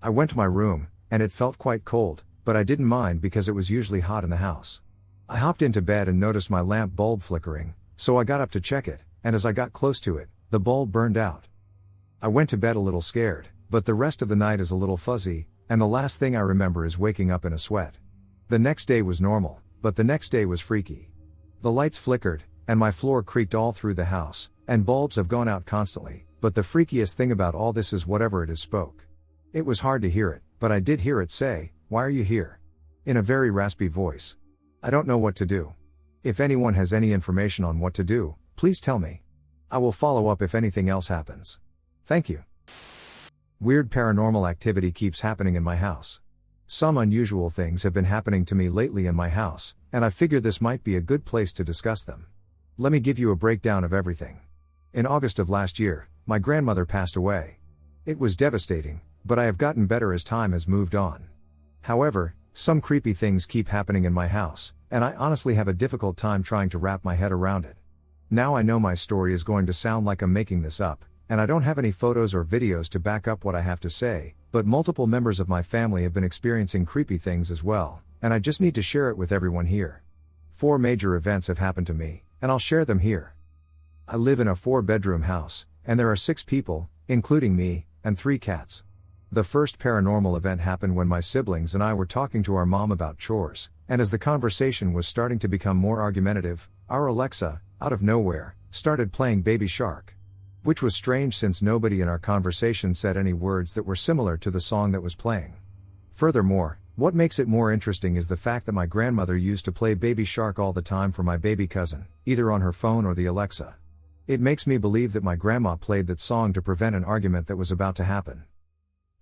I went to my room, and it felt quite cold, but I didn't mind because it was usually hot in the house. I hopped into bed and noticed my lamp bulb flickering, so I got up to check it, and as I got close to it, the bulb burned out. I went to bed a little scared, but the rest of the night is a little fuzzy, and the last thing I remember is waking up in a sweat. The next day was normal, but the next day was freaky. The lights flickered, and my floor creaked all through the house, and bulbs have gone out constantly, but the freakiest thing about all this is whatever it is spoke. It was hard to hear it, but I did hear it say, "Why are you here?" in a very raspy voice. I don't know what to do. If anyone has any information on what to do, please tell me. I will follow up if anything else happens. Thank you. Weird paranormal activity keeps happening in my house. Some unusual things have been happening to me lately in my house, and I figure this might be a good place to discuss them. Let me give you a breakdown of everything. In August of last year, my grandmother passed away. It was devastating, but I have gotten better as time has moved on. However, some creepy things keep happening in my house, and I honestly have a difficult time trying to wrap my head around it. Now I know my story is going to sound like I'm making this up, and I don't have any photos or videos to back up what I have to say, but multiple members of my family have been experiencing creepy things as well, and I just need to share it with everyone here. 4 major events have happened to me, and I'll share them here. I live in a 4-bedroom house, and there are 6 people, including me, and 3 cats. The first paranormal event happened when my siblings and I were talking to our mom about chores, and as the conversation was starting to become more argumentative, our Alexa, out of nowhere, started playing Baby Shark. Which was strange since nobody in our conversation said any words that were similar to the song that was playing. Furthermore, what makes it more interesting is the fact that my grandmother used to play Baby Shark all the time for my baby cousin, either on her phone or the Alexa. It makes me believe that my grandma played that song to prevent an argument that was about to happen.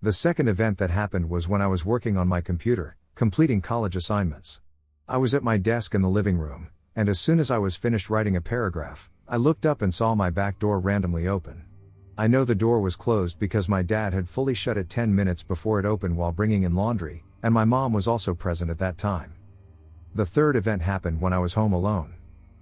The second event that happened was when I was working on my computer, completing college assignments. I was at my desk in the living room, and as soon as I was finished writing a paragraph, I looked up and saw my back door randomly open. I know the door was closed because my dad had fully shut it 10 minutes before it opened while bringing in laundry, and my mom was also present at that time. The third event happened when I was home alone.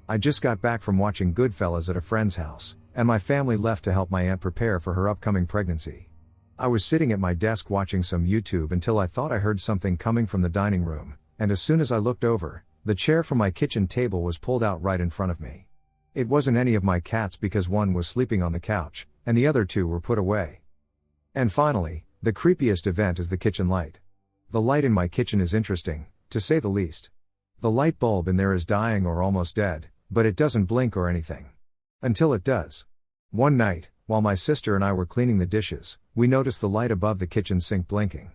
I just got back from watching Goodfellas at a friend's house, and my family left to help my aunt prepare for her upcoming pregnancy. I was sitting at my desk watching some YouTube until I thought I heard something coming from the dining room, and as soon as I looked over, the chair from my kitchen table was pulled out right in front of me. It wasn't any of my cats because one was sleeping on the couch, and the other 2 were put away. And finally, the creepiest event is the kitchen light. The light in my kitchen is interesting, to say the least. The light bulb in there is dying or almost dead, but it doesn't blink or anything. Until it does. One night, while my sister and I were cleaning the dishes, we noticed the light above the kitchen sink blinking.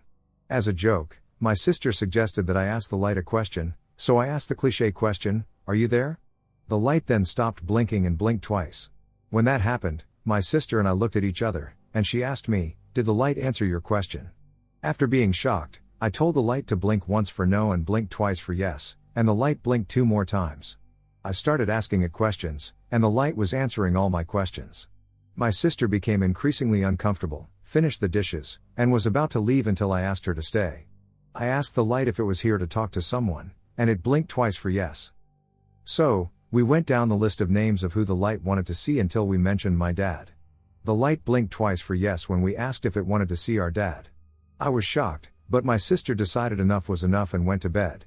As a joke, my sister suggested that I ask the light a question, so I asked the cliché question, "Are you there?" The light then stopped blinking and blinked twice. When that happened, my sister and I looked at each other, and she asked me, did the light answer your question? After being shocked, I told the light to blink once for no and blink twice for yes, and the light blinked 2 more times. I started asking it questions, and the light was answering all my questions. My sister became increasingly uncomfortable, finished the dishes, and was about to leave until I asked her to stay. I asked the light if it was here to talk to someone, and it blinked twice for yes. So, we went down the list of names of who the light wanted to see until we mentioned my dad. The light blinked twice for yes when we asked if it wanted to see our dad. I was shocked, but my sister decided enough was enough and went to bed.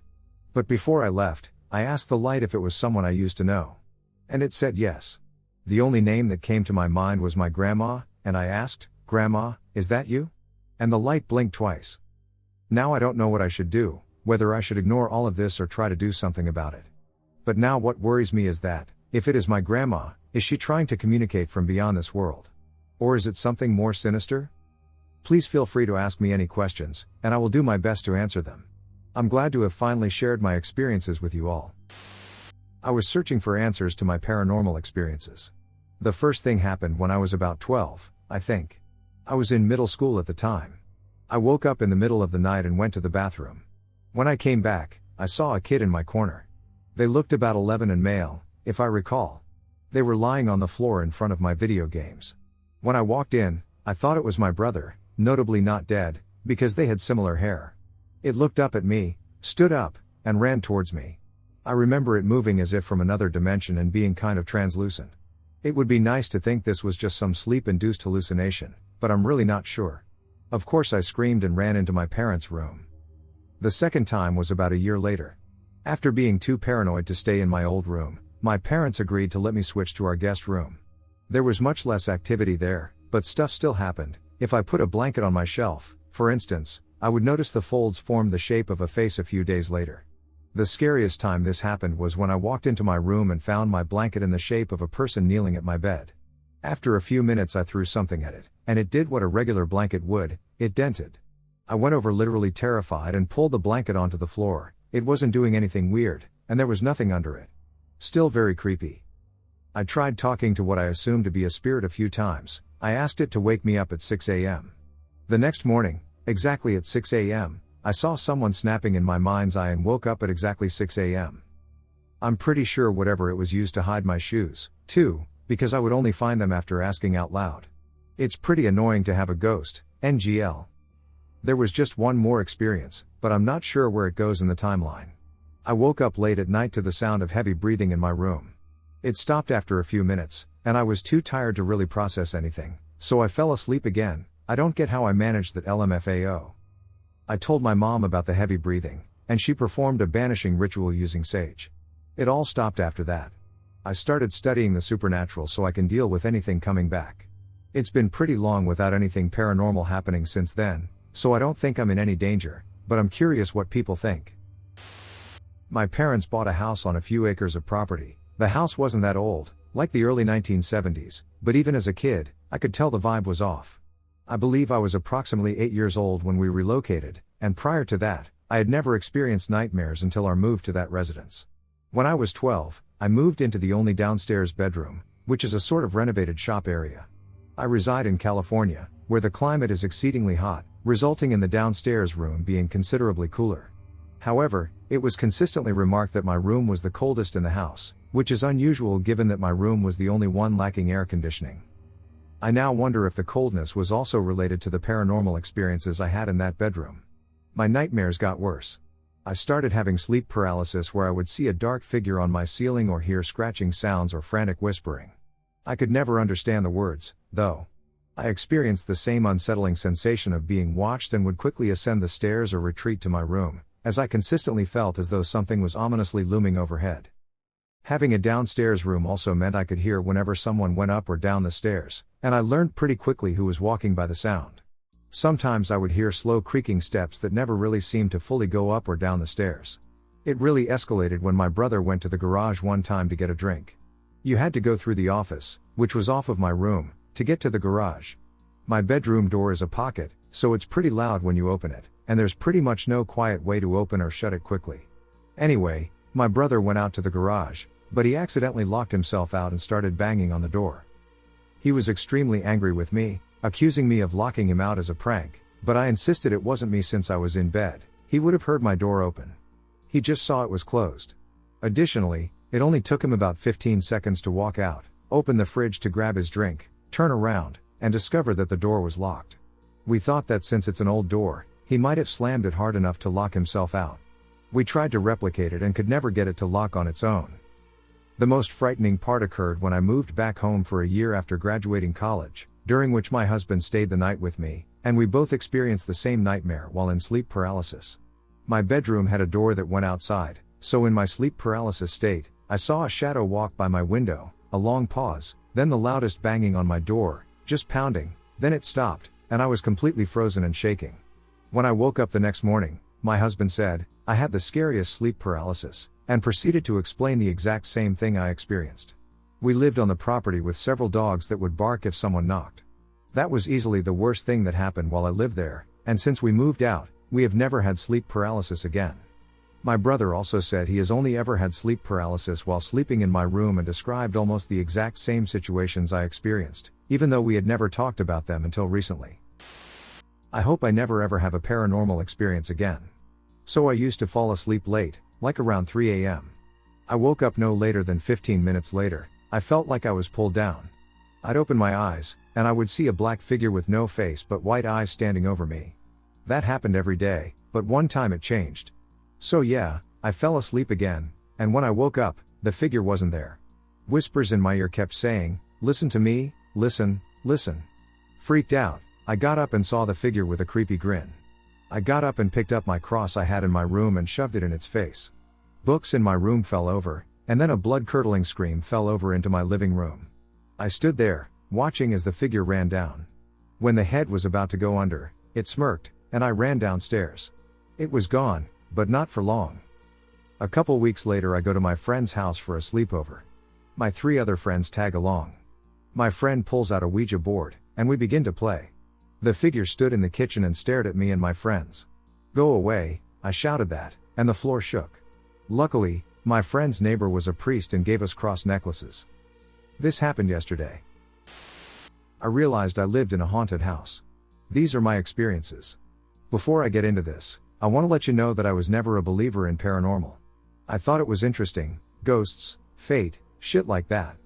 But before I left, I asked the light if it was someone I used to know. And it said yes. The only name that came to my mind was my grandma, and I asked, "Grandma, is that you?" And the light blinked twice. Now I don't know what I should do, whether I should ignore all of this or try to do something about it. But now what worries me is that, if it is my grandma, is she trying to communicate from beyond this world? Or is it something more sinister? Please feel free to ask me any questions, and I will do my best to answer them. I'm glad to have finally shared my experiences with you all. I was searching for answers to my paranormal experiences. The first thing happened when I was about 12, I think. I was in middle school at the time. I woke up in the middle of the night and went to the bathroom. When I came back, I saw a kid in my corner. They looked about 11 and male, if I recall. They were lying on the floor in front of my video games. When I walked in, I thought it was my brother, notably not dead, because they had similar hair. It looked up at me, stood up, and ran towards me. I remember it moving as if from another dimension and being kind of translucent. It would be nice to think this was just some sleep-induced hallucination, but I'm really not sure. Of course I screamed and ran into my parents' room. The second time was about a year later. After being too paranoid to stay in my old room, my parents agreed to let me switch to our guest room. There was much less activity there, but stuff still happened. If I put a blanket on my shelf, for instance, I would notice the folds formed the shape of a face a few days later. The scariest time this happened was when I walked into my room and found my blanket in the shape of a person kneeling at my bed. After a few minutes I threw something at it, and it did what a regular blanket would, it dented. I went over literally terrified and pulled the blanket onto the floor. It wasn't doing anything weird, and there was nothing under it. Still very creepy. I tried talking to what I assumed to be a spirit a few times. I asked it to wake me up at 6 a.m. The next morning, exactly at 6 a.m., I saw someone snapping in my mind's eye and woke up at exactly 6 a.m. I'm pretty sure whatever it was used to hide my shoes, too, because I would only find them after asking out loud. It's pretty annoying to have a ghost, NGL. There was just one more experience, but I'm not sure where it goes in the timeline. I woke up late at night to the sound of heavy breathing in my room. It stopped after a few minutes, and I was too tired to really process anything, so I fell asleep again. I don't get how I managed that LMFAO. I told my mom about the heavy breathing, and she performed a banishing ritual using sage. It all stopped after that. I started studying the supernatural so I can deal with anything coming back. It's been pretty long without anything paranormal happening since then, so I don't think I'm in any danger, but I'm curious what people think. My parents bought a house on a few acres of property. The house wasn't that old, like the early 1970s, but even as a kid, I could tell the vibe was off. I believe I was approximately 8 years old when we relocated, and prior to that, I had never experienced nightmares until our move to that residence. When I was 12, I moved into the only downstairs bedroom, which is a sort of renovated shop area. I reside in California, where the climate is exceedingly hot, resulting in the downstairs room being considerably cooler. However, it was consistently remarked that my room was the coldest in the house, which is unusual given that my room was the only one lacking air conditioning. I now wonder if the coldness was also related to the paranormal experiences I had in that bedroom. My nightmares got worse. I started having sleep paralysis where I would see a dark figure on my ceiling or hear scratching sounds or frantic whispering. I could never understand the words, though. I experienced the same unsettling sensation of being watched and would quickly ascend the stairs or retreat to my room, as I consistently felt as though something was ominously looming overhead. Having a downstairs room also meant I could hear whenever someone went up or down the stairs, and I learned pretty quickly who was walking by the sound. Sometimes I would hear slow creaking steps that never really seemed to fully go up or down the stairs. It really escalated when my brother went to the garage one time to get a drink. You had to go through the office, which was off of my room, to get to the garage. My bedroom door is a pocket, so it's pretty loud when you open it, and there's pretty much no quiet way to open or shut it quickly. Anyway, my brother went out to the garage, but he accidentally locked himself out and started banging on the door. He was extremely angry with me, accusing me of locking him out as a prank, but I insisted it wasn't me since I was in bed. He would have heard my door open. He just saw it was closed. Additionally, it only took him about 15 seconds to walk out, open the fridge to grab his drink, turn around, and discover that the door was locked. We thought that since it's an old door, he might have slammed it hard enough to lock himself out. We tried to replicate it and could never get it to lock on its own. The most frightening part occurred when I moved back home for a year after graduating college, during which my husband stayed the night with me, and we both experienced the same nightmare while in sleep paralysis. My bedroom had a door that went outside, so in my sleep paralysis state, I saw a shadow walk by my window, a long pause, then the loudest banging on my door, just pounding, then it stopped, and I was completely frozen and shaking. When I woke up the next morning, my husband said, I had the scariest sleep paralysis, and proceeded to explain the exact same thing I experienced. We lived on the property with several dogs that would bark if someone knocked. That was easily the worst thing that happened while I lived there, and since we moved out, we have never had sleep paralysis again. My brother also said he has only ever had sleep paralysis while sleeping in my room and described almost the exact same situations I experienced, even though we had never talked about them until recently. I hope I never ever have a paranormal experience again. So I used to fall asleep late, like around 3 a.m. I woke up no later than 15 minutes later. I felt like I was pulled down. I'd open my eyes, and I would see a black figure with no face but white eyes standing over me. That happened every day, but one time it changed. So yeah, I fell asleep again, and when I woke up, the figure wasn't there. Whispers in my ear kept saying, "Listen to me, listen, listen." Freaked out, I got up and saw the figure with a creepy grin. I got up and picked up my cross I had in my room and shoved it in its face. Books in my room fell over, and then a blood-curdling scream fell over into my living room. I stood there, watching as the figure ran down. When the head was about to go under, it smirked, and I ran downstairs. It was gone, but not for long. A couple weeks later I go to my friend's house for a sleepover. My 3 other friends tag along. My friend pulls out a Ouija board, and we begin to play. The figure stood in the kitchen and stared at me and my friends. "Go away," I shouted that, and the floor shook. Luckily, my friend's neighbor was a priest and gave us cross necklaces. This happened yesterday. I realized I lived in a haunted house. These are my experiences. Before I get into this, I want to let you know that I was never a believer in paranormal. I thought it was interesting, ghosts, fate, shit like that.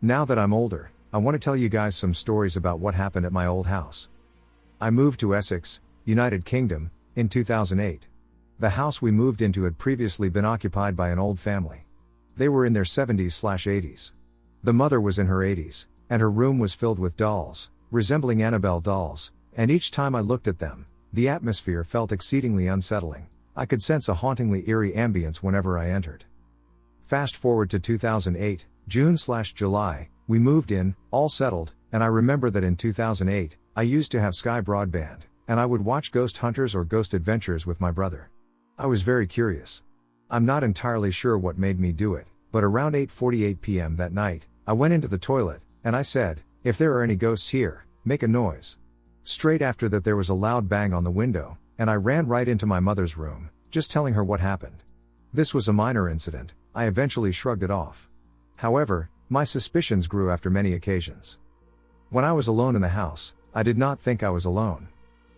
Now that I'm older, I want to tell you guys some stories about what happened at my old house. I moved to Essex, United Kingdom, in 2008. The house we moved into had previously been occupied by an old family. They were in their 70s/80s. The mother was in her 80s, and her room was filled with dolls, resembling Annabelle dolls, and each time I looked at them, the atmosphere felt exceedingly unsettling. I could sense a hauntingly eerie ambience whenever I entered. Fast forward to 2008, June/July, we moved in, all settled, and I remember that in 2008, I used to have Sky Broadband, and I would watch Ghost Hunters or Ghost Adventures with my brother. I was very curious. I'm not entirely sure what made me do it, but around 8:48 p.m. that night, I went into the toilet, and I said, "If there are any ghosts here, make a noise." Straight after that there was a loud bang on the window, and I ran right into my mother's room, just telling her what happened. This was a minor incident, I eventually shrugged it off. However, my suspicions grew after many occasions. When I was alone in the house, I did not think I was alone.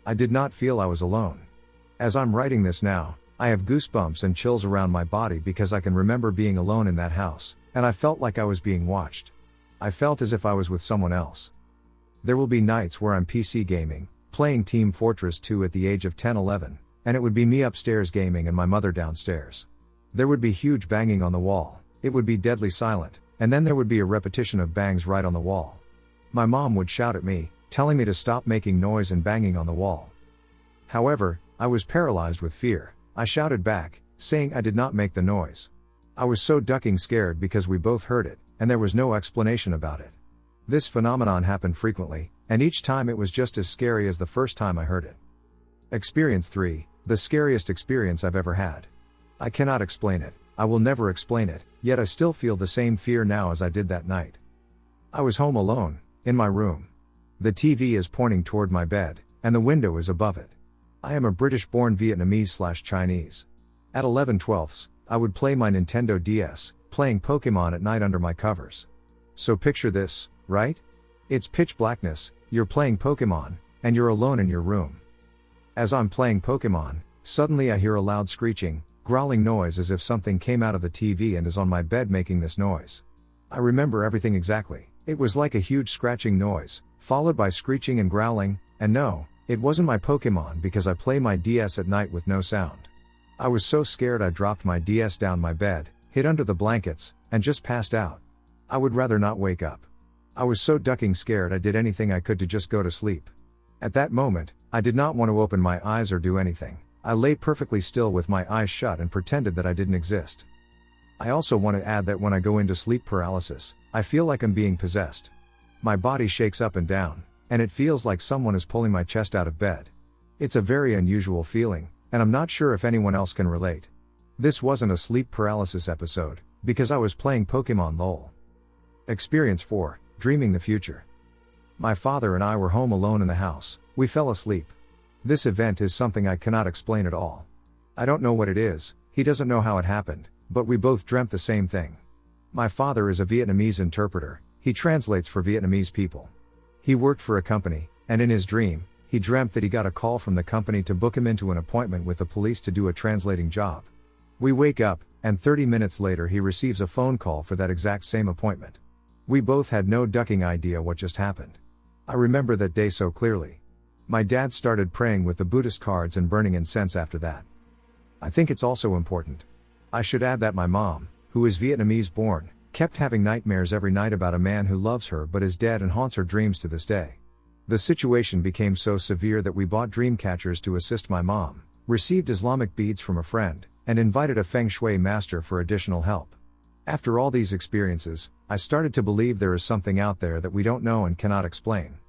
I did not feel I was alone. As I'm writing this now, I have goosebumps and chills around my body because I can remember being alone in that house, and I felt like I was being watched. I felt as if I was with someone else. There will be nights where I'm PC gaming, playing Team Fortress 2 at the age of 10-11, and it would be me upstairs gaming and my mother downstairs. There would be huge banging on the wall, it would be deadly silent, and then there would be a repetition of bangs right on the wall. My mom would shout at me, telling me to stop making noise and banging on the wall. However, I was paralyzed with fear. I shouted back, saying I did not make the noise. I was so ducking scared because we both heard it, and there was no explanation about it. This phenomenon happened frequently, and each time it was just as scary as the first time I heard it. Experience 3, the scariest experience I've ever had. I cannot explain it, I will never explain it, yet I still feel the same fear now as I did that night. I was home alone, in my room. The TV is pointing toward my bed, and the window is above it. I am a British-born Vietnamese/Chinese. At 11/12, I would play my Nintendo DS, playing Pokemon at night under my covers. So picture this, right? It's pitch blackness, You're playing Pokemon, and you're alone in your room. As I'm playing Pokemon, suddenly I hear a loud screeching, growling noise as if something came out of the TV and is on my bed making this noise. I remember everything exactly. It was like a huge scratching noise, followed by screeching and growling, and no, it wasn't my Pokemon because I play my DS at night with no sound. I was so scared I dropped my DS down my bed, hid under the blankets, and just passed out. I would rather not wake up. I was so ducking scared I did anything I could to just go to sleep. At that moment, I did not want to open my eyes or do anything. I lay perfectly still with my eyes shut and pretended that I didn't exist. I also want to add that when I go into sleep paralysis, I feel like I'm being possessed. My body shakes up and down, and it feels like someone is pulling my chest out of bed. It's a very unusual feeling, and I'm not sure if anyone else can relate. This wasn't a sleep paralysis episode, because I was playing Pokemon LOL. Experience 4, Dreaming the Future. My father and I were home alone in the house. We fell asleep. This event is something I cannot explain at all. I don't know what it is, he doesn't know how it happened, but we both dreamt the same thing. My father is a Vietnamese interpreter, he translates for Vietnamese people. He worked for a company, and in his dream, he dreamt that he got a call from the company to book him into an appointment with the police to do a translating job. We wake up, and 30 minutes later he receives a phone call for that exact same appointment. We both had no ducking idea what just happened. I remember that day so clearly. My dad started praying with the Buddhist cards and burning incense after that. I think it's also important. I should add that my mom, who is Vietnamese born, kept having nightmares every night about a man who loves her but is dead and haunts her dreams to this day. The situation became so severe that we bought dream catchers to assist my mom, received Islamic beads from a friend, and invited a Feng Shui master for additional help. After all these experiences, I started to believe there is something out there that we don't know and cannot explain.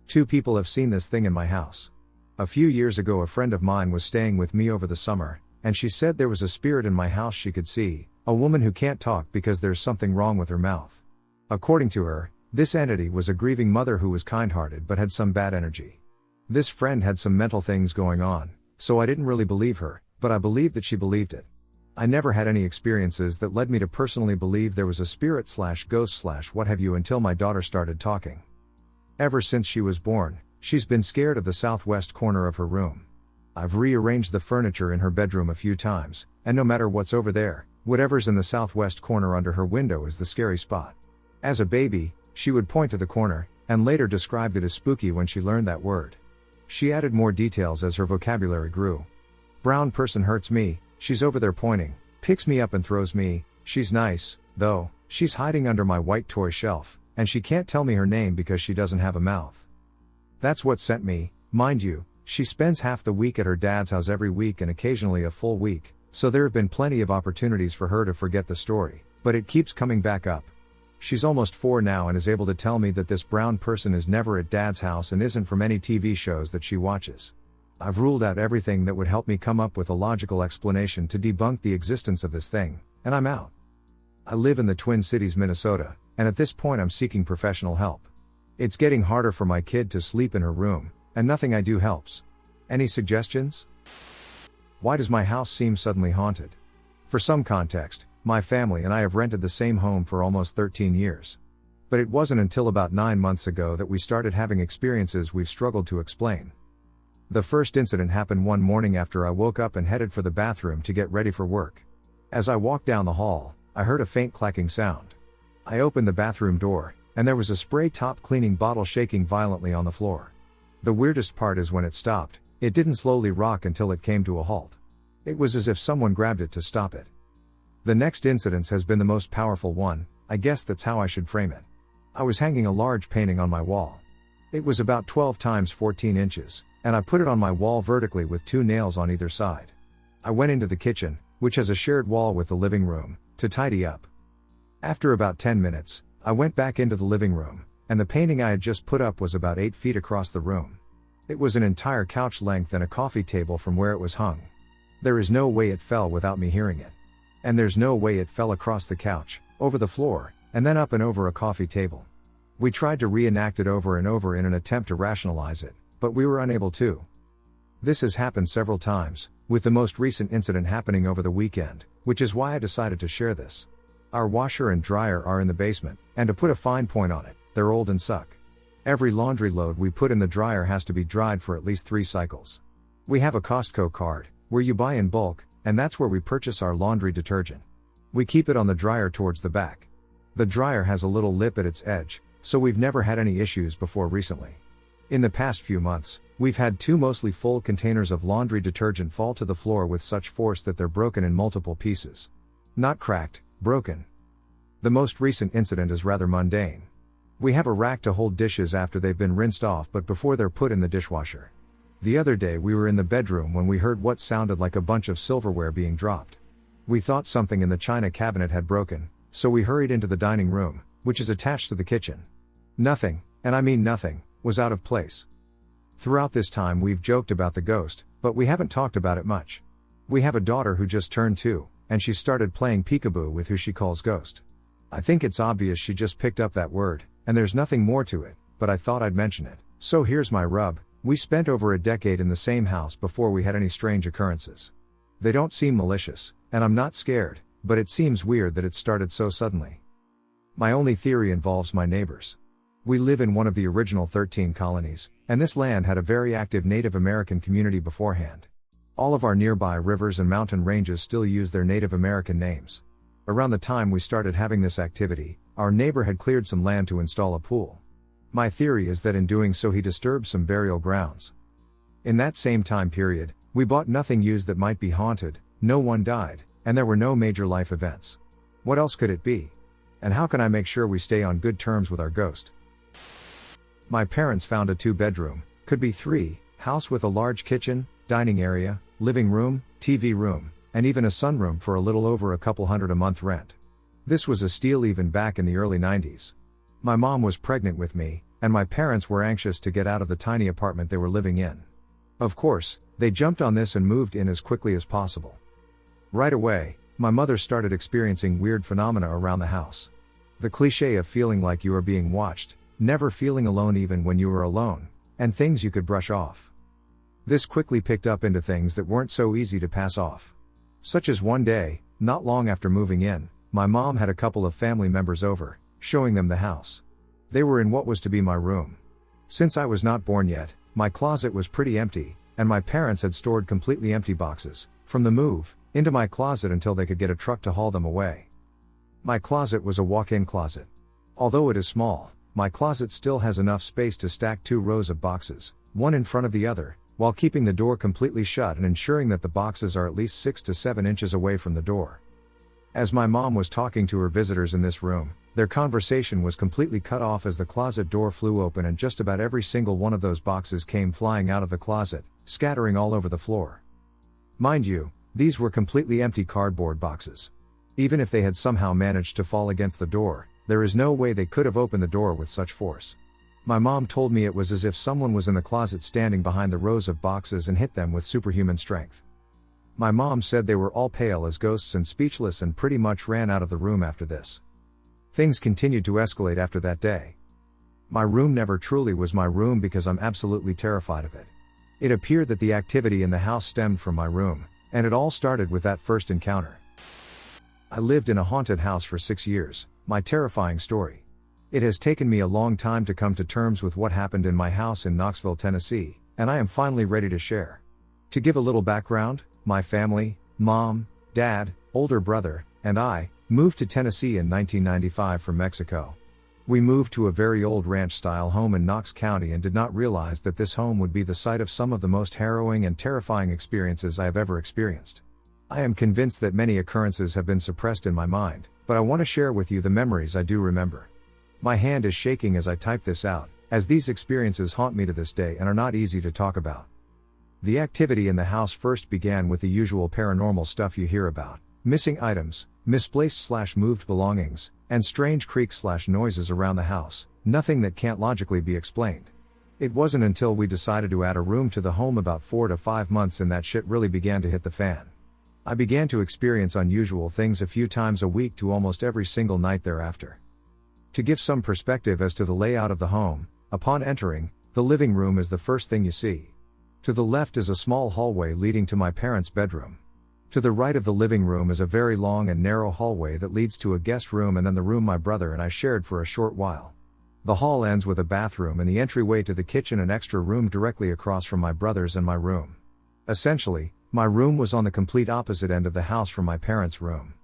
2 people have seen this thing in my house. A few years ago a friend of mine was staying with me over the summer, and she said there was a spirit in my house she could see, a woman who can't talk because there's something wrong with her mouth. According to her, this entity was a grieving mother who was kind-hearted but had some bad energy. This friend had some mental things going on, so I didn't really believe her, but I believed that she believed it. I never had any experiences that led me to personally believe there was a spirit/ghost/what have you until my daughter started talking. Ever since she was born, she's been scared of the southwest corner of her room. I've rearranged the furniture in her bedroom a few times, and no matter what's over there, whatever's in the southwest corner under her window is the scary spot. As a baby, she would point to the corner, and later described it as spooky when she learned that word. She added more details as her vocabulary grew. Brown person hurts me, she's over there pointing, picks me up and throws me, she's nice, though, she's hiding under my white toy shelf, and she can't tell me her name because she doesn't have a mouth. That's what sent me, mind you, she spends half the week at her dad's house every week and occasionally a full week, so there have been plenty of opportunities for her to forget the story, but it keeps coming back up. She's almost 4 now and is able to tell me that this brown person is never at dad's house and isn't from any TV shows that she watches. I've ruled out everything that would help me come up with a logical explanation to debunk the existence of this thing, and I'm out. I live in the Twin Cities, Minnesota, and at this point I'm seeking professional help. It's getting harder for my kid to sleep in her room, and nothing I do helps. Any suggestions? Why does my house seem suddenly haunted? For some context, my family and I have rented the same home for almost 13 years. But it wasn't until about 9 months ago that we started having experiences we've struggled to explain. The first incident happened one morning after I woke up and headed for the bathroom to get ready for work. As I walked down the hall, I heard a faint clacking sound. I opened the bathroom door, and there was a spray top cleaning bottle shaking violently on the floor. The weirdest part is when it stopped, it didn't slowly rock until it came to a halt. It was as if someone grabbed it to stop it. The next incident has been the most powerful one, I guess that's how I should frame it. I was hanging a large painting on my wall. It was about 12 times 14 inches, and I put it on my wall vertically with 2 nails on either side. I went into the kitchen, which has a shared wall with the living room, to tidy up. After about 10 minutes, I went back into the living room, and the painting I had just put up was about 8 feet across the room. It was an entire couch length and a coffee table from where it was hung. There is no way it fell without me hearing it. And there's no way it fell across the couch, over the floor, and then up and over a coffee table. We tried to reenact it over and over in an attempt to rationalize it, but we were unable to. This has happened several times, with the most recent incident happening over the weekend, which is why I decided to share this. Our washer and dryer are in the basement, and to put a fine point on it, they're old and suck. Every laundry load we put in the dryer has to be dried for at least 3 cycles. We have a Costco card, where you buy in bulk, and that's where we purchase our laundry detergent. We keep it on the dryer towards the back. The dryer has a little lip at its edge, so we've never had any issues before recently. In the past few months, we've had 2 mostly full containers of laundry detergent fall to the floor with such force that they're broken in multiple pieces. Not cracked, broken. The most recent incident is rather mundane. We have a rack to hold dishes after they've been rinsed off but before they're put in the dishwasher. The other day we were in the bedroom when we heard what sounded like a bunch of silverware being dropped. We thought something in the china cabinet had broken, so we hurried into the dining room, which is attached to the kitchen. Nothing, and I mean nothing, was out of place. Throughout this time we've joked about the ghost, but we haven't talked about it much. We have a daughter who just turned 2, and she started playing peekaboo with who she calls ghost. I think it's obvious she just picked up that word, and there's nothing more to it, but I thought I'd mention it. So here's my rub: we spent over a decade in the same house before we had any strange occurrences. They don't seem malicious, and I'm not scared, but it seems weird that it started so suddenly. My only theory involves my neighbors. We live in one of the original 13 colonies, and this land had a very active Native American community beforehand. All of our nearby rivers and mountain ranges still use their Native American names. Around the time we started having this activity, our neighbor had cleared some land to install a pool. My theory is that in doing so he disturbed some burial grounds. In that same time period, we bought nothing used that might be haunted, no one died, and there were no major life events. What else could it be? And how can I make sure we stay on good terms with our ghost? My parents found a 2-bedroom, could be 3, house with a large kitchen, dining area, living room, TV room, and even a sunroom for a little over a couple $100 a month rent. This was a steal even back in the early 90s. My mom was pregnant with me, and my parents were anxious to get out of the tiny apartment they were living in. Of course, they jumped on this and moved in as quickly as possible. Right away, my mother started experiencing weird phenomena around the house. The cliché of feeling like you are being watched, never feeling alone even when you were alone, and things you could brush off. This quickly picked up into things that weren't so easy to pass off. Such as one day, not long after moving in, my mom had a couple of family members over, showing them the house. They were in what was to be my room. Since I was not born yet, my closet was pretty empty, and my parents had stored completely empty boxes, from the move, into my closet until they could get a truck to haul them away. My closet was a walk-in closet. Although it is small, my closet still has enough space to stack 2 rows of boxes, one in front of the other, while keeping the door completely shut and ensuring that the boxes are at least 6 to 7 inches away from the door. As my mom was talking to her visitors in this room, their conversation was completely cut off as the closet door flew open and just about every single one of those boxes came flying out of the closet, scattering all over the floor. Mind you, these were completely empty cardboard boxes. Even if they had somehow managed to fall against the door, there is no way they could have opened the door with such force. My mom told me it was as if someone was in the closet standing behind the rows of boxes and hit them with superhuman strength. My mom said they were all pale as ghosts and speechless and pretty much ran out of the room after this. Things continued to escalate after that day. My room never truly was my room because I'm absolutely terrified of it. It appeared that the activity in the house stemmed from my room, and it all started with that first encounter. I lived in a haunted house for 6 years, my terrifying story. It has taken me a long time to come to terms with what happened in my house in Knoxville, Tennessee, and I am finally ready to share. To give a little background, my family, mom, dad, older brother, and I, moved to Tennessee in 1995 from Mexico. We moved to a very old ranch-style home in Knox County and did not realize that this home would be the site of some of the most harrowing and terrifying experiences I have ever experienced. I am convinced that many occurrences have been suppressed in my mind, but I want to share with you the memories I do remember. My hand is shaking as I type this out, as these experiences haunt me to this day and are not easy to talk about. The activity in the house first began with the usual paranormal stuff you hear about: missing items, misplaced/moved belongings, and strange creaks/noises around the house, nothing that can't logically be explained. It wasn't until we decided to add a room to the home about 4 to 5 months in that shit really began to hit the fan. I began to experience unusual things a few times a week to almost every single night thereafter. To give some perspective as to the layout of the home, upon entering, the living room is the first thing you see. To the left is a small hallway leading to my parents' bedroom. To the right of the living room is a very long and narrow hallway that leads to a guest room and then the room my brother and I shared for a short while. The hall ends with a bathroom and the entryway to the kitchen, an extra room directly across from my brother's and my room. Essentially, my room was on the complete opposite end of the house from my parents' room.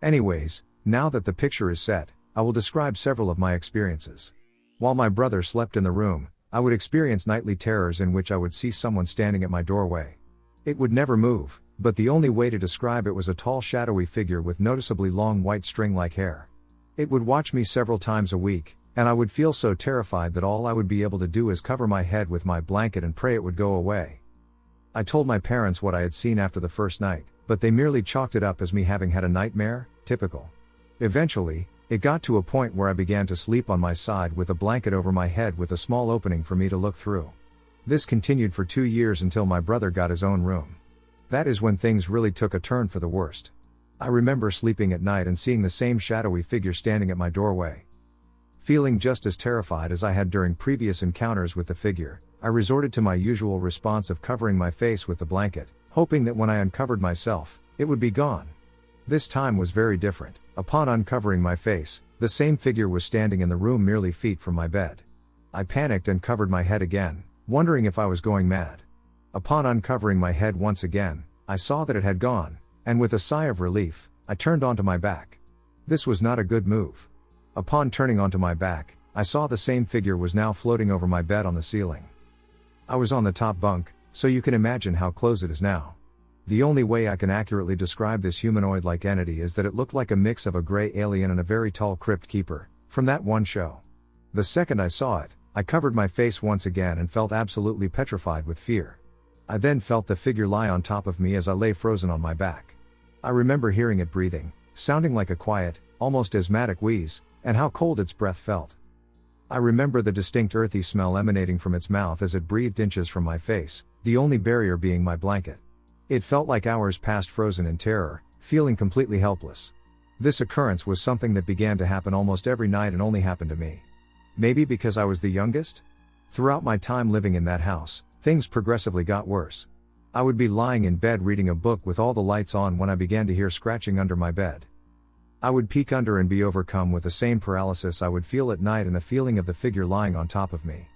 Anyways, now that the picture is set, I will describe several of my experiences. While my brother slept in the room, I would experience nightly terrors in which I would see someone standing at my doorway. It would never move, but the only way to describe it was a tall shadowy figure with noticeably long white string-like hair. It would watch me several times a week, and I would feel so terrified that all I would be able to do is cover my head with my blanket and pray it would go away. I told my parents what I had seen after the first night, but they merely chalked it up as me having had a nightmare, typical. Eventually, it got to a point where I began to sleep on my side with a blanket over my head with a small opening for me to look through. This continued for 2 years until my brother got his own room. That is when things really took a turn for the worst. I remember sleeping at night and seeing the same shadowy figure standing at my doorway. Feeling just as terrified as I had during previous encounters with the figure, I resorted to my usual response of covering my face with the blanket, hoping that when I uncovered myself, it would be gone. This time was very different. Upon uncovering my face, the same figure was standing in the room merely feet from my bed. I panicked and covered my head again, wondering if I was going mad. Upon uncovering my head once again, I saw that it had gone, and with a sigh of relief, I turned onto my back. This was not a good move. Upon turning onto my back, I saw the same figure was now floating over my bed on the ceiling. I was on the top bunk, so you can imagine how close it is now. The only way I can accurately describe this humanoid-like entity is that it looked like a mix of a gray alien and a very tall crypt keeper, from that one show. The second I saw it, I covered my face once again and felt absolutely petrified with fear. I then felt the figure lie on top of me as I lay frozen on my back. I remember hearing it breathing, sounding like a quiet, almost asthmatic wheeze, and how cold its breath felt. I remember the distinct earthy smell emanating from its mouth as it breathed inches from my face, the only barrier being my blanket. It felt like hours passed frozen in terror, feeling completely helpless. This occurrence was something that began to happen almost every night and only happened to me. Maybe because I was the youngest? Throughout my time living in that house, things progressively got worse. I would be lying in bed reading a book with all the lights on when I began to hear scratching under my bed. I would peek under and be overcome with the same paralysis I would feel at night and the feeling of the figure lying on top of me.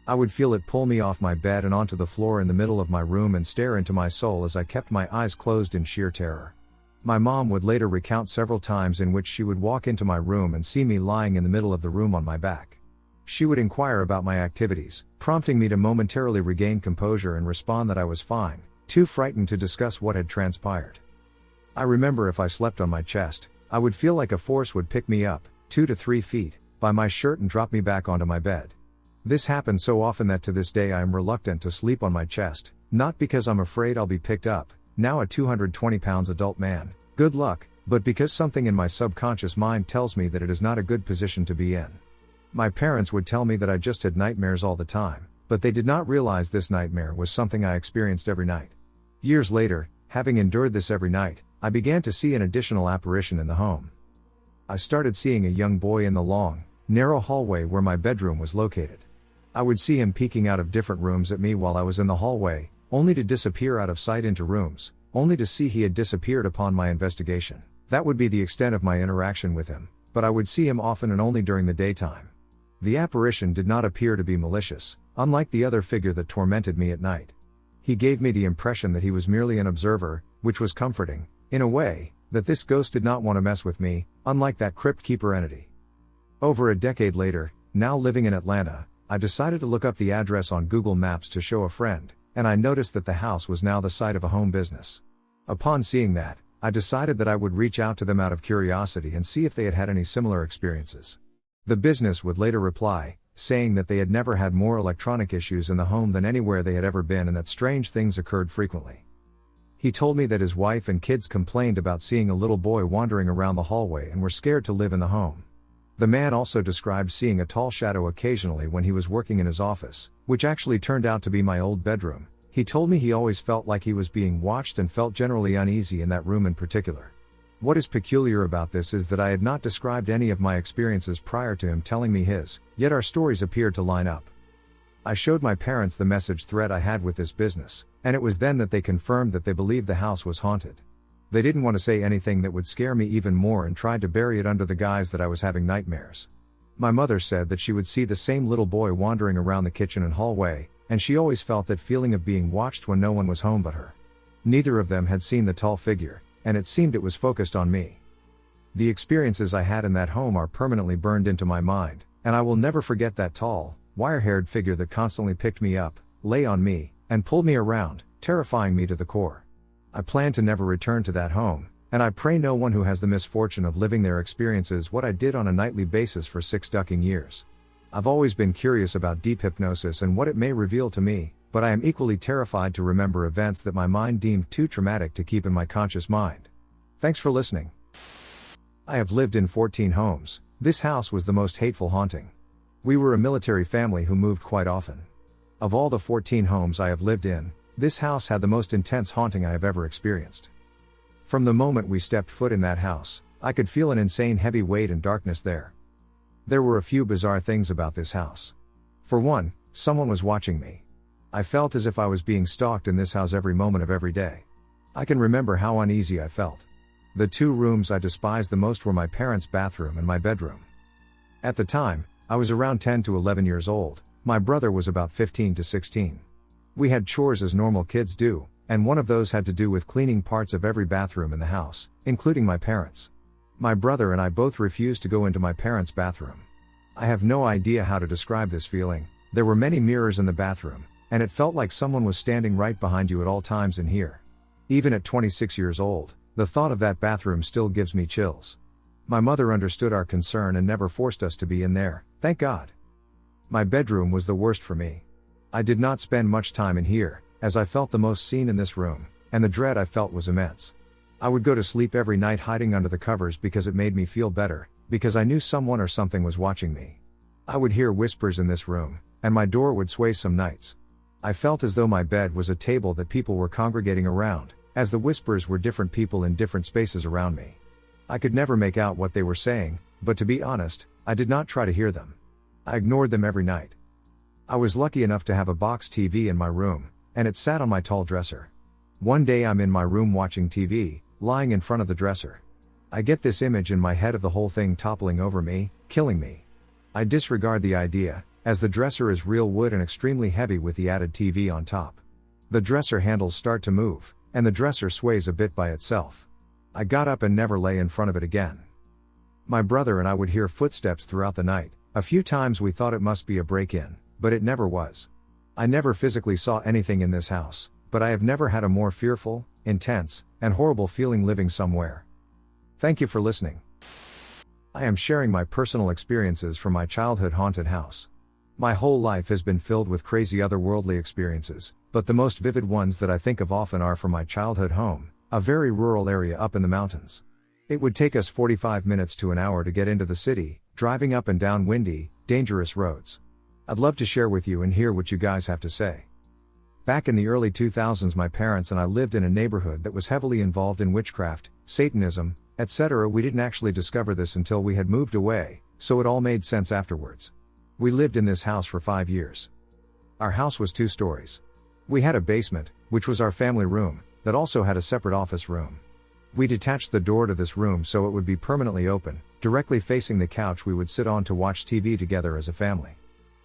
I would feel it pull me off my bed and onto the floor in the middle of my room and stare into my soul as I kept my eyes closed in sheer terror. My mom would later recount several times in which she would walk into my room and see me lying in the middle of the room on my back. She would inquire about my activities, prompting me to momentarily regain composure and respond that I was fine, too frightened to discuss what had transpired. I remember if I slept on my chest, I would feel like a force would pick me up, 2 to 3 feet, by my shirt and drop me back onto my bed. This happened so often that to this day I am reluctant to sleep on my chest, not because I'm afraid I'll be picked up, now a 220 pounds adult man, good luck, but because something in my subconscious mind tells me that it is not a good position to be in. My parents would tell me that I just had nightmares all the time, but they did not realize this nightmare was something I experienced every night. Years later, having endured this every night, I began to see an additional apparition in the home. I started seeing a young boy in the long, narrow hallway where my bedroom was located. I would see him peeking out of different rooms at me while I was in the hallway, only to disappear out of sight into rooms, only to see he had disappeared upon my investigation. That would be the extent of my interaction with him, but I would see him often and only during the daytime. The apparition did not appear to be malicious, unlike the other figure that tormented me at night. He gave me the impression that he was merely an observer, which was comforting, in a way, that this ghost did not want to mess with me, unlike that crypt keeper entity. Over a decade later, now living in Atlanta, I decided to look up the address on Google Maps to show a friend, and I noticed that the house was now the site of a home business. Upon seeing that, I decided that I would reach out to them out of curiosity and see if they had had any similar experiences. The business would later reply, saying that they had never had more electronic issues in the home than anywhere they had ever been and that strange things occurred frequently. He told me that his wife and kids complained about seeing a little boy wandering around the hallway and were scared to live in the home. The man also described seeing a tall shadow occasionally when he was working in his office, which actually turned out to be my old bedroom. He told me he always felt like he was being watched and felt generally uneasy in that room in particular. What is peculiar about this is that I had not described any of my experiences prior to him telling me his, yet our stories appeared to line up. I showed my parents the message thread I had with this business, and it was then that they confirmed that they believed the house was haunted. They didn't want to say anything that would scare me even more and tried to bury it under the guise that I was having nightmares. My mother said that she would see the same little boy wandering around the kitchen and hallway, and she always felt that feeling of being watched when no one was home but her. Neither of them had seen the tall figure, and it seemed it was focused on me. The experiences I had in that home are permanently burned into my mind, and I will never forget that tall, wire-haired figure that constantly picked me up, lay on me, and pulled me around, terrifying me to the core. I plan to never return to that home, and I pray no one who has the misfortune of living there experiences what I did on a nightly basis for 6 ducking years. I've always been curious about deep hypnosis and what it may reveal to me, but I am equally terrified to remember events that my mind deemed too traumatic to keep in my conscious mind. Thanks for listening. I have lived in 14 homes. This house was the most hateful haunting. We were a military family who moved quite often. Of all the 14 homes I have lived in, this house had the most intense haunting I have ever experienced. From the moment we stepped foot in that house, I could feel an insane heavy weight and darkness there. There were a few bizarre things about this house. For one, someone was watching me. I felt as if I was being stalked in this house every moment of every day. I can remember how uneasy I felt. The 2 rooms I despised the most were my parents' bathroom and my bedroom. At the time, I was around 10 to 11 years old, my brother was about 15 to 16. We had chores as normal kids do, and one of those had to do with cleaning parts of every bathroom in the house, including my parents'. My brother and I both refused to go into my parents' bathroom. I have no idea how to describe this feeling. There were many mirrors in the bathroom, and it felt like someone was standing right behind you at all times in here. Even at 26 years old, the thought of that bathroom still gives me chills. My mother understood our concern and never forced us to be in there, thank God. My bedroom was the worst for me. I did not spend much time in here, as I felt the most seen in this room, and the dread I felt was immense. I would go to sleep every night hiding under the covers because it made me feel better, because I knew someone or something was watching me. I would hear whispers in this room, and my door would sway some nights. I felt as though my bed was a table that people were congregating around, as the whispers were different people in different spaces around me. I could never make out what they were saying, but to be honest, I did not try to hear them. I ignored them every night. I was lucky enough to have a box TV in my room, and it sat on my tall dresser. One day I'm in my room watching TV, lying in front of the dresser. I get this image in my head of the whole thing toppling over me, killing me. I disregard the idea, as the dresser is real wood and extremely heavy with the added TV on top. The dresser handles start to move, and the dresser sways a bit by itself. I got up and never lay in front of it again. My brother and I would hear footsteps throughout the night. A few times we thought it must be a break-in, but it never was. I never physically saw anything in this house, but I have never had a more fearful, intense, and horrible feeling living somewhere. Thank you for listening. I am sharing my personal experiences from my childhood haunted house. My whole life has been filled with crazy otherworldly experiences, but the most vivid ones that I think of often are from my childhood home, a very rural area up in the mountains. It would take us 45 minutes to an hour to get into the city, driving up and down windy, dangerous roads. I'd love to share with you and hear what you guys have to say. Back in the early 2000s, my parents and I lived in a neighborhood that was heavily involved in witchcraft, Satanism, etc. We didn't actually discover this until we had moved away, so it all made sense afterwards. We lived in this house for 5 years. Our house was 2 stories. We had a basement, which was our family room, that also had a separate office room. We detached the door to this room so it would be permanently open, directly facing the couch we would sit on to watch TV together as a family.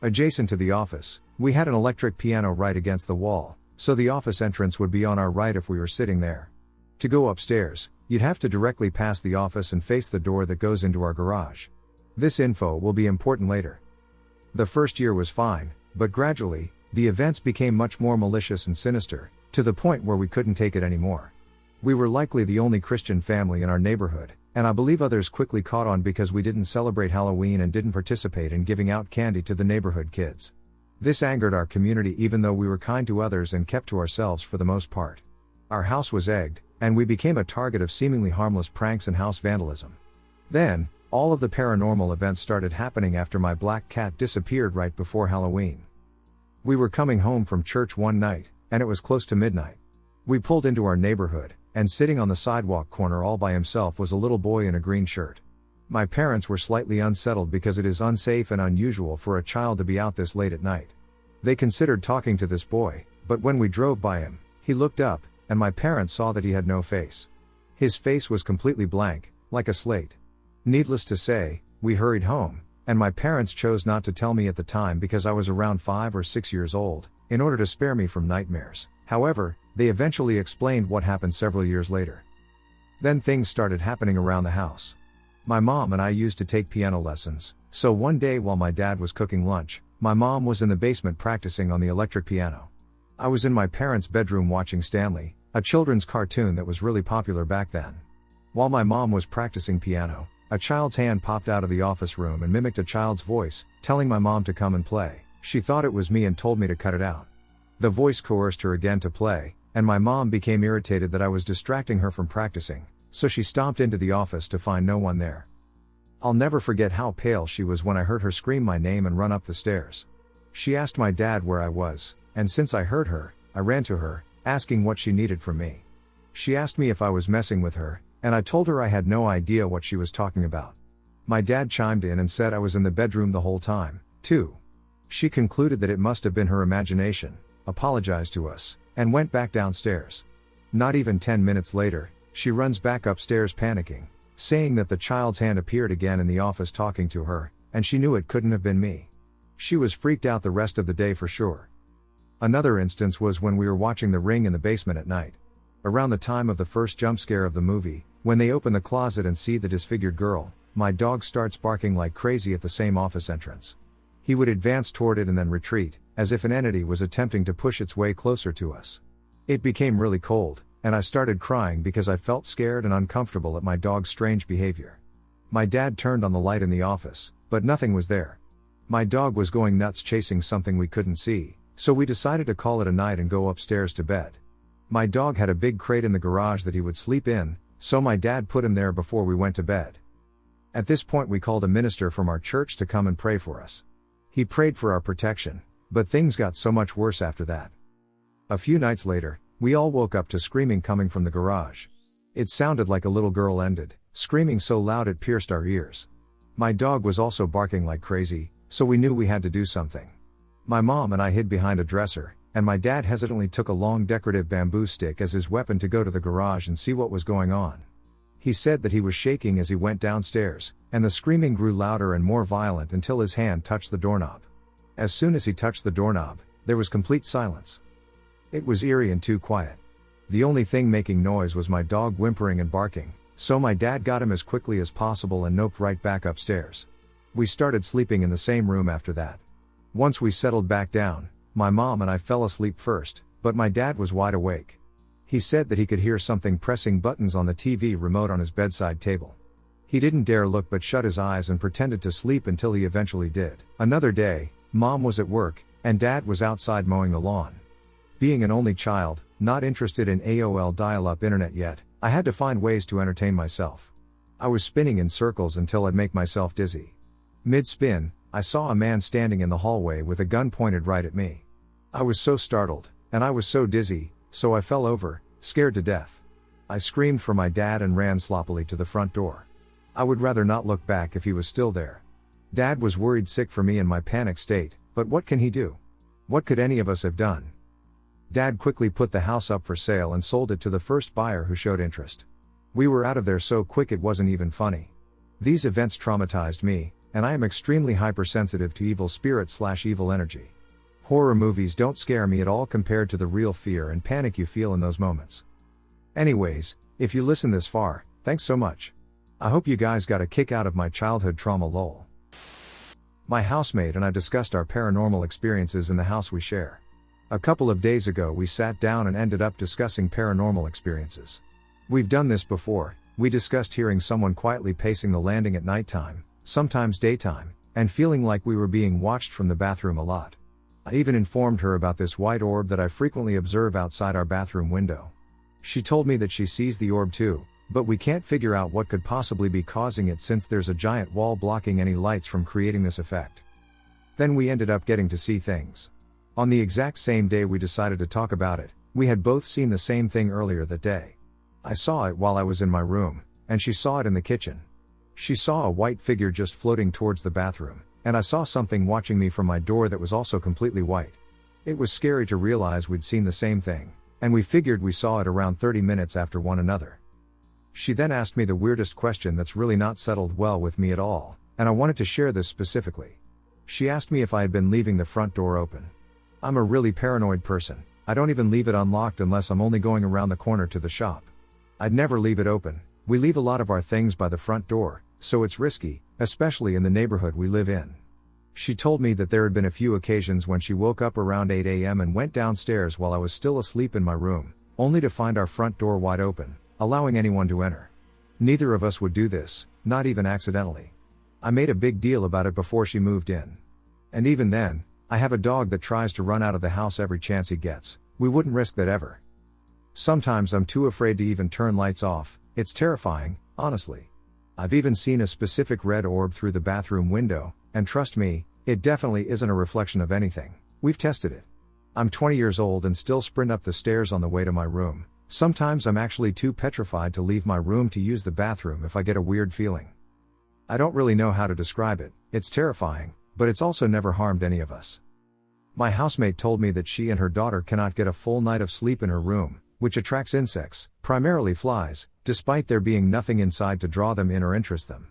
Adjacent to the office, we had an electric piano right against the wall, so the office entrance would be on our right if we were sitting there. To go upstairs, you'd have to directly pass the office and face the door that goes into our garage. This info will be important later. The first year was fine, but gradually, the events became much more malicious and sinister, to the point where we couldn't take it anymore. We were likely the only Christian family in our neighborhood, and I believe others quickly caught on because we didn't celebrate Halloween and didn't participate in giving out candy to the neighborhood kids. This angered our community even though we were kind to others and kept to ourselves for the most part. Our house was egged, and we became a target of seemingly harmless pranks and house vandalism. Then, all of the paranormal events started happening after my black cat disappeared right before Halloween. We were coming home from church one night, and it was close to midnight. We pulled into our neighborhood, and sitting on the sidewalk corner all by himself was a little boy in a green shirt. My parents were slightly unsettled because it is unsafe and unusual for a child to be out this late at night. They considered talking to this boy, but when we drove by him, he looked up, and my parents saw that he had no face. His face was completely blank, like a slate. Needless to say, we hurried home, and my parents chose not to tell me at the time because I was around 5 or 6 years old, in order to spare me from nightmares. However, they eventually explained what happened several years later. Then things started happening around the house. My mom and I used to take piano lessons, so one day while my dad was cooking lunch, my mom was in the basement practicing on the electric piano. I was in my parents' bedroom watching Stanley, a children's cartoon that was really popular back then. While my mom was practicing piano, a child's hand popped out of the office room and mimicked a child's voice, telling my mom to come and play. She thought it was me and told me to cut it out. The voice coerced her again to play, and my mom became irritated that I was distracting her from practicing, so she stomped into the office to find no one there. I'll never forget how pale she was when I heard her scream my name and run up the stairs. She asked my dad where I was, and since I heard her, I ran to her, asking what she needed from me. She asked me if I was messing with her, and I told her I had no idea what she was talking about. My dad chimed in and said I was in the bedroom the whole time, too. She concluded that it must have been her imagination, apologized to us, and went back downstairs. Not even 10 minutes later, she runs back upstairs panicking, saying that the child's hand appeared again in the office talking to her, and she knew it couldn't have been me. She was freaked out the rest of the day for sure. Another instance was when we were watching The Ring in the basement at night. Around the time of the first jump scare of the movie, when they open the closet and see the disfigured girl, my dog starts barking like crazy at the same office entrance. He would advance toward it and then retreat, as if an entity was attempting to push its way closer to us. It became really cold, and I started crying because I felt scared and uncomfortable at my dog's strange behavior. My dad turned on the light in the office, but nothing was there. My dog was going nuts chasing something we couldn't see, so we decided to call it a night and go upstairs to bed. My dog had a big crate in the garage that he would sleep in, so my dad put him there before we went to bed. At this point we called a minister from our church to come and pray for us. He prayed for our protection, but things got so much worse after that. A few nights later, we all woke up to screaming coming from the garage. It sounded like a little girl ended, screaming so loud it pierced our ears. My dog was also barking like crazy, so we knew we had to do something. My mom and I hid behind a dresser, and my dad hesitantly took a long decorative bamboo stick as his weapon to go to the garage and see what was going on. He said that he was shaking as he went downstairs, and the screaming grew louder and more violent until his hand touched the doorknob. As soon as he touched the doorknob, there was complete silence. It was eerie and too quiet. The only thing making noise was my dog whimpering and barking, so my dad got him as quickly as possible and noped right back upstairs. We started sleeping in the same room after that. Once we settled back down, my mom and I fell asleep first, but my dad was wide awake. He said that he could hear something pressing buttons on the TV remote on his bedside table. He didn't dare look but shut his eyes and pretended to sleep until he eventually did. Another day, mom was at work, and dad was outside mowing the lawn. Being an only child, not interested in AOL dial-up internet yet, I had to find ways to entertain myself. I was spinning in circles until I'd make myself dizzy. Mid-spin, I saw a man standing in the hallway with a gun pointed right at me. I was so startled, and I was so dizzy, so I fell over, scared to death. I screamed for my dad and ran sloppily to the front door. I would rather not look back if he was still there. Dad was worried sick for me in my panic state, but what can he do? What could any of us have done? Dad quickly put the house up for sale and sold it to the first buyer who showed interest. We were out of there so quick it wasn't even funny. These events traumatized me, and I am extremely hypersensitive to evil spirits/evil energy. Horror movies don't scare me at all compared to the real fear and panic you feel in those moments. Anyways, if you listen this far, thanks so much. I hope you guys got a kick out of my childhood trauma lol. My housemate and I discussed our paranormal experiences in the house we share. A couple of days ago we sat down and ended up discussing paranormal experiences. We've done this before. We discussed hearing someone quietly pacing the landing at nighttime, sometimes daytime, and feeling like we were being watched from the bathroom a lot. I even informed her about this white orb that I frequently observe outside our bathroom window. She told me that she sees the orb too, but we can't figure out what could possibly be causing it since there's a giant wall blocking any lights from creating this effect. Then we ended up getting to see things. On the exact same day we decided to talk about it, we had both seen the same thing earlier that day. I saw it while I was in my room, and she saw it in the kitchen. She saw a white figure just floating towards the bathroom, and I saw something watching me from my door that was also completely white. It was scary to realize we'd seen the same thing, and we figured we saw it around 30 minutes after one another. She then asked me the weirdest question that's really not settled well with me at all. and I wanted to share this specifically. She asked me if I had been leaving the front door open. I'm a really paranoid person. I don't even leave it unlocked unless I'm only going around the corner to the shop. I'd never leave it open. We leave a lot of our things by the front door, so it's risky, especially in the neighborhood we live in. She told me that there had been a few occasions when she woke up around 8 a.m. and went downstairs while I was still asleep in my room, only to find our front door wide open, allowing anyone to enter. Neither of us would do this, not even accidentally. I made a big deal about it before she moved in. And even then, I have a dog that tries to run out of the house every chance he gets. We wouldn't risk that ever. Sometimes I'm too afraid to even turn lights off. It's terrifying, honestly. I've even seen a specific red orb through the bathroom window, and trust me, it definitely isn't a reflection of anything. We've tested it. I'm 20 years old and still sprint up the stairs on the way to my room. Sometimes I'm actually too petrified to leave my room to use the bathroom if I get a weird feeling. I don't really know how to describe it. It's terrifying, but it's also never harmed any of us. My housemate told me that she and her daughter cannot get a full night of sleep in her room, which attracts insects, primarily flies, despite there being nothing inside to draw them in or interest them.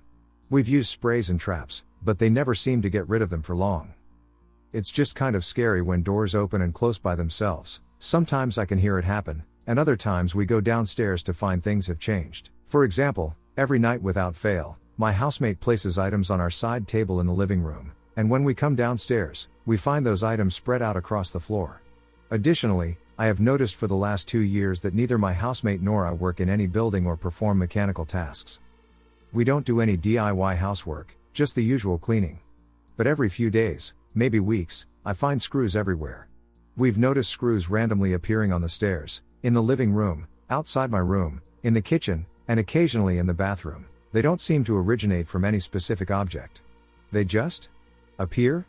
We've used sprays and traps, but they never seem to get rid of them for long. It's just kind of scary when doors open and close by themselves. Sometimes I can hear it happen, and other times we go downstairs to find things have changed. For example, every night without fail, my housemate places items on our side table in the living room, and when we come downstairs, we find those items spread out across the floor. Additionally, I have noticed for the last 2 years that neither my housemate nor I work in any building or perform mechanical tasks. We don't do any DIY housework, just the usual cleaning. But every few days, maybe weeks, I find screws everywhere. We've noticed screws randomly appearing on the stairs, in the living room, outside my room, in the kitchen, and occasionally in the bathroom. They don't seem to originate from any specific object. They just appear?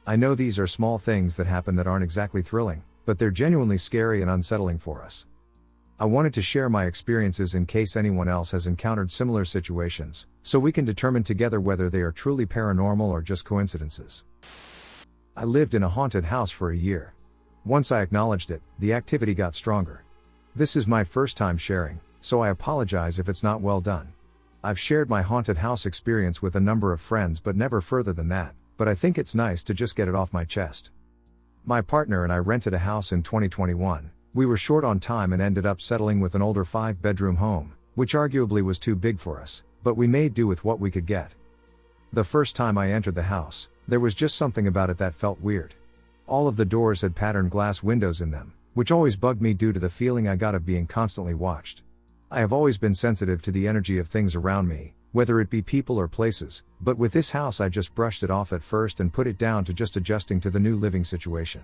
I know these are small things that happen that aren't exactly thrilling, but they're genuinely scary and unsettling for us. I wanted to share my experiences in case anyone else has encountered similar situations, so we can determine together whether they are truly paranormal or just coincidences. I lived in a haunted house for a year. Once I acknowledged it, the activity got stronger. This is my first time sharing, so I apologize if it's not well done. I've shared my haunted house experience with a number of friends but never further than that, but I think it's nice to just get it off my chest. My partner and I rented a house in 2021. We were short on time and ended up settling with an older 5-bedroom home, which arguably was too big for us, but we made do with what we could get. The first time I entered the house, there was just something about it that felt weird. All of the doors had patterned glass windows in them, which always bugged me due to the feeling I got of being constantly watched. I have always been sensitive to the energy of things around me, whether it be people or places, but with this house I just brushed it off at first and put it down to just adjusting to the new living situation.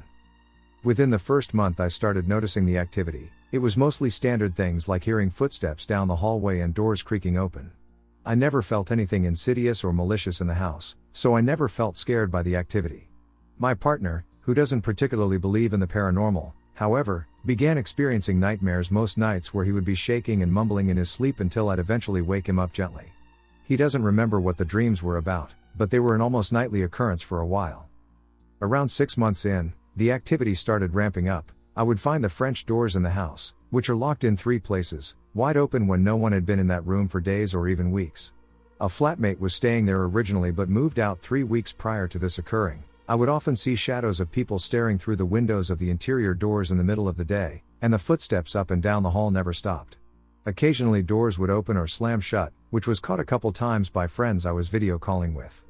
Within the first month I started noticing the activity. It was mostly standard things like hearing footsteps down the hallway and doors creaking open. I never felt anything insidious or malicious in the house, so I never felt scared by the activity. My partner, who doesn't particularly believe in the paranormal, however, began experiencing nightmares most nights where he would be shaking and mumbling in his sleep until I'd eventually wake him up gently. He doesn't remember what the dreams were about, but they were an almost nightly occurrence for a while. Around 6 months in, the activity started ramping up. I would find the French doors in the house, which are locked in 3 places, wide open when no one had been in that room for days or even weeks. A flatmate was staying there originally but moved out 3 weeks prior to this occurring. I would often see shadows of people staring through the windows of the interior doors in the middle of the day, and the footsteps up and down the hall never stopped. Occasionally doors would open or slam shut, which was caught a couple times by friends I was video calling with.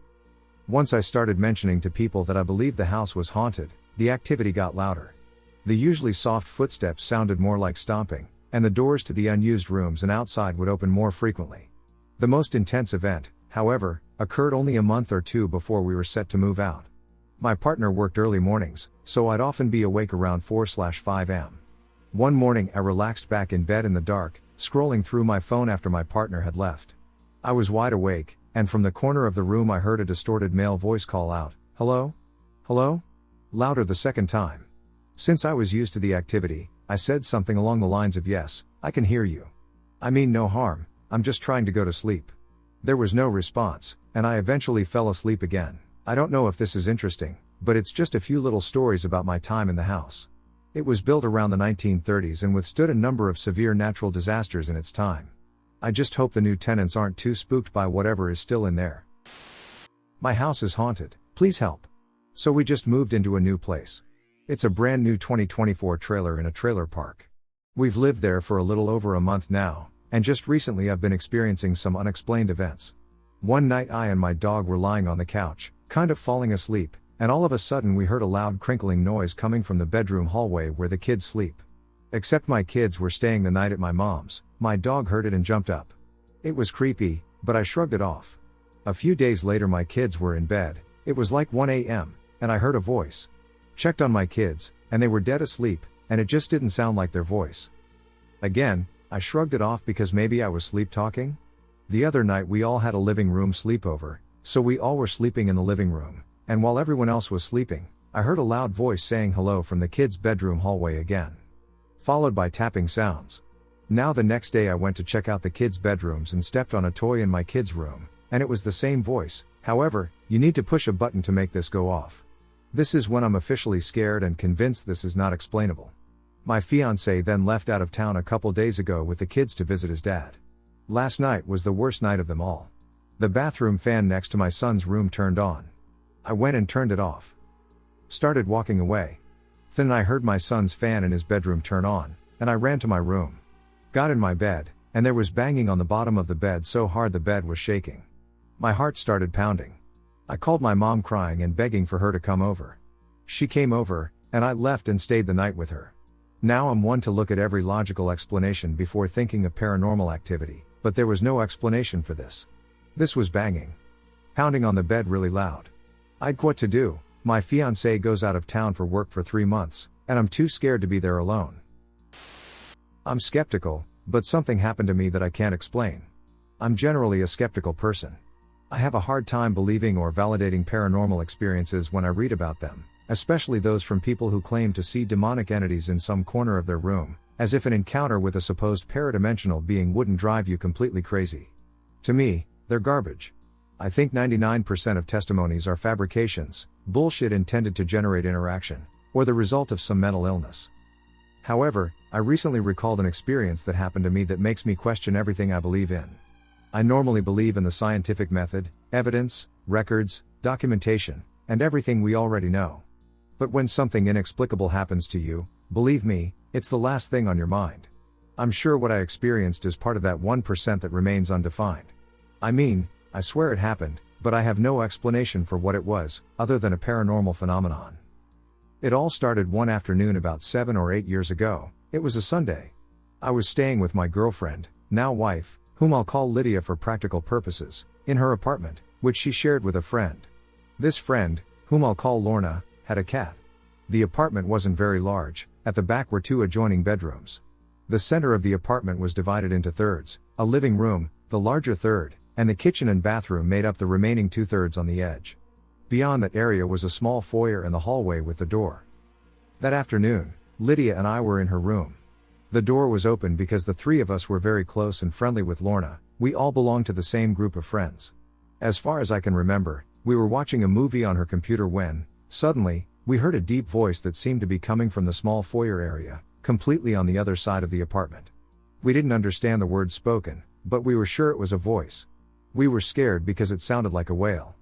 Once I started mentioning to people that I believed the house was haunted, the activity got louder. The usually soft footsteps sounded more like stomping, and the doors to the unused rooms and outside would open more frequently. The most intense event, however, occurred only a month or 2 before we were set to move out. My partner worked early mornings, so I'd often be awake around 4/5 am. One morning I relaxed back in bed in the dark, scrolling through my phone after my partner had left. I was wide awake, and from the corner of the room I heard a distorted male voice call out, "Hello? Hello?" Louder the second time. Since I was used to the activity, I said something along the lines of, "Yes, I can hear you. I mean no harm, I'm just trying to go to sleep." There was no response, and I eventually fell asleep again. I don't know if this is interesting, but it's just a few little stories about my time in the house. It was built around the 1930s and withstood a number of severe natural disasters in its time. I just hope the new tenants aren't too spooked by whatever is still in there. My house is haunted, please help. So we just moved into a new place. It's a brand new 2024 trailer in a trailer park. We've lived there for a little over a month now, and just recently I've been experiencing some unexplained events. One night I and my dog were lying on the couch, kind of falling asleep, and all of a sudden we heard a loud crinkling noise coming from the bedroom hallway where the kids sleep. Except my kids were staying the night at my mom's, my dog heard it and jumped up. It was creepy, but I shrugged it off. A few days later my kids were in bed, it was like 1 a.m., and I heard a voice. Checked on my kids, and they were dead asleep, and it just didn't sound like their voice. Again, I shrugged it off because maybe I was sleep talking? The other night we all had a living room sleepover, so we all were sleeping in the living room, and while everyone else was sleeping, I heard a loud voice saying hello from the kids' bedroom hallway again. Followed by tapping sounds. Now the next day I went to check out the kids' bedrooms and stepped on a toy in my kids' room, and it was the same voice. However, you need to push a button to make this go off. This is when I'm officially scared and convinced this is not explainable. My fiancé then left out of town a couple days ago with the kids to visit his dad. Last night was the worst night of them all. The bathroom fan next to my son's room turned on. I went and turned it off. Started walking away. Then I heard my son's fan in his bedroom turn on, and I ran to my room. Got in my bed, and there was banging on the bottom of the bed so hard the bed was shaking. My heart started pounding. I called my mom crying and begging for her to come over. She came over, and I left and stayed the night with her. Now I'm one to look at every logical explanation before thinking of paranormal activity, but there was no explanation for this. This was banging. Pounding on the bed really loud. I'd what to do. My fiancé goes out of town for work for 3 months, and I'm too scared to be there alone. I'm skeptical, but something happened to me that I can't explain. I'm generally a skeptical person. I have a hard time believing or validating paranormal experiences when I read about them, especially those from people who claim to see demonic entities in some corner of their room, as if an encounter with a supposed paradimensional being wouldn't drive you completely crazy. To me, they're garbage. I think 99% of testimonies are fabrications, bullshit intended to generate interaction, or the result of some mental illness. However, I recently recalled an experience that happened to me that makes me question everything I believe in. I normally believe in the scientific method, evidence, records, documentation, and everything we already know. But when something inexplicable happens to you, believe me, it's the last thing on your mind. I'm sure what I experienced is part of that 1% that remains undefined. I mean, I swear it happened, but I have no explanation for what it was, other than a paranormal phenomenon. It all started one afternoon about 7 or 8 years ago. It was a Sunday. I was staying with my girlfriend, now wife, whom I'll call Lydia for practical purposes, in her apartment, which she shared with a friend. This friend, whom I'll call Lorna, had a cat. The apartment wasn't very large. At the back were 2 adjoining bedrooms. The center of the apartment was divided into thirds, a living room, the larger third, and the kitchen and bathroom made up the remaining 2/3 on the edge. Beyond that area was a small foyer and the hallway with the door. That afternoon, Lydia and I were in her room. The door was open because the 3 of us were very close and friendly with Lorna. We all belonged to the same group of friends. As far as I can remember, we were watching a movie on her computer when, suddenly, we heard a deep voice that seemed to be coming from the small foyer area, completely on the other side of the apartment. We didn't understand the words spoken, but we were sure it was a voice. We were scared because it sounded like a wail.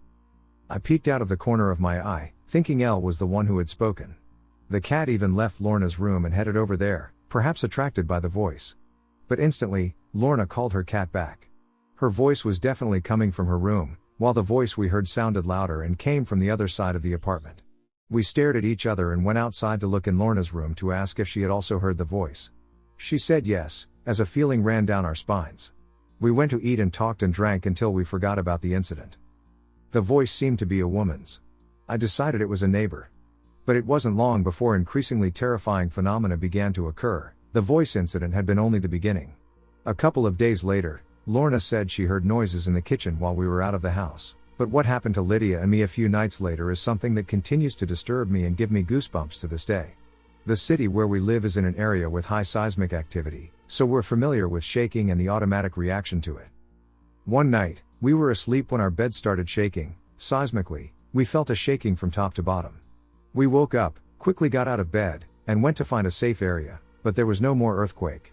I peeked out of the corner of my eye, thinking Elle was the one who had spoken. The cat even left Lorna's room and headed over there, perhaps attracted by the voice. But instantly, Lorna called her cat back. Her voice was definitely coming from her room, while the voice we heard sounded louder and came from the other side of the apartment. We stared at each other and went outside to look in Lorna's room to ask if she had also heard the voice. She said yes, as a feeling ran down our spines. We went to eat and talked and drank until we forgot about the incident. The voice seemed to be a woman's. I decided it was a neighbor. But it wasn't long before increasingly terrifying phenomena began to occur. The voice incident had been only the beginning. A couple of days later, Lorna said she heard noises in the kitchen while we were out of the house. But what happened to Lydia and me a few nights later is something that continues to disturb me and give me goosebumps to this day. The city where we live is in an area with high seismic activity, so we're familiar with shaking and the automatic reaction to it. One night, we were asleep when our bed started shaking. Seismically, we felt a shaking from top to bottom. We woke up, quickly got out of bed, and went to find a safe area, but there was no more earthquake.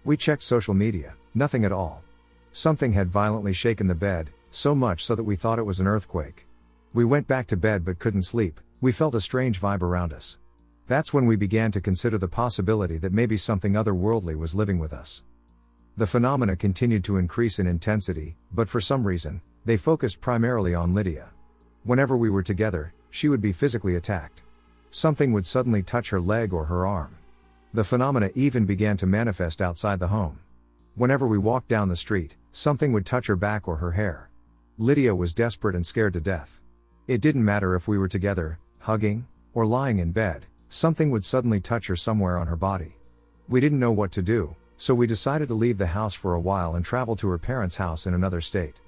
We checked social media, nothing at all. Something had violently shaken the bed, so much so that we thought it was an earthquake. We went back to bed but couldn't sleep. We felt a strange vibe around us. That's when we began to consider the possibility that maybe something otherworldly was living with us. The phenomena continued to increase in intensity, but for some reason, they focused primarily on Lydia. Whenever we were together, she would be physically attacked. Something would suddenly touch her leg or her arm. The phenomena even began to manifest outside the home. Whenever we walked down the street, something would touch her back or her hair. Lydia was desperate and scared to death. It didn't matter if we were together, hugging, or lying in bed, something would suddenly touch her somewhere on her body. We didn't know what to do, so we decided to leave the house for a while and travel to her parents' house in another state.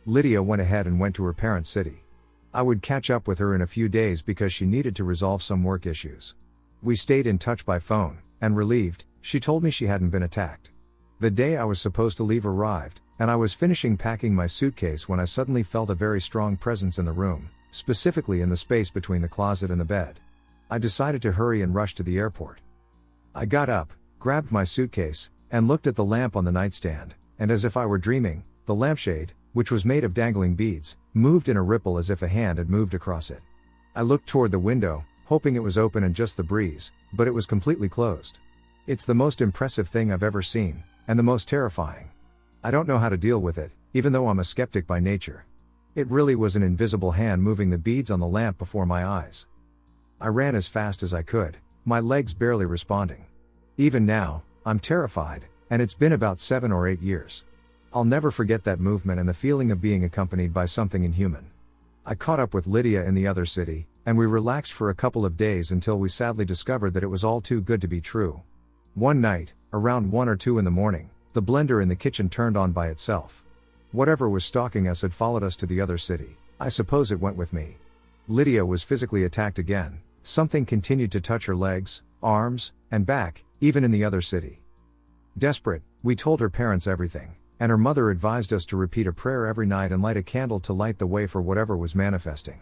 Lydia went ahead and went to her parents' city. I would catch up with her in a few days because she needed to resolve some work issues. We stayed in touch by phone, and relieved, she told me she hadn't been attacked. The day I was supposed to leave arrived, and I was finishing packing my suitcase when I suddenly felt a very strong presence in the room, specifically in the space between the closet and the bed. I decided to hurry and rush to the airport. I got up, grabbed my suitcase, and looked at the lamp on the nightstand, and as if I were dreaming, the lampshade, which was made of dangling beads, moved in a ripple as if a hand had moved across it. I looked toward the window, hoping it was open and just the breeze, but it was completely closed. It's the most impressive thing I've ever seen, and the most terrifying. I don't know how to deal with it, even though I'm a skeptic by nature. It really was an invisible hand moving the beads on the lamp before my eyes. I ran as fast as I could, my legs barely responding. Even now, I'm terrified, and it's been about 7 or 8 years. I'll never forget that movement and the feeling of being accompanied by something inhuman. I caught up with Lydia in the other city, and we relaxed for a couple of days until we sadly discovered that it was all too good to be true. One night, around 1 or 2 in the morning, the blender in the kitchen turned on by itself. Whatever was stalking us had followed us to the other city. I suppose it went with me. Lydia was physically attacked again. Something continued to touch her legs, arms, and back, even in the other city. Desperate, we told her parents everything, and her mother advised us to repeat a prayer every night and light a candle to light the way for whatever was manifesting.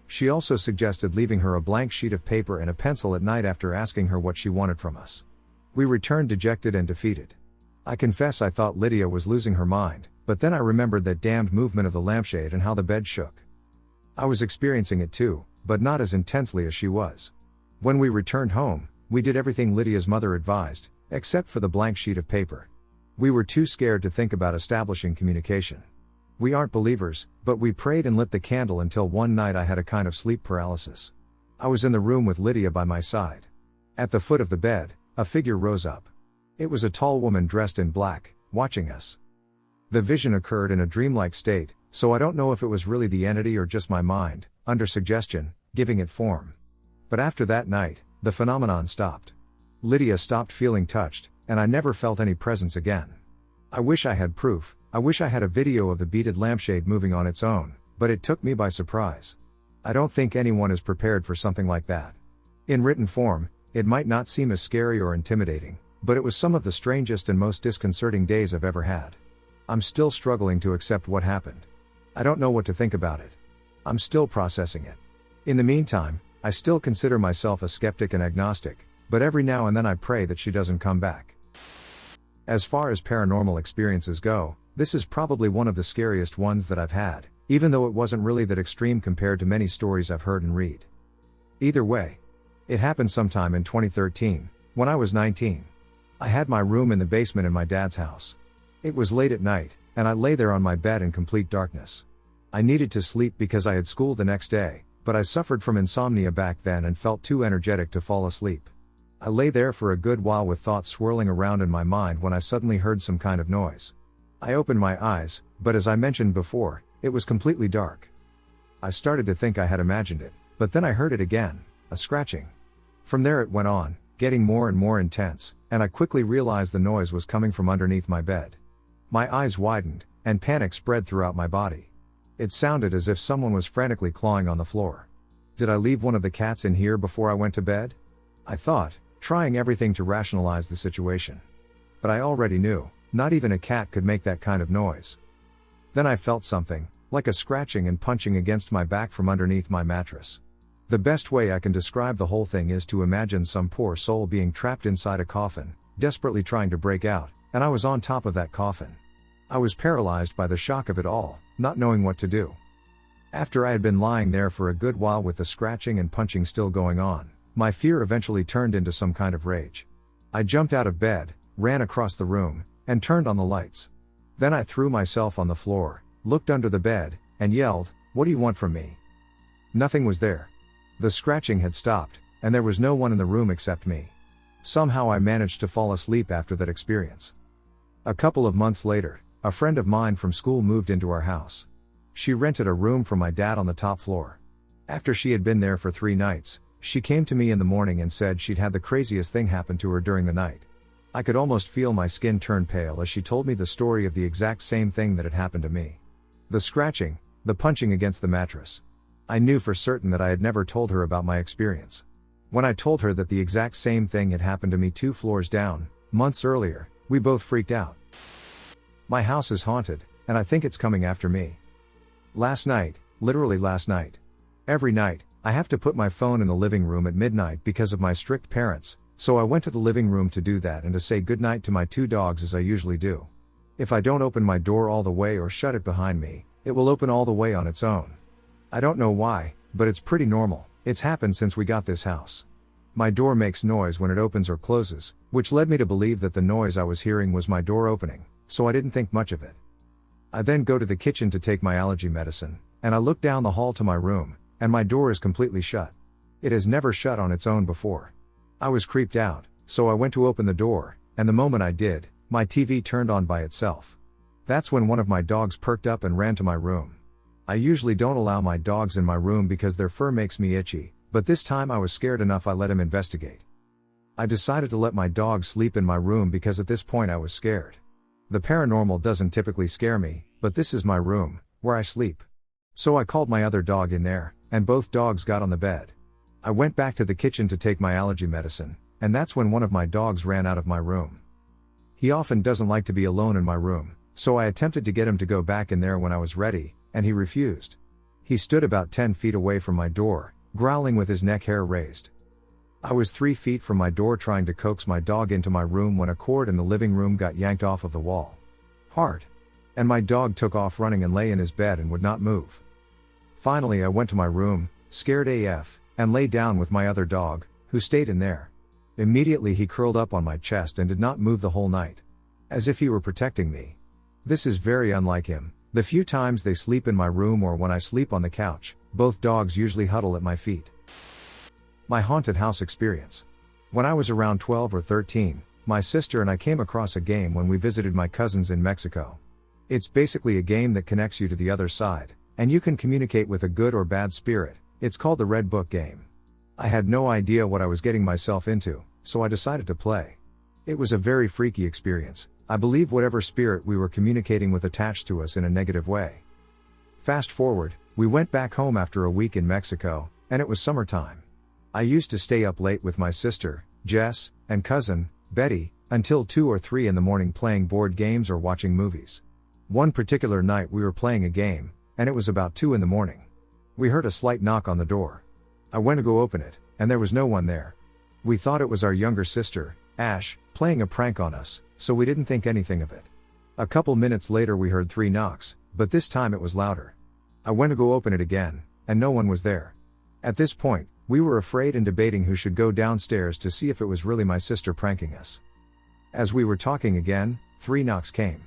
She also suggested leaving her a blank sheet of paper and a pencil at night after asking her what she wanted from us. We returned dejected and defeated. I confess I thought Lydia was losing her mind, but then I remembered that damned movement of the lampshade and how the bed shook. I was experiencing it too, but not as intensely as she was. When we returned home, we did everything Lydia's mother advised, except for the blank sheet of paper. We were too scared to think about establishing communication. We aren't believers, but we prayed and lit the candle until one night I had a kind of sleep paralysis. I was in the room with Lydia by my side. At the foot of the bed, a figure rose up. It was a tall woman dressed in black, watching us. The vision occurred in a dreamlike state, so I don't know if it was really the entity or just my mind, under suggestion, giving it form. But after that night, the phenomenon stopped. Lydia stopped feeling touched, and I never felt any presence again. I wish I had proof. I wish I had a video of the beaded lampshade moving on its own, but it took me by surprise. I don't think anyone is prepared for something like that. In written form, it might not seem as scary or intimidating, but it was some of the strangest and most disconcerting days I've ever had. I'm still struggling to accept what happened. I don't know what to think about it. I'm still processing it. In the meantime, I still consider myself a skeptic and agnostic, but every now and then I pray that she doesn't come back. As far as paranormal experiences go, this is probably one of the scariest ones that I've had, even though it wasn't really that extreme compared to many stories I've heard and read. Either way, it happened sometime in 2013, when I was 19. I had my room in the basement in my dad's house. It was late at night, and I lay there on my bed in complete darkness. I needed to sleep because I had school the next day, but I suffered from insomnia back then and felt too energetic to fall asleep. I lay there for a good while with thoughts swirling around in my mind when I suddenly heard some kind of noise. I opened my eyes, but as I mentioned before, it was completely dark. I started to think I had imagined it, but then I heard it again, a scratching. From there it went on, getting more and more intense, and I quickly realized the noise was coming from underneath my bed. My eyes widened, and panic spread throughout my body. It sounded as if someone was frantically clawing on the floor. Did I leave one of the cats in here before I went to bed? I thought, trying everything to rationalize the situation. But I already knew, not even a cat could make that kind of noise. Then I felt something, like a scratching and punching against my back from underneath my mattress. The best way I can describe the whole thing is to imagine some poor soul being trapped inside a coffin, desperately trying to break out, and I was on top of that coffin. I was paralyzed by the shock of it all, not knowing what to do. After I had been lying there for a good while with the scratching and punching still going on, my fear eventually turned into some kind of rage. I jumped out of bed, ran across the room, and turned on the lights. Then I threw myself on the floor, looked under the bed, and yelled, "What do you want from me?" Nothing was there. The scratching had stopped, and there was no one in the room except me. Somehow I managed to fall asleep after that experience. A couple of months later, a friend of mine from school moved into our house. She rented a room for my dad on the top floor. After she had been there for 3 nights, she came to me in the morning and said she'd had the craziest thing happen to her during the night. I could almost feel my skin turn pale as she told me the story of the exact same thing that had happened to me. The scratching, the punching against the mattress. I knew for certain that I had never told her about my experience. When I told her that the exact same thing had happened to me 2 floors down, months earlier, we both freaked out. My house is haunted, and I think it's coming after me. Last night, literally last night. Every night, I have to put my phone in the living room at midnight because of my strict parents, so I went to the living room to do that and to say goodnight to my 2 dogs as I usually do. If I don't open my door all the way or shut it behind me, it will open all the way on its own. I don't know why, but it's pretty normal. It's happened since we got this house. My door makes noise when it opens or closes, which led me to believe that the noise I was hearing was my door opening, so I didn't think much of it. I then go to the kitchen to take my allergy medicine, and I look down the hall to my room, and my door is completely shut. It has never shut on its own before. I was creeped out, so I went to open the door, and the moment I did, my TV turned on by itself. That's when one of my dogs perked up and ran to my room. I usually don't allow my dogs in my room because their fur makes me itchy, but this time I was scared enough I let him investigate. I decided to let my dog sleep in my room because at this point I was scared. The paranormal doesn't typically scare me, but this is my room, where I sleep. So I called my other dog in there, and both dogs got on the bed. I went back to the kitchen to take my allergy medicine, and that's when one of my dogs ran out of my room. He often doesn't like to be alone in my room, so I attempted to get him to go back in there when I was ready, and he refused. He stood about 10 feet away from my door, growling with his neck hair raised. I was 3 feet from my door trying to coax my dog into my room when a cord in the living room got yanked off of the wall. Hard. And my dog took off running and lay in his bed and would not move. Finally I went to my room, scared AF, and lay down with my other dog, who stayed in there. Immediately he curled up on my chest and did not move the whole night. As if he were protecting me. This is very unlike him. The few times they sleep in my room or when I sleep on the couch, both dogs usually huddle at my feet. My haunted house experience. When I was around 12 or 13, my sister and I came across a game when we visited my cousins in Mexico. It's basically a game that connects you to the other side, and you can communicate with a good or bad spirit. It's called the Red Book game. I had no idea what I was getting myself into, so I decided to play. It was a very freaky experience. I believe whatever spirit we were communicating with attached to us in a negative way. Fast forward, we went back home after a week in Mexico, and it was summertime. I used to stay up late with my sister, Jess, and cousin, Betty, until 2 or 3 in the morning playing board games or watching movies. One particular night we were playing a game, and it was about 2 in the morning. We heard a slight knock on the door. I went to go open it, and there was no one there. We thought it was our younger sister, Ash, playing a prank on us, so we didn't think anything of it. A couple minutes later we heard 3 knocks, but this time it was louder. I went to go open it again, and no one was there. At this point, we were afraid and debating who should go downstairs to see if it was really my sister pranking us. As we were talking again, 3 knocks came.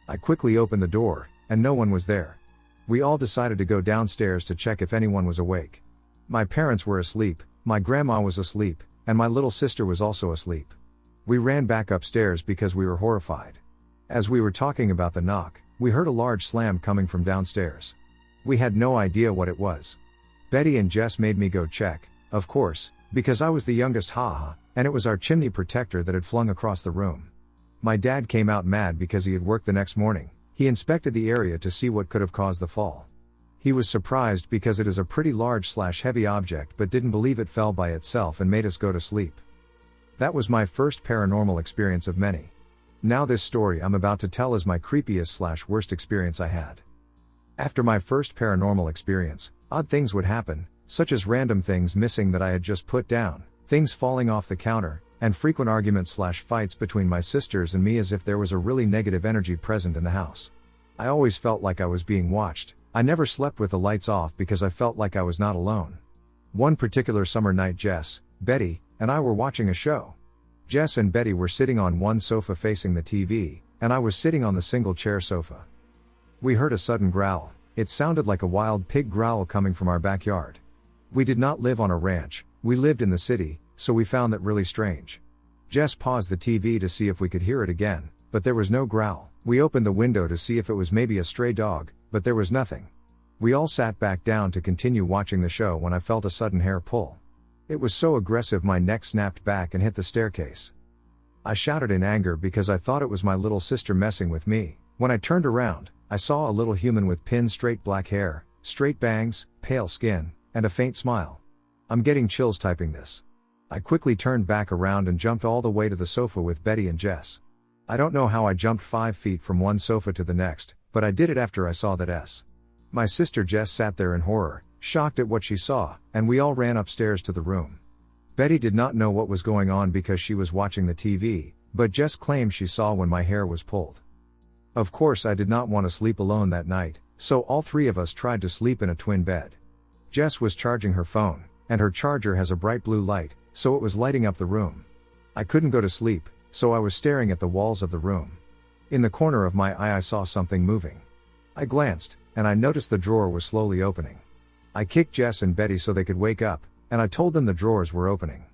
I quickly opened the door, and no one was there. We all decided to go downstairs to check if anyone was awake. My parents were asleep, my grandma was asleep, and my little sister was also asleep. We ran back upstairs because we were horrified. As we were talking about the knock, we heard a large slam coming from downstairs. We had no idea what it was. Betty and Jess made me go check, of course, because I was the youngest and it was our chimney protector that had flung across the room. My dad came out mad because he had worked the next morning. He inspected the area to see what could have caused the fall. He was surprised because it is a pretty large/heavy object but didn't believe it fell by itself and made us go to sleep. That was my first paranormal experience of many. Now this story I'm about to tell is my creepiest/worst experience I had. After my first paranormal experience, odd things would happen, such as random things missing that I had just put down, things falling off the counter, and frequent arguments/fights between my sisters and me as if there was a really negative energy present in the house. I always felt like I was being watched, I never slept with the lights off because I felt like I was not alone. One particular summer night Jess, Betty, and I were watching a show. Jess and Betty were sitting on one sofa facing the TV, and I was sitting on the single chair sofa. We heard a sudden growl. It sounded like a wild pig growl coming from our backyard. We did not live on a ranch, we lived in the city, so we found that really strange. Jess paused the TV to see if we could hear it again, but there was no growl. We opened the window to see if it was maybe a stray dog, but there was nothing. We all sat back down to continue watching the show when I felt a sudden hair pull. It was so aggressive my neck snapped back and hit the staircase. I shouted in anger because I thought it was my little sister messing with me. When I turned around, I saw a little human with pin straight black hair, straight bangs, pale skin, and a faint smile. I'm getting chills typing this. I quickly turned back around and jumped all the way to the sofa with Betty and Jess. I don't know how I jumped 5 feet from one sofa to the next, but I did it after I saw that S. My sister Jess sat there in horror, shocked at what she saw, and we all ran upstairs to the room. Betty did not know what was going on because she was watching the TV, but Jess claimed she saw when my hair was pulled. Of course I did not want to sleep alone that night, so all three of us tried to sleep in a twin bed. Jess was charging her phone, and her charger has a bright blue light, so it was lighting up the room. I couldn't go to sleep, so I was staring at the walls of the room. In the corner of my eye I saw something moving. I glanced, and I noticed the drawer was slowly opening. I kicked Jess and Betty so they could wake up, and I told them the drawers were opening.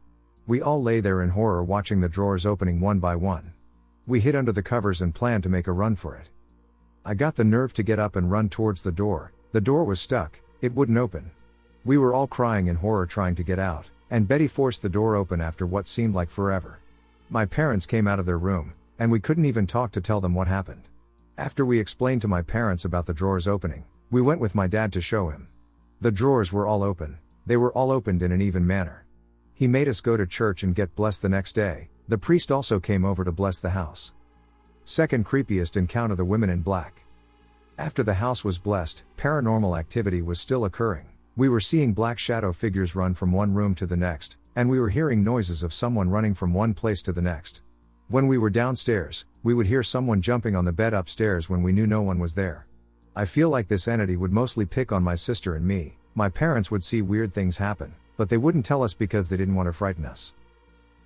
We all lay there in horror watching the drawers opening one by one. We hid under the covers and planned to make a run for it. I got the nerve to get up and run towards the door was stuck, it wouldn't open. We were all crying in horror trying to get out, and Betty forced the door open after what seemed like forever. My parents came out of their room, and we couldn't even talk to tell them what happened. After we explained to my parents about the drawers opening, we went with my dad to show him. The drawers were all open, they were all opened in an even manner. He made us go to church and get blessed the next day. The priest also came over to bless the house. Second creepiest encounter: the women in black. After the house was blessed, paranormal activity was still occurring. We were seeing black shadow figures run from one room to the next, and we were hearing noises of someone running from one place to the next. When we were downstairs, we would hear someone jumping on the bed upstairs when we knew no one was there. I feel like this entity would mostly pick on my sister and me. My parents would see weird things happen, but they wouldn't tell us because they didn't want to frighten us.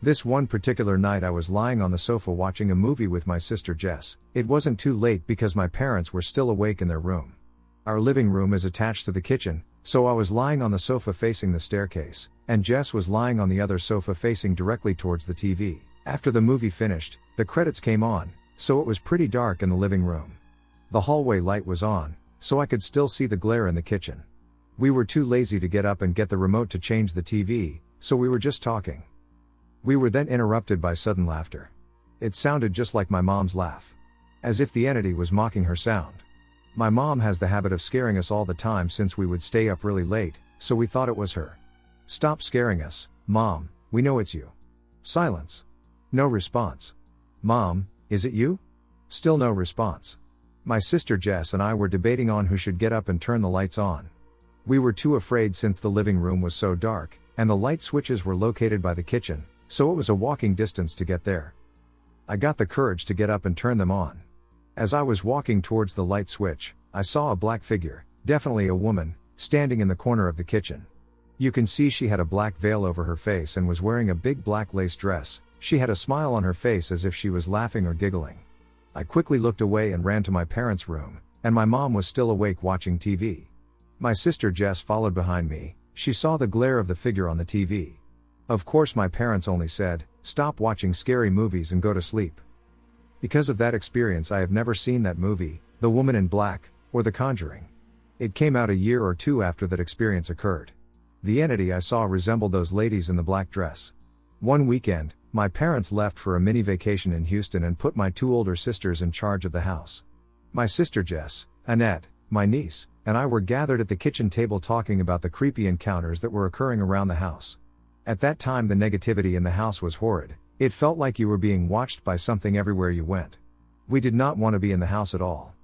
This one particular night I was lying on the sofa watching a movie with my sister Jess. It wasn't too late because my parents were still awake in their room. Our living room is attached to the kitchen, so I was lying on the sofa facing the staircase, and Jess was lying on the other sofa facing directly towards the TV. After the movie finished, the credits came on, so it was pretty dark in the living room. The hallway light was on, so I could still see the glare in the kitchen. We were too lazy to get up and get the remote to change the TV, so we were just talking. We were then interrupted by sudden laughter. It sounded just like my mom's laugh. As if the entity was mocking her sound. My mom has the habit of scaring us all the time since we would stay up really late, so we thought it was her. "Stop scaring us, Mom, we know it's you." Silence. No response. "Mom, is it you?" Still no response. My sister Jess and I were debating on who should get up and turn the lights on. We were too afraid since the living room was so dark, and the light switches were located by the kitchen, so it was a walking distance to get there. I got the courage to get up and turn them on. As I was walking towards the light switch, I saw a black figure, definitely a woman, standing in the corner of the kitchen. You can see she had a black veil over her face and was wearing a big black lace dress. She had a smile on her face as if she was laughing or giggling. I quickly looked away and ran to my parents' room, and my mom was still awake watching TV. My sister Jess followed behind me. She saw the glare of the figure on the TV. Of course my parents only said, "Stop watching scary movies and go to sleep." Because of that experience I have never seen that movie, The Woman in Black, or The Conjuring. It came out a year or two after that experience occurred. The entity I saw resembled those ladies in the black dress. One weekend, my parents left for a mini vacation in Houston and put my 2 older sisters in charge of the house. My sister Jess, Annette, my niece, and I were gathered at the kitchen table talking about the creepy encounters that were occurring around the house. At that time the negativity in the house was horrid. It felt like you were being watched by something everywhere you went. We did not want to be in the house at all.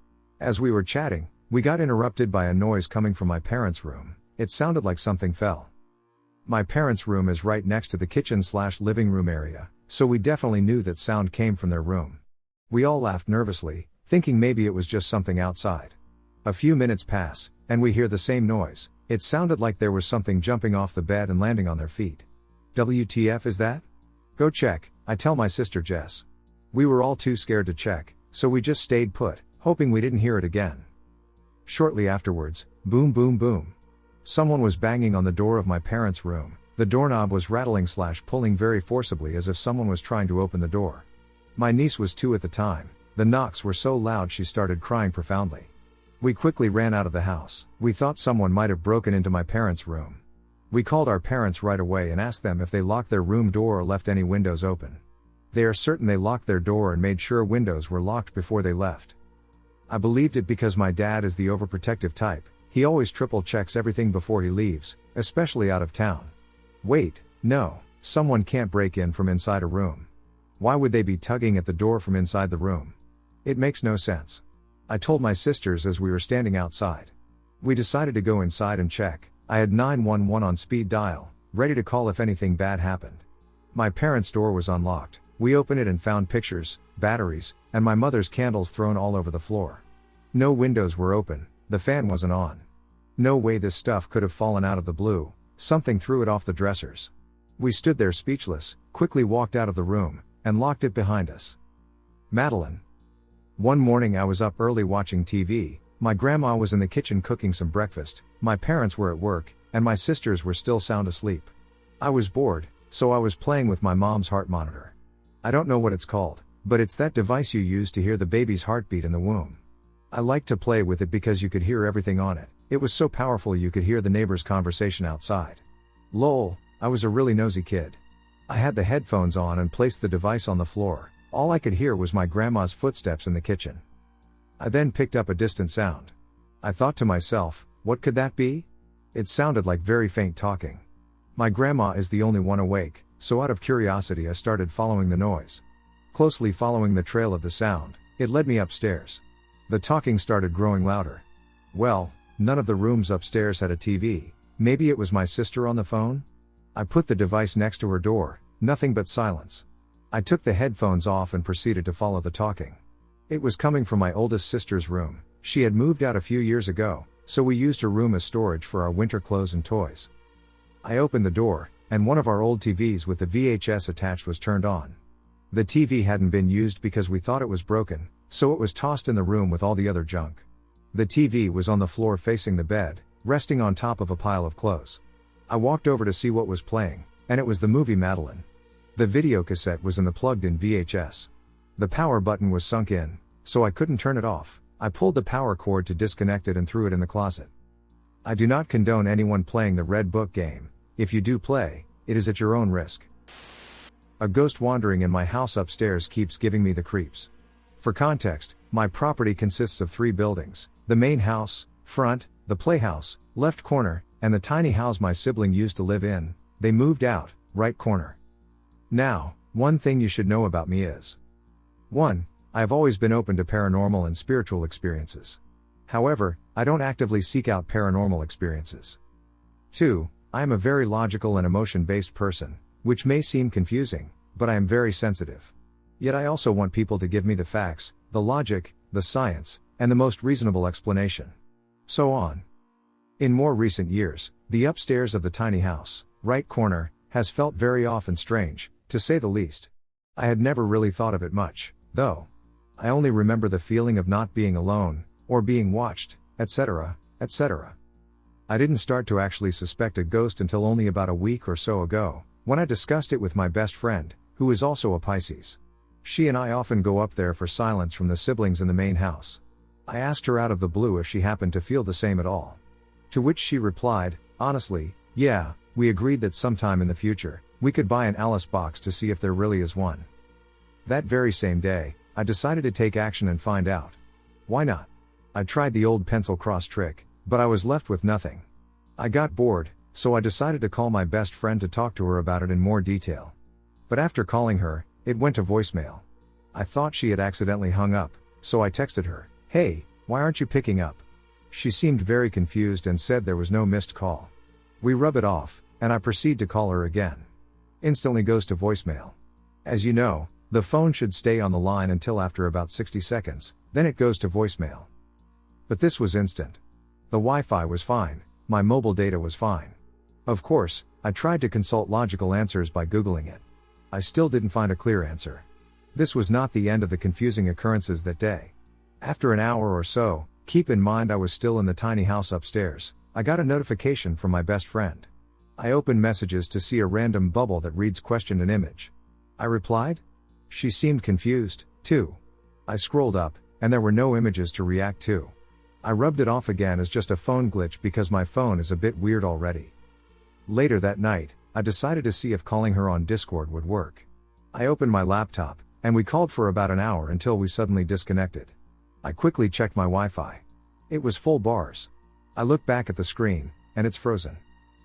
As we were chatting, we got interrupted by a noise coming from my parents' room. It sounded like something fell. My parents' room is right next to the kitchen/living room area, so we definitely knew that sound came from their room. We all laughed nervously, thinking maybe it was just something outside. A few minutes pass, And we hear the same noise. It sounded like there was something jumping off the bed and landing on their feet. WTF is that? Go check, I tell my sister Jess. We were all too scared to check, so we just stayed put, hoping we didn't hear it again. Shortly afterwards, boom boom boom. Someone was banging on the door of my parents' room. The doorknob was rattling/pulling very forcibly as if someone was trying to open the door. My niece was 2 at the time. The knocks were so loud she started crying profoundly. We quickly ran out of the house. We thought someone might have broken into my parents' room. We called our parents right away and asked them if they locked their room door or left any windows open. They are certain they locked their door and made sure windows were locked before they left. I believed it because my dad is the overprotective type. He always triple checks everything before he leaves, especially out of town. Wait, no, someone can't break in from inside a room. Why would they be tugging at the door from inside the room? It makes no sense. I told my sisters as we were standing outside. We decided to go inside and check. I had 911 on speed dial, ready to call if anything bad happened. My parents' door was unlocked. We opened it and found pictures, batteries, and my mother's candles thrown all over the floor. No windows were open, the fan wasn't on. No way this stuff could have fallen out of the blue, something threw it off the dressers. We stood there speechless, quickly walked out of the room, and locked it behind us. Madeline. One morning I was up early watching TV, my grandma was in the kitchen cooking some breakfast, my parents were at work, and my sisters were still sound asleep. I was bored, so I was playing with my mom's heart monitor. I don't know what it's called, but it's that device you use to hear the baby's heartbeat in the womb. I liked to play with it because you could hear everything on it. It was so powerful you could hear the neighbor's conversation outside. Lol, I was a really nosy kid. I had the headphones on and placed the device on the floor. All I could hear was my grandma's footsteps in the kitchen. I then picked up a distant sound. I thought to myself, what could that be? It sounded like very faint talking. My grandma is the only one awake, so out of curiosity I started following the noise. Closely following the trail of the sound, it led me upstairs. The talking started growing louder. Well, none of the rooms upstairs had a TV, maybe it was my sister on the phone? I put the device next to her door, nothing but silence. I took the headphones off and proceeded to follow the talking. It was coming from my oldest sister's room. She had moved out a few years ago, so we used her room as storage for our winter clothes and toys. I opened the door, and one of our old TVs with the VHS attached was turned on. The TV hadn't been used because we thought it was broken, so it was tossed in the room with all the other junk. The TV was on the floor facing the bed, resting on top of a pile of clothes. I walked over to see what was playing, and it was the movie Madeline. The video cassette was in the plugged-in VHS. The power button was sunk in, so I couldn't turn it off. I pulled the power cord to disconnect it and threw it in the closet. I do not condone anyone playing the Red Book game. If you do play, it is at your own risk. A ghost wandering in my house upstairs keeps giving me the creeps. For context, my property consists of 3 buildings: the main house, front, the playhouse, left corner, and the tiny house my sibling used to live in. They moved out, right corner. Now, one thing you should know about me is 1. I have always been open to paranormal and spiritual experiences. However, I don't actively seek out paranormal experiences. 2. I am a very logical and emotion-based person, which may seem confusing, but I am very sensitive. Yet I also want people to give me the facts, the logic, the science, and the most reasonable explanation. So on. In more recent years, the upstairs of the tiny house, right corner, has felt very off and strange, to say the least. I had never really thought of it much, though. I only remember the feeling of not being alone, or being watched, etc., etc. I didn't start to actually suspect a ghost until only about a week or so ago, when I discussed it with my best friend, who is also a Pisces. She and I often go up there for silence from the siblings in the main house. I asked her out of the blue if she happened to feel the same at all. To which she replied, honestly, yeah, we agreed that sometime in the future, we could buy an Alice box to see if there really is one. That very same day, I decided to take action and find out. Why not? I tried the old pencil cross trick, but I was left with nothing. I got bored, so I decided to call my best friend to talk to her about it in more detail. But after calling her, it went to voicemail. I thought she had accidentally hung up, so I texted her, "Hey, why aren't you picking up?" She seemed very confused and said there was no missed call. We rub it off, and I proceed to call her again. Instantly goes to voicemail. As you know, the phone should stay on the line until after about 60 seconds, then it goes to voicemail. But this was instant. The Wi-Fi was fine, my mobile data was fine. Of course, I tried to consult logical answers by Googling it. I still didn't find a clear answer. This was not the end of the confusing occurrences that day. After an hour or so, keep in mind I was still in the tiny house upstairs, I got a notification from my best friend. I opened messages to see a random bubble that reads question and image. I replied. She seemed confused, too. I scrolled up, and there were no images to react to. I rubbed it off again as just a phone glitch because my phone is a bit weird already. Later that night, I decided to see if calling her on Discord would work. I opened my laptop, and we called for about an hour until we suddenly disconnected. I quickly checked my Wi-Fi. It was full bars. I look back at the screen, and it's frozen.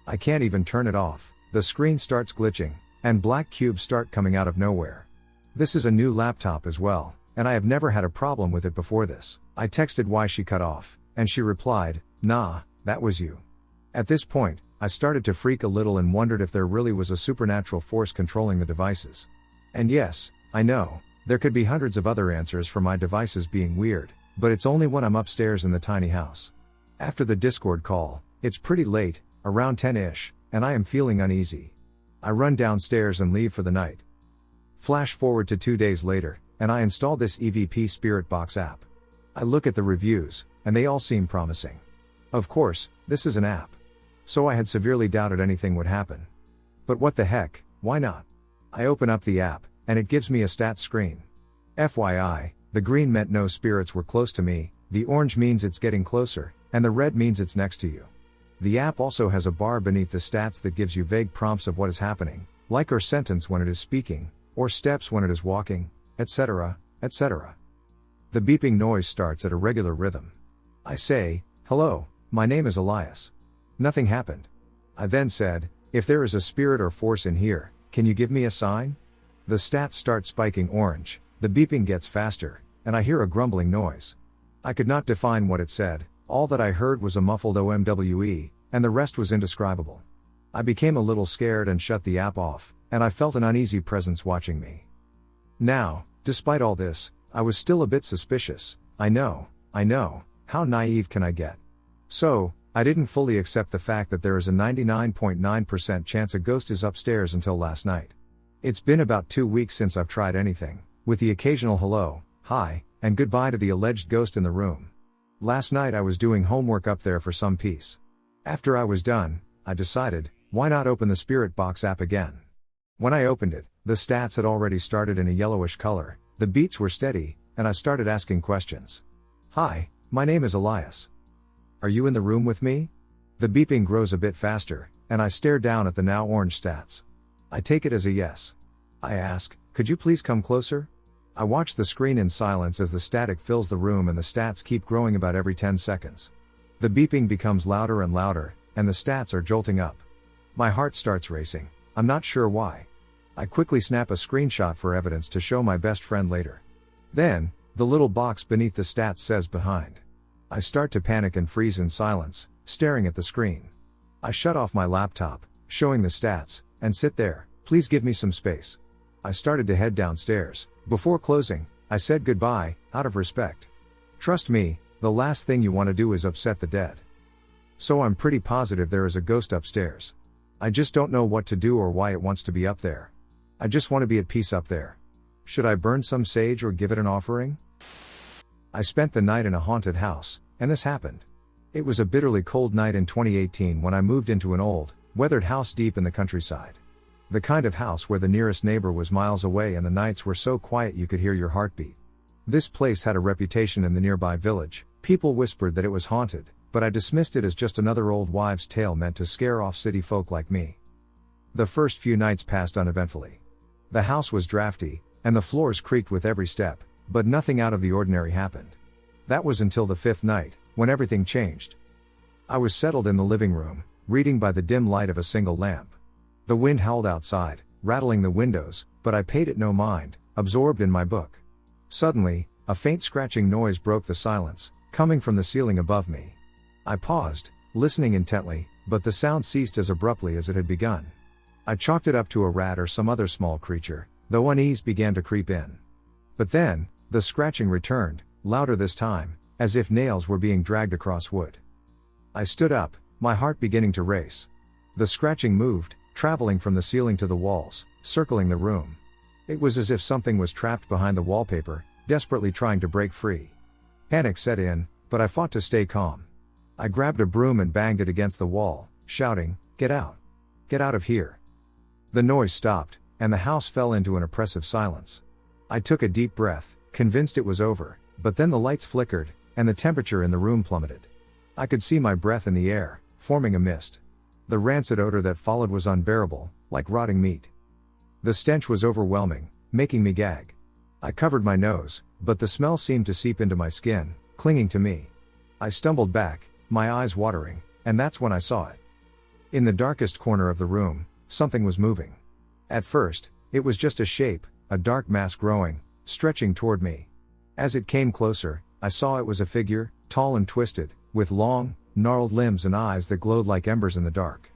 I can't even turn it off, the screen starts glitching, and black cubes start coming out of nowhere. This is a new laptop as well, and I have never had a problem with it before this. I texted why she cut off, and she replied, "Nah, that was you." At this point, I started to freak a little and wondered if there really was a supernatural force controlling the devices. And yes, I know, there could be hundreds of other answers for my devices being weird, but it's only when I'm upstairs in the tiny house. After the Discord call, it's pretty late, around 10-ish, and I am feeling uneasy. I run downstairs and leave for the night. Flash forward to 2 days later, and I install this EVP Spirit Box app. I look at the reviews, and they all seem promising. Of course, this is an app. So I had severely doubted anything would happen. But what the heck, why not? I open up the app, and it gives me a stats screen. FYI, the green meant no spirits were close to me, the orange means it's getting closer, and the red means it's next to you. The app also has a bar beneath the stats that gives you vague prompts of what is happening, like or sentence when it is speaking, or steps when it is walking, etc., etc. The beeping noise starts at a regular rhythm. I say, "Hello, my name is Elias." Nothing happened. I then said, "If there is a spirit or force in here, can you give me a sign?" The stats start spiking orange, the beeping gets faster, and I hear a grumbling noise. I could not define what it said, all that I heard was a muffled OMWE, and the rest was indescribable. I became a little scared and shut the app off, and I felt an uneasy presence watching me. Now, despite all this, I was still a bit suspicious. I know, how naive can I get? So, I didn't fully accept the fact that there is a 99.9% chance a ghost is upstairs until last night. It's been about 2 weeks since I've tried anything, with the occasional hello, hi, and goodbye to the alleged ghost in the room. Last night I was doing homework up there for some peace. After I was done, I decided, why not open the Spirit Box app again? When I opened it, the stats had already started in a yellowish color, the beats were steady, and I started asking questions. "Hi, my name is Elias. Are you in the room with me?" The beeping grows a bit faster, and I stare down at the now orange stats. I take it as a yes. I ask, "Could you please come closer?" I watch the screen in silence as the static fills the room and the stats keep growing about every 10 seconds. The beeping becomes louder and louder, and the stats are jolting up. My heart starts racing, I'm not sure why. I quickly snap a screenshot for evidence to show my best friend later. Then, the little box beneath the stats says behind. I start to panic and freeze in silence, staring at the screen. I shut off my laptop, showing the stats, and sit there. "Please give me some space." I started to head downstairs. Before closing, I said goodbye, out of respect. Trust me, the last thing you want to do is upset the dead. So I'm pretty positive there is a ghost upstairs. I just don't know what to do or why it wants to be up there. I just want to be at peace up there. Should I burn some sage or give it an offering? I spent the night in a haunted house, and this happened. It was a bitterly cold night in 2018 when I moved into an old, weathered house deep in the countryside. The kind of house where the nearest neighbor was miles away and the nights were so quiet you could hear your heartbeat. This place had a reputation in the nearby village. People whispered that it was haunted, but I dismissed it as just another old wives' tale meant to scare off city folk like me. The first few nights passed uneventfully. The house was drafty, and the floors creaked with every step, but nothing out of the ordinary happened. That was until the 5th night, when everything changed. I was settled in the living room, reading by the dim light of a single lamp. The wind howled outside, rattling the windows, but I paid it no mind, absorbed in my book. Suddenly, a faint scratching noise broke the silence, coming from the ceiling above me. I paused, listening intently, but the sound ceased as abruptly as it had begun. I chalked it up to a rat or some other small creature, though unease began to creep in. But then, the scratching returned, louder this time, as if nails were being dragged across wood. I stood up, my heart beginning to race. The scratching moved, traveling from the ceiling to the walls, circling the room. It was as if something was trapped behind the wallpaper, desperately trying to break free. Panic set in, but I fought to stay calm. I grabbed a broom and banged it against the wall, shouting, "Get out! Get out of here!" The noise stopped, and the house fell into an oppressive silence. I took a deep breath, convinced it was over, but then the lights flickered, and the temperature in the room plummeted. I could see my breath in the air, forming a mist. The rancid odor that followed was unbearable, like rotting meat. The stench was overwhelming, making me gag. I covered my nose, but the smell seemed to seep into my skin, clinging to me. I stumbled back, my eyes watering, and that's when I saw it. In the darkest corner of the room, something was moving. At first, it was just a shape, a dark mass growing, stretching toward me. As it came closer, I saw it was a figure, tall and twisted, with long, gnarled limbs and eyes that glowed like embers in the dark.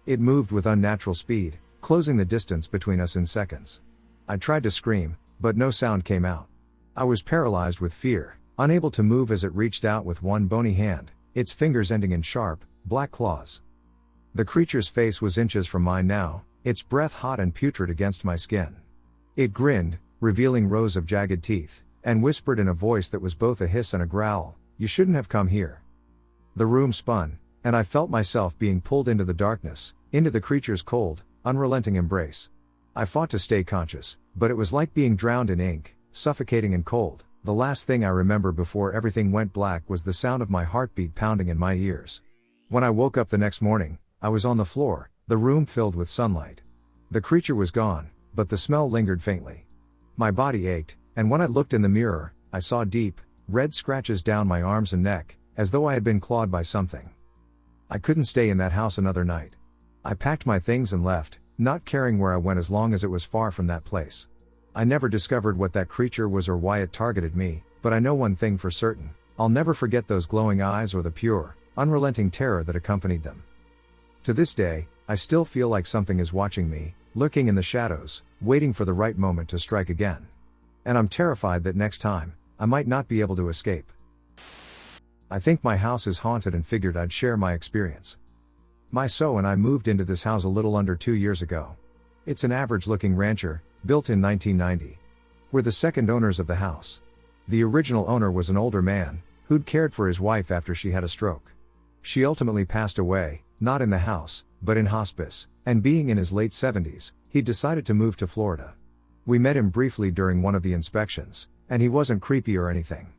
It moved with unnatural speed, closing the distance between us in seconds. I tried to scream, but no sound came out. I was paralyzed with fear, unable to move as it reached out with one bony hand, its fingers ending in sharp, black claws. The creature's face was inches from mine now, its breath hot and putrid against my skin. It grinned, revealing rows of jagged teeth, and whispered in a voice that was both a hiss and a growl, "You shouldn't have come here." The room spun, and I felt myself being pulled into the darkness, into the creature's cold, unrelenting embrace. I fought to stay conscious, but it was like being drowned in ink, suffocating and cold. The last thing I remember before everything went black was the sound of my heartbeat pounding in my ears. When I woke up the next morning, I was on the floor, the room filled with sunlight. The creature was gone, but the smell lingered faintly. My body ached, and when I looked in the mirror, I saw deep, red scratches down my arms and neck, as though I had been clawed by something. I couldn't stay in that house another night. I packed my things and left, not caring where I went as long as it was far from that place. I never discovered what that creature was or why it targeted me, but I know one thing for certain: I'll never forget those glowing eyes or the pure, unrelenting terror that accompanied them. To this day, I still feel like something is watching me, lurking in the shadows, waiting for the right moment to strike again. And I'm terrified that next time, I might not be able to escape. I think my house is haunted and figured I'd share my experience. My so and I moved into this house a little under 2 years ago. It's an average-looking rancher, built in 1990. We're the second owners of the house. The original owner was an older man, who'd cared for his wife after she had a stroke. She ultimately passed away, not in the house, but in hospice, and being in his late 70s, he decided to move to Florida. We met him briefly during one of the inspections, and he wasn't creepy or anything.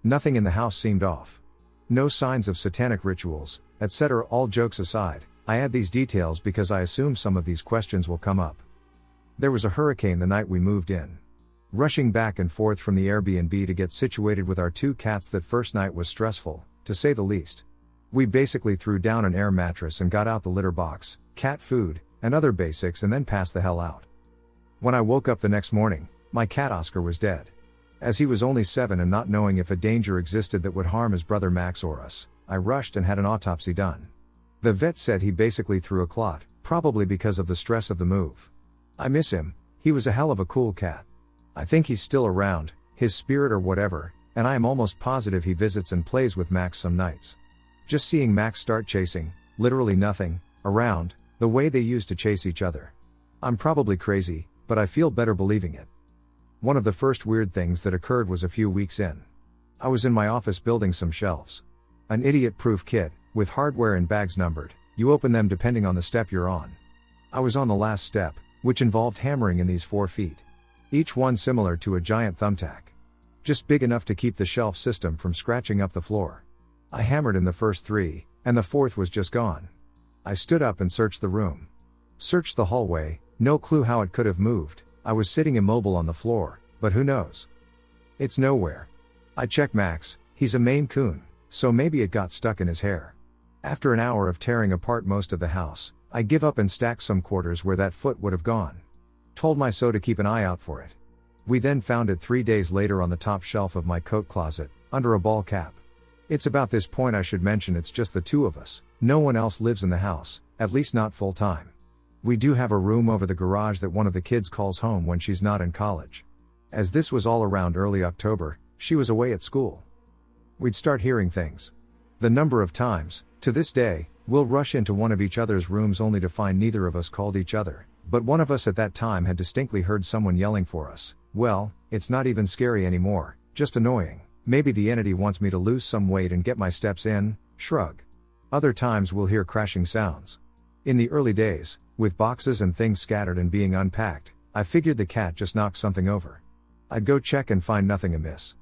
Nothing in the house seemed off. No signs of satanic rituals, etc. All jokes aside, I add these details because I assume some of these questions will come up. There was a hurricane the night we moved in. Rushing back and forth from the Airbnb to get situated with our 2 cats that first night was stressful, to say the least. We basically threw down an air mattress and got out the litter box, cat food, and other basics and then passed the hell out. When I woke up the next morning, my cat Oscar was dead. As he was only 7 and not knowing if a danger existed that would harm his brother Max or us, I rushed and had an autopsy done. The vet said he basically threw a clot, probably because of the stress of the move. I miss him, he was a hell of a cool cat. I think he's still around, his spirit or whatever, and I am almost positive he visits and plays with Max some nights. Just seeing Max start chasing, literally nothing, around, the way they used to chase each other. I'm probably crazy, but I feel better believing it. One of the first weird things that occurred was a few weeks in. I was in my office building some shelves. An idiot-proof kit, with hardware and bags numbered, you open them depending on the step you're on. I was on the last step, which involved hammering in these 4 feet. Each one similar to a giant thumbtack. Just big enough to keep the shelf system from scratching up the floor. I hammered in the first 3, and the 4th was just gone. I stood up and searched the room. Searched the hallway, no clue how it could have moved. I was sitting immobile on the floor, but who knows? It's nowhere. I check Max, he's a Maine Coon, so maybe it got stuck in his hair. After an hour of tearing apart most of the house, I give up and stack some quarters where that foot would have gone. Told my so to keep an eye out for it. We then found it 3 days later on the top shelf of my coat closet, under a ball cap. It's about this point I should mention it's just the 2 of us, no one else lives in the house, at least not full time. We do have a room over the garage that one of the kids calls home when she's not in college. As this was all around early October, she was away at school. We'd start hearing things. The number of times, to this day, we'll rush into one of each other's rooms only to find neither of us called each other, but one of us at that time had distinctly heard someone yelling for us. Well, it's not even scary anymore, just annoying. Maybe the entity wants me to lose some weight and get my steps in, shrug. Other times we'll hear crashing sounds. In the early days, with boxes and things scattered and being unpacked, I figured the cat just knocked something over. I'd go check and find nothing amiss.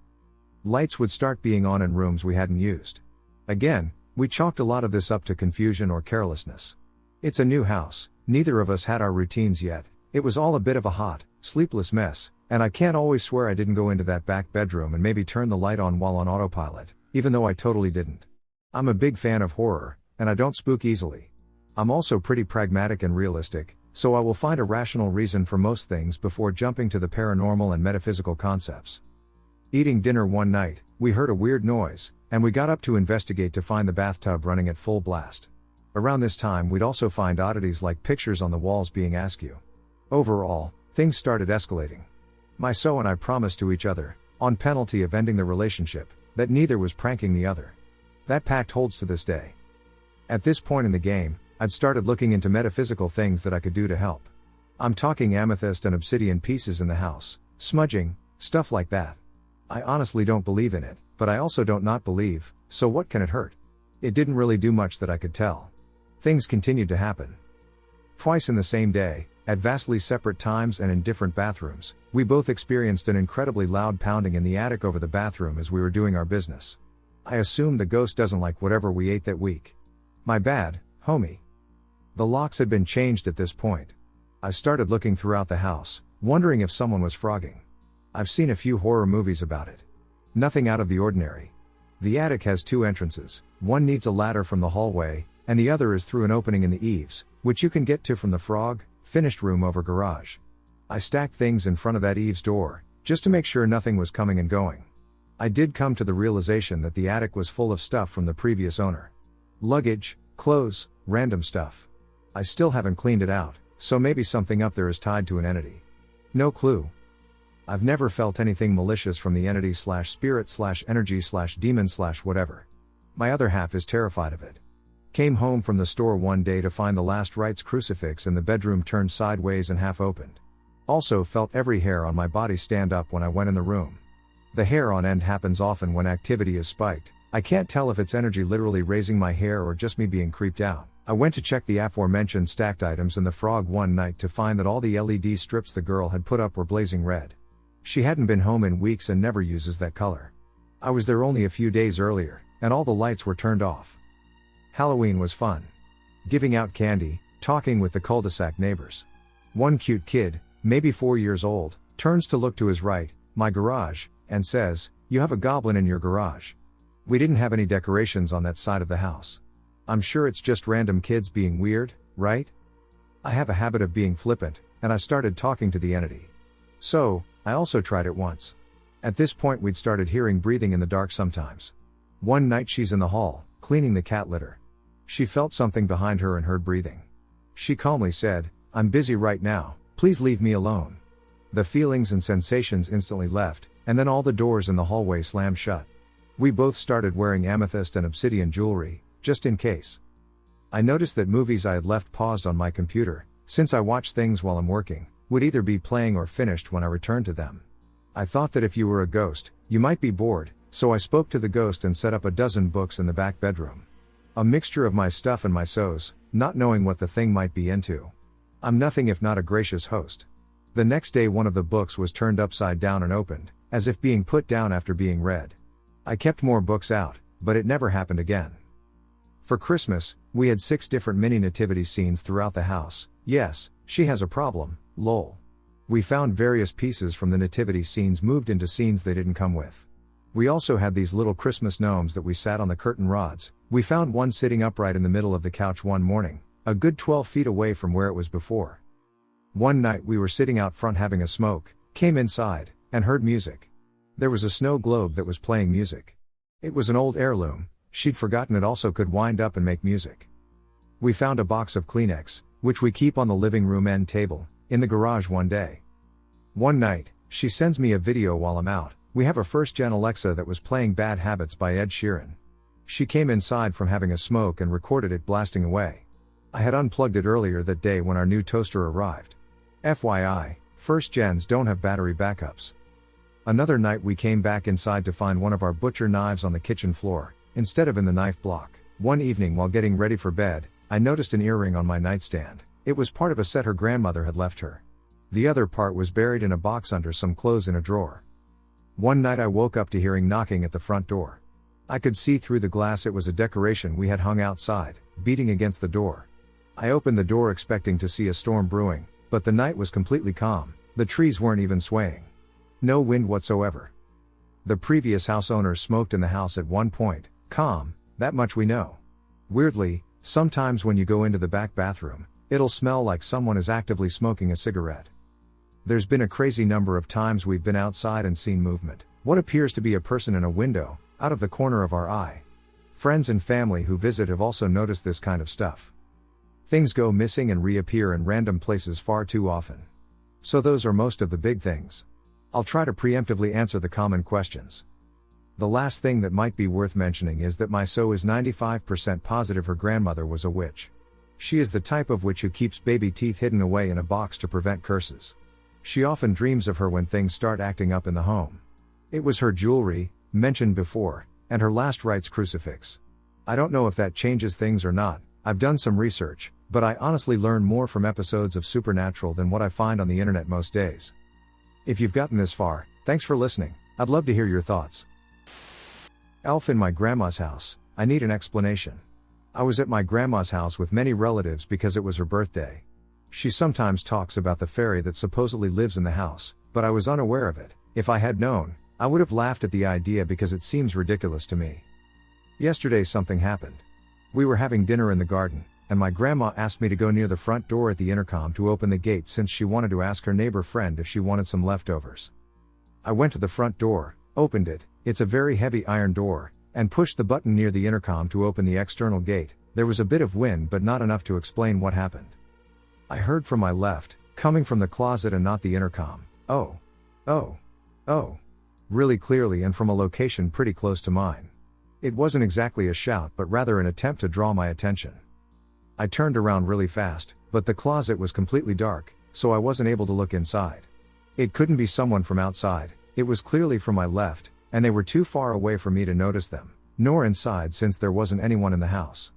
Lights would start being on in rooms we hadn't used. Again, we chalked a lot of this up to confusion or carelessness. It's a new house, neither of us had our routines yet, it was all a bit of a hot, sleepless mess, and I can't always swear I didn't go into that back bedroom and maybe turn the light on while on autopilot, even though I totally didn't. I'm a big fan of horror, and I don't spook easily. I'm also pretty pragmatic and realistic, so I will find a rational reason for most things before jumping to the paranormal and metaphysical concepts. Eating dinner one night, we heard a weird noise, and we got up to investigate to find the bathtub running at full blast. Around this time we'd also find oddities like pictures on the walls being askew. Overall, things started escalating. My so and I promised to each other, on penalty of ending the relationship, that neither was pranking the other. That pact holds to this day. At this point in the game, I'd started looking into metaphysical things that I could do to help. I'm talking amethyst and obsidian pieces in the house, smudging, stuff like that. I honestly don't believe in it, but I also don't not believe, so what can it hurt? It didn't really do much that I could tell. Things continued to happen. Twice in the same day, at vastly separate times and in different bathrooms, we both experienced an incredibly loud pounding in the attic over the bathroom as we were doing our business. I assume the ghost doesn't like whatever we ate that week. My bad, homie. The locks had been changed at this point. I started looking throughout the house, wondering if someone was frogging. I've seen a few horror movies about it. Nothing out of the ordinary. The attic has two entrances, one needs a ladder from the hallway, and the other is through an opening in the eaves, which you can get to from the frog, finished room over garage. I stacked things in front of that eaves door, just to make sure nothing was coming and going. I did come to the realization that the attic was full of stuff from the previous owner. Luggage, clothes, random stuff. I still haven't cleaned it out, so maybe something up there is tied to an entity. No clue. I've never felt anything malicious from the entity /spirit /energy /demon /whatever. My other half is terrified of it. Came home from the store one day to find the last rites crucifix in the bedroom turned sideways and half opened. Also felt every hair on my body stand up when I went in the room. The hair on end happens often when activity is spiked. I can't tell if it's energy literally raising my hair or just me being creeped out. I went to check the aforementioned stacked items in the frog one night to find that all the LED strips the girl had put up were blazing red. She hadn't been home in weeks and never uses that color. I was there only a few days earlier, and all the lights were turned off. Halloween was fun. Giving out candy, talking with the cul-de-sac neighbors. One cute kid, maybe 4 years old, turns to look to his right, my garage, and says, "You have a goblin in your garage." We didn't have any decorations on that side of the house. I'm sure it's just random kids being weird, right? I have a habit of being flippant, and I started talking to the entity. So, I also tried it once. At this point we'd started hearing breathing in the dark sometimes. One night she's in the hall, cleaning the cat litter. She felt something behind her and heard breathing. She calmly said, "I'm busy right now, please leave me alone." The feelings and sensations instantly left, and then all the doors in the hallway slammed shut. We both started wearing amethyst and obsidian jewelry, just in case. I noticed that movies I had left paused on my computer, since I watch things while I'm working, would either be playing or finished when I returned to them. I thought that if you were a ghost, you might be bored, so I spoke to the ghost and set up a dozen books in the back bedroom. A mixture of my stuff and my so's, not knowing what the thing might be into. I'm nothing if not a gracious host. The next day one of the books was turned upside down and opened, as if being put down after being read. I kept more books out, but it never happened again. For Christmas, we had 6 different mini nativity scenes throughout the house. Yes, she has a problem, lol. We found various pieces from the nativity scenes moved into scenes they didn't come with. We also had these little Christmas gnomes that we sat on the curtain rods. We found one sitting upright in the middle of the couch one morning, a good 12 feet away from where it was before. One night we were sitting out front having a smoke, came inside, and heard music. There was a snow globe that was playing music. It was an old heirloom, she'd forgotten it also could wind up and make music. We found a box of Kleenex, which we keep on the living room end table, in the garage one day. One night, she sends me a video while I'm out. We have a first-gen Alexa that was playing Bad Habits by Ed Sheeran. She came inside from having a smoke and recorded it blasting away. I had unplugged it earlier that day when our new toaster arrived. FYI, first gens don't have battery backups. Another night we came back inside to find one of our butcher knives on the kitchen floor, instead of in the knife block. One evening while getting ready for bed, I noticed an earring on my nightstand. It was part of a set her grandmother had left her. The other part was buried in a box under some clothes in a drawer. One night I woke up to hearing knocking at the front door. I could see through the glass it was a decoration we had hung outside, beating against the door. I opened the door expecting to see a storm brewing, but the night was completely calm, the trees weren't even swaying. No wind whatsoever. The previous house owners smoked in the house at one point, calm, that much we know. Weirdly, sometimes when you go into the back bathroom, it'll smell like someone is actively smoking a cigarette. There's been a crazy number of times we've been outside and seen movement, what appears to be a person in a window, out of the corner of our eye. Friends and family who visit have also noticed this kind of stuff. Things go missing and reappear in random places far too often. So those are most of the big things. I'll try to preemptively answer the common questions. The last thing that might be worth mentioning is that my so is 95% positive her grandmother was a witch. She is the type of witch who keeps baby teeth hidden away in a box to prevent curses. She often dreams of her when things start acting up in the home. It was her jewelry, mentioned before, and her last rites crucifix. I don't know if that changes things or not. I've done some research, but I honestly learn more from episodes of Supernatural than what I find on the internet most days. If you've gotten this far, thanks for listening. I'd love to hear your thoughts. Elf in my grandma's house. I need an explanation. I was at my grandma's house with many relatives because it was her birthday. She sometimes talks about the fairy that supposedly lives in the house, but I was unaware of it. If I had known, I would have laughed at the idea because it seems ridiculous to me. Yesterday something happened. We were having dinner in the garden, and my grandma asked me to go near the front door at the intercom to open the gate since she wanted to ask her neighbor friend if she wanted some leftovers. I went to the front door, opened it, it's a very heavy iron door, and pushed the button near the intercom to open the external gate. There was a bit of wind but not enough to explain what happened. I heard from my left, coming from the closet and not the intercom, oh, really clearly and from a location pretty close to mine. It wasn't exactly a shout but rather an attempt to draw my attention. I turned around really fast, but the closet was completely dark, so I wasn't able to look inside. It couldn't be someone from outside, it was clearly from my left, and they were too far away for me to notice them, nor inside since there wasn't anyone in the house.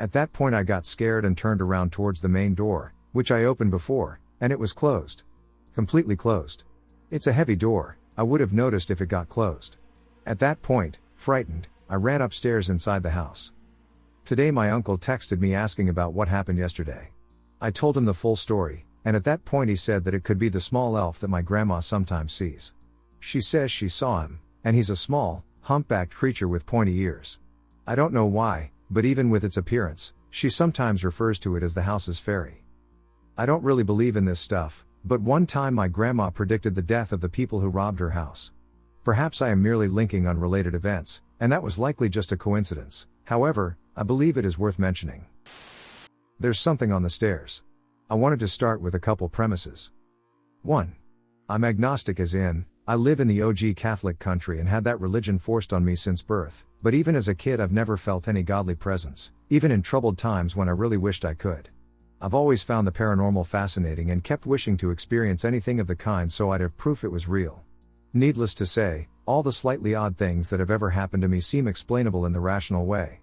At that point I got scared and turned around towards the main door, which I opened before, and it was closed. Completely closed. It's a heavy door, I would have noticed if it got closed. At that point, frightened, I ran upstairs inside the house. Today my uncle texted me asking about what happened yesterday. I told him the full story, and at that point he said that it could be the small elf that my grandma sometimes sees. She says she saw him, and he's a small, humpbacked creature with pointy ears. I don't know why, but even with its appearance, she sometimes refers to it as the house's fairy. I don't really believe in this stuff, but one time my grandma predicted the death of the people who robbed her house. Perhaps I am merely linking unrelated events, and that was likely just a coincidence. However, I believe it is worth mentioning. There's something on the stairs. I wanted to start with a couple premises. 1. I'm agnostic as in, I live in the OG Catholic country and had that religion forced on me since birth, but even as a kid I've never felt any godly presence, even in troubled times when I really wished I could. I've always found the paranormal fascinating and kept wishing to experience anything of the kind so I'd have proof it was real. Needless to say, all the slightly odd things that have ever happened to me seem explainable in the rational way.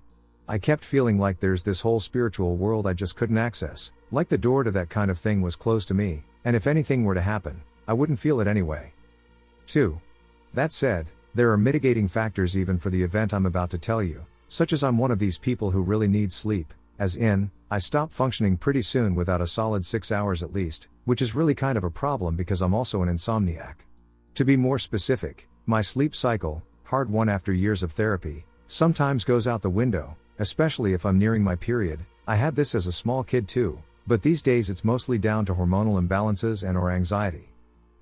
I kept feeling like there's this whole spiritual world I just couldn't access, like the door to that kind of thing was closed to me, and if anything were to happen, I wouldn't feel it anyway. 2. That said, there are mitigating factors even for the event I'm about to tell you, such as I'm one of these people who really needs sleep, as in, I stop functioning pretty soon without a solid 6 hours at least, which is really kind of a problem because I'm also an insomniac. To be more specific, my sleep cycle, hard won after years of therapy, sometimes goes out the window, especially if I'm nearing my period. I had this as a small kid too, but these days it's mostly down to hormonal imbalances and/or anxiety.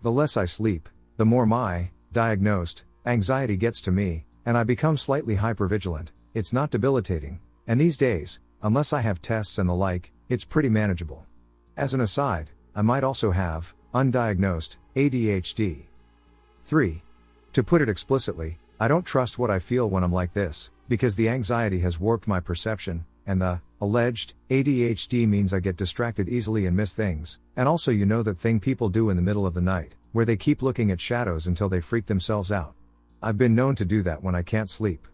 The less I sleep, the more my diagnosed anxiety gets to me, and I become slightly hypervigilant. It's not debilitating, and these days, unless I have tests and the like, it's pretty manageable. As an aside, I might also have undiagnosed ADHD. 3. To put it explicitly, I don't trust what I feel when I'm like this. because the anxiety has warped my perception, and the alleged ADHD means I get distracted easily and miss things, and also you know that thing people do in the middle of the night, where they keep looking at shadows until they freak themselves out. I've been known to do that when I can't sleep.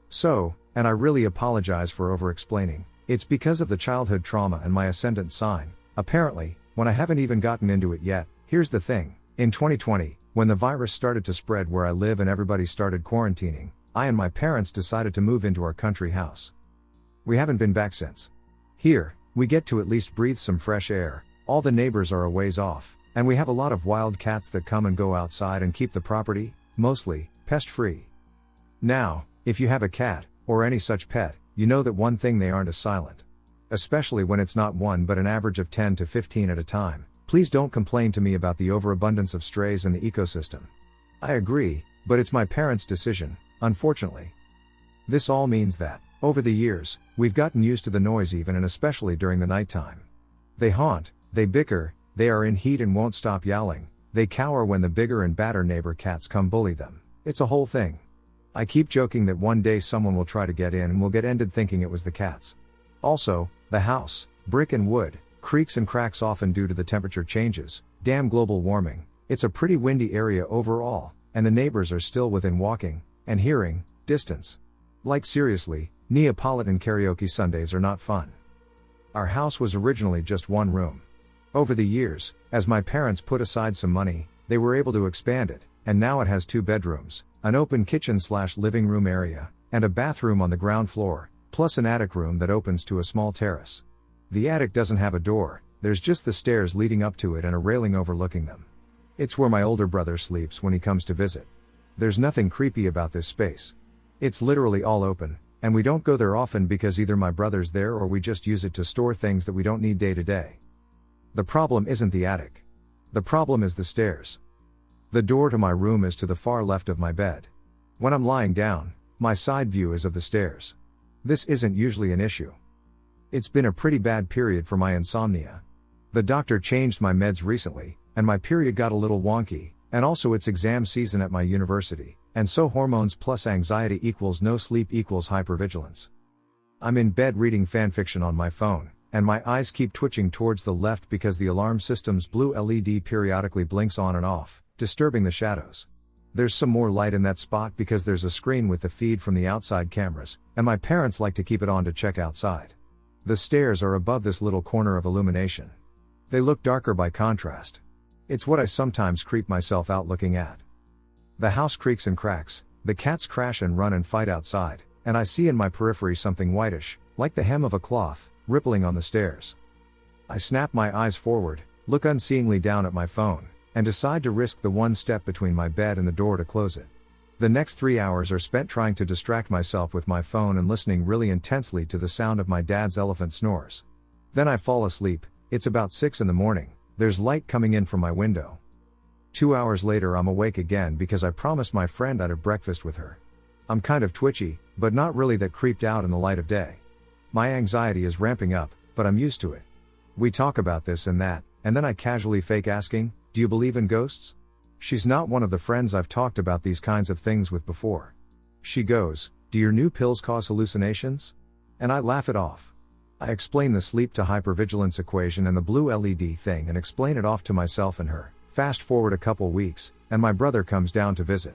So, and I really apologize for over-explaining, it's because of the childhood trauma and my ascendant sign, apparently, when I haven't even gotten into it yet. Here's the thing, in 2020, when the virus started to spread where I live and everybody started quarantining, I and my parents decided to move into our country house. We haven't been back since. Here, we get to at least breathe some fresh air, all the neighbors are a ways off, and we have a lot of wild cats that come and go outside and keep the property, mostly, pest-free. Now, if you have a cat, or any such pet, you know that one thing they aren't is silent. Especially when it's not one but an average of 10 to 15 at a time. Please don't complain to me about the overabundance of strays in the ecosystem. I agree, but it's my parents' decision, unfortunately. This all means that, over the years, we've gotten used to the noise even and especially during the nighttime. They haunt, they bicker, they are in heat and won't stop yowling, they cower when the bigger and badder neighbor cats come bully them. It's a whole thing. I keep joking that one day someone will try to get in and will get ended thinking it was the cats. Also, the house, brick and wood, creaks and cracks often due to the temperature changes, damn global warming, it's a pretty windy area overall, and the neighbors are still within walking, and hearing, distance. Like seriously, Neapolitan karaoke Sundays are not fun. Our house was originally just one room. Over the years, as my parents put aside some money, they were able to expand it, and now it has 2 bedrooms, an open kitchen/living room area, and a bathroom on the ground floor, plus an attic room that opens to a small terrace. The attic doesn't have a door, there's just the stairs leading up to it and a railing overlooking them. It's where my older brother sleeps when he comes to visit. There's nothing creepy about this space. It's literally all open, and we don't go there often because either my brother's there or we just use it to store things that we don't need day to day. The problem isn't the attic. The problem is the stairs. The door to my room is to the far left of my bed. When I'm lying down, my side view is of the stairs. This isn't usually an issue. It's been a pretty bad period for my insomnia. The doctor changed my meds recently, and my period got a little wonky, and also it's exam season at my university, and so hormones plus anxiety equals no sleep equals hypervigilance. I'm in bed reading fanfiction on my phone, and my eyes keep twitching towards the left because the alarm system's blue LED periodically blinks on and off, disturbing the shadows. There's some more light in that spot because there's a screen with the feed from the outside cameras, and my parents like to keep it on to check outside. The stairs are above this little corner of illumination. They look darker by contrast. It's what I sometimes creep myself out looking at. The house creaks and cracks, the cats crash and run and fight outside, and I see in my periphery something whitish, like the hem of a cloth, rippling on the stairs. I snap my eyes forward, look unseeingly down at my phone, and decide to risk the one step between my bed and the door to close it. The next 3 hours are spent trying to distract myself with my phone and listening really intensely to the sound of my dad's elephant snores. Then I fall asleep. It's about 6 in the morning, there's light coming in from my window. 2 hours later I'm awake again because I promised my friend I'd have breakfast with her. I'm kind of twitchy, but not really that creeped out in the light of day. My anxiety is ramping up, but I'm used to it. We talk about this and that, and then I casually fake asking, "Do you believe in ghosts?" She's not one of the friends I've talked about these kinds of things with before. She goes, "Do your new pills cause hallucinations?" And I laugh it off. I explain the sleep to hypervigilance equation and the blue LED thing and explain it off to myself and her. Fast forward a couple weeks, and my brother comes down to visit.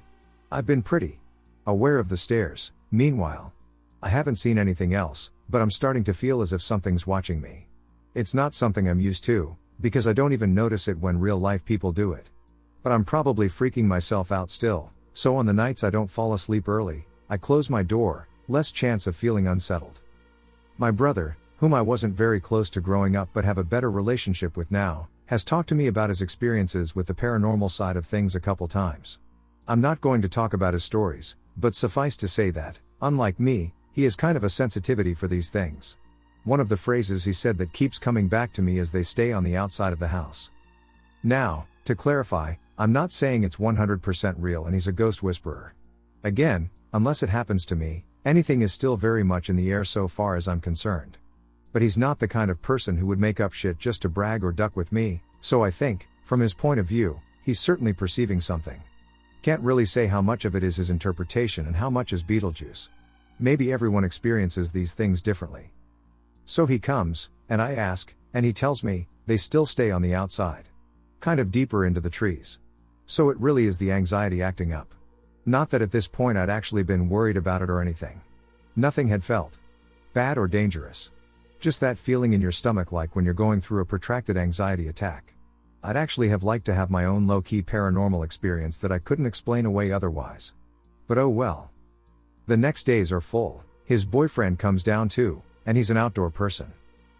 I've been pretty aware of the stairs, meanwhile. I haven't seen anything else, but I'm starting to feel as if something's watching me. It's not something I'm used to, because I don't even notice it when real life people do it. But I'm probably freaking myself out still, so on the nights I don't fall asleep early, I close my door, less chance of feeling unsettled. My brother, whom I wasn't very close to growing up but have a better relationship with now, has talked to me about his experiences with the paranormal side of things a couple times. I'm not going to talk about his stories, but suffice to say that, unlike me, he has kind of a sensitivity for these things. One of the phrases he said that keeps coming back to me is "they stay on the outside of the house." Now, to clarify, I'm not saying it's 100% real and he's a ghost whisperer. Again, unless it happens to me, anything is still very much in the air so far as I'm concerned. But he's not the kind of person who would make up shit just to brag or duck with me, so I think, from his point of view, he's certainly perceiving something. Can't really say how much of it is his interpretation and how much is Beetlejuice. Maybe everyone experiences these things differently. So he comes, and I ask, and he tells me, they still stay on the outside. Kind of deeper into the trees. So it really is the anxiety acting up. Not that at this point I'd actually been worried about it or anything. Nothing had felt bad or dangerous. Just that feeling in your stomach like when you're going through a protracted anxiety attack. I'd actually have liked to have my own low-key paranormal experience that I couldn't explain away otherwise. But oh well. The next days are full. His boyfriend comes down too, and he's an outdoor person.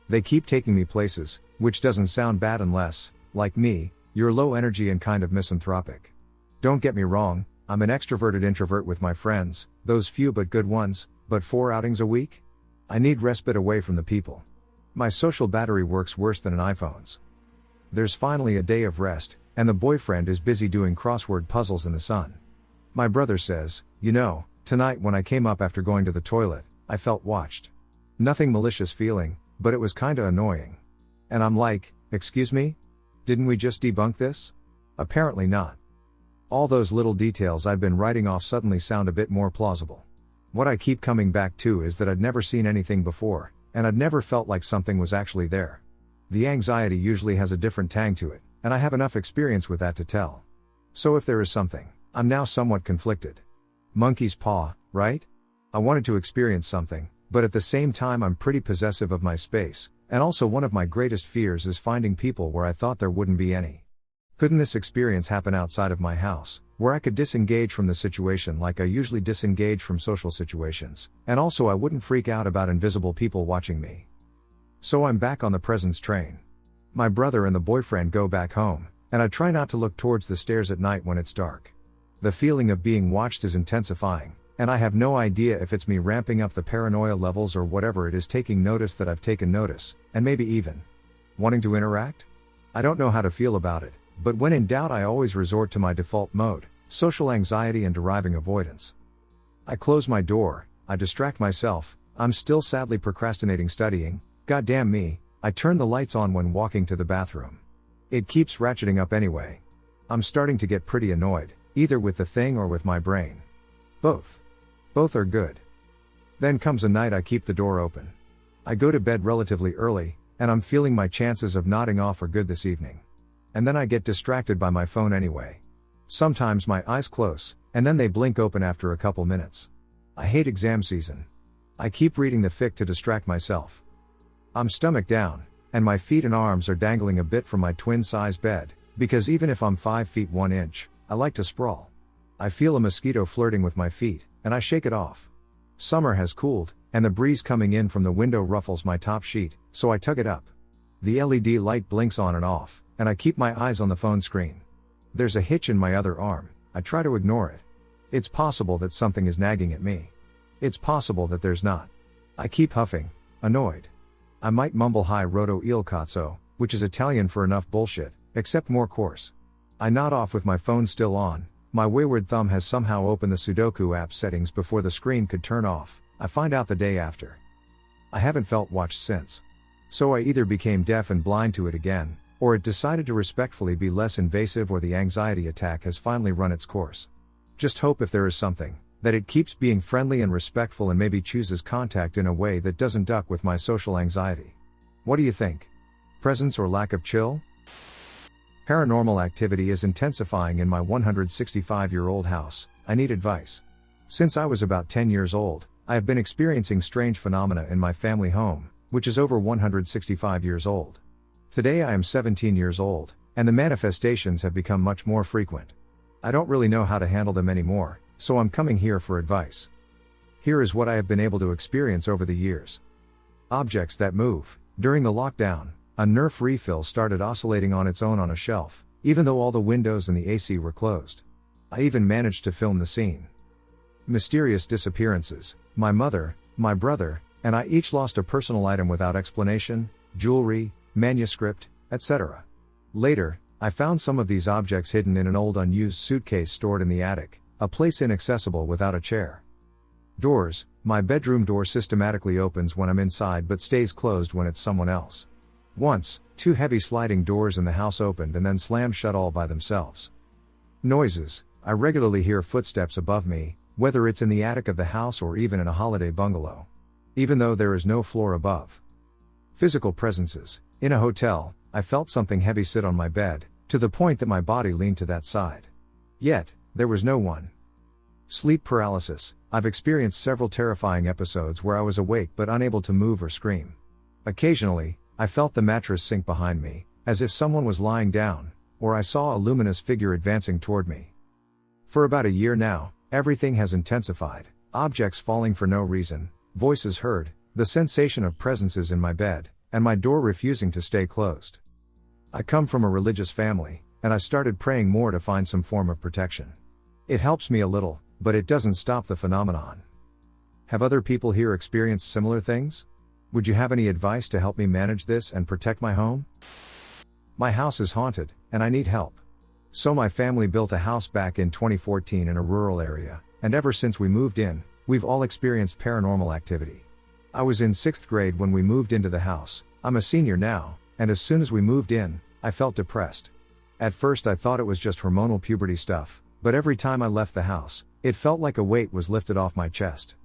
They keep taking me places, which doesn't sound bad unless, like me, you're low energy and kind of misanthropic. Don't get me wrong, I'm an extroverted introvert with my friends, those few but good ones, but 4 outings a week? I need respite away from the people. My social battery works worse than an iPhone's. There's finally a day of rest, and the boyfriend is busy doing crossword puzzles in the sun. My brother says, you know, tonight when I came up after going to the toilet, I felt watched. Nothing malicious feeling, but it was kinda annoying. And I'm like, excuse me? Didn't we just debunk this? Apparently not. All those little details I'd been writing off suddenly sound a bit more plausible. What I keep coming back to is that I'd never seen anything before, and I'd never felt like something was actually there. The anxiety usually has a different tang to it, and I have enough experience with that to tell. So if there is something, I'm now somewhat conflicted. Monkey's paw, right? I wanted to experience something, but at the same time I'm pretty possessive of my space, and also one of my greatest fears is finding people where I thought there wouldn't be any. Couldn't this experience happen outside of my house, where I could disengage from the situation like I usually disengage from social situations, and also I wouldn't freak out about invisible people watching me? So I'm back on the presence train. My brother and the boyfriend go back home, and I try not to look towards the stairs at night when it's dark. The feeling of being watched is intensifying, and I have no idea if it's me ramping up the paranoia levels or whatever it is taking notice that I've taken notice, and maybe even wanting to interact? I don't know how to feel about it. But when in doubt I always resort to my default mode, social anxiety and deriving avoidance. I close my door, I distract myself, I'm still sadly procrastinating studying, goddamn me, I turn the lights on when walking to the bathroom. It keeps ratcheting up anyway. I'm starting to get pretty annoyed, either with the thing or with my brain. Both. Both are good. Then comes a night I keep the door open. I go to bed relatively early, and I'm feeling my chances of nodding off are good this evening. And then I get distracted by my phone anyway. Sometimes my eyes close, and then they blink open after a couple minutes. I hate exam season. I keep reading the fic to distract myself. I'm stomach down, and my feet and arms are dangling a bit from my twin-size bed, because even if I'm 5 feet 1 inch, I like to sprawl. I feel a mosquito flirting with my feet, and I shake it off. Summer has cooled, and the breeze coming in from the window ruffles my top sheet, so I tug it up. The LED light blinks on and off, and I keep my eyes on the phone screen. There's a hitch in my other arm, I try to ignore it. It's possible that something is nagging at me. It's possible that there's not. I keep huffing, annoyed. I might mumble hi roto il cazzo, which is Italian for enough bullshit, except more coarse. I nod off with my phone still on, my wayward thumb has somehow opened the Sudoku app settings before the screen could turn off, I find out the day after. I haven't felt watched since. So I either became deaf and blind to it again, or it decided to respectfully be less invasive, or the anxiety attack has finally run its course. Just hope if there is something, that it keeps being friendly and respectful and maybe chooses contact in a way that doesn't duck with my social anxiety. What do you think? Presence or lack of chill? Paranormal activity is intensifying in my 165-year-old house, I need advice. Since I was about 10 years old, I have been experiencing strange phenomena in my family home, which is over 165 years old. Today I am 17 years old, and the manifestations have become much more frequent. I don't really know how to handle them anymore, so I'm coming here for advice. Here is what I have been able to experience over the years. Objects that move. During the lockdown, a Nerf refill started oscillating on its own on a shelf, even though all the windows and the AC were closed. I even managed to film the scene. Mysterious disappearances. My mother, my brother, and I each lost a personal item without explanation, jewelry, manuscript, etc. Later, I found some of these objects hidden in an old unused suitcase stored in the attic, a place inaccessible without a chair. Doors. My bedroom door systematically opens when I'm inside but stays closed when it's someone else. Once, 2 heavy sliding doors in the house opened and then slammed shut all by themselves. Noises. I regularly hear footsteps above me, whether it's in the attic of the house or even in a holiday bungalow. Even though there is no floor above. Physical presences. In a hotel, I felt something heavy sit on my bed, to the point that my body leaned to that side. Yet, there was no one. Sleep paralysis. I've experienced several terrifying episodes where I was awake but unable to move or scream. Occasionally, I felt the mattress sink behind me, as if someone was lying down, or I saw a luminous figure advancing toward me. For about a year now, everything has intensified, objects falling for no reason, voices heard, the sensation of presences in my bed, and my door refusing to stay closed. I come from a religious family, and I started praying more to find some form of protection. It helps me a little, but it doesn't stop the phenomenon. Have other people here experienced similar things? Would you have any advice to help me manage this and protect my home? My house is haunted, and I need help. So my family built a house back in 2014 in a rural area, and ever since we moved in, we've all experienced paranormal activity. I was in 6th grade when we moved into the house. I'm a senior now, and as soon as we moved in, I felt depressed. At first I thought it was just hormonal puberty stuff, but every time I left the house, it felt like a weight was lifted off my chest.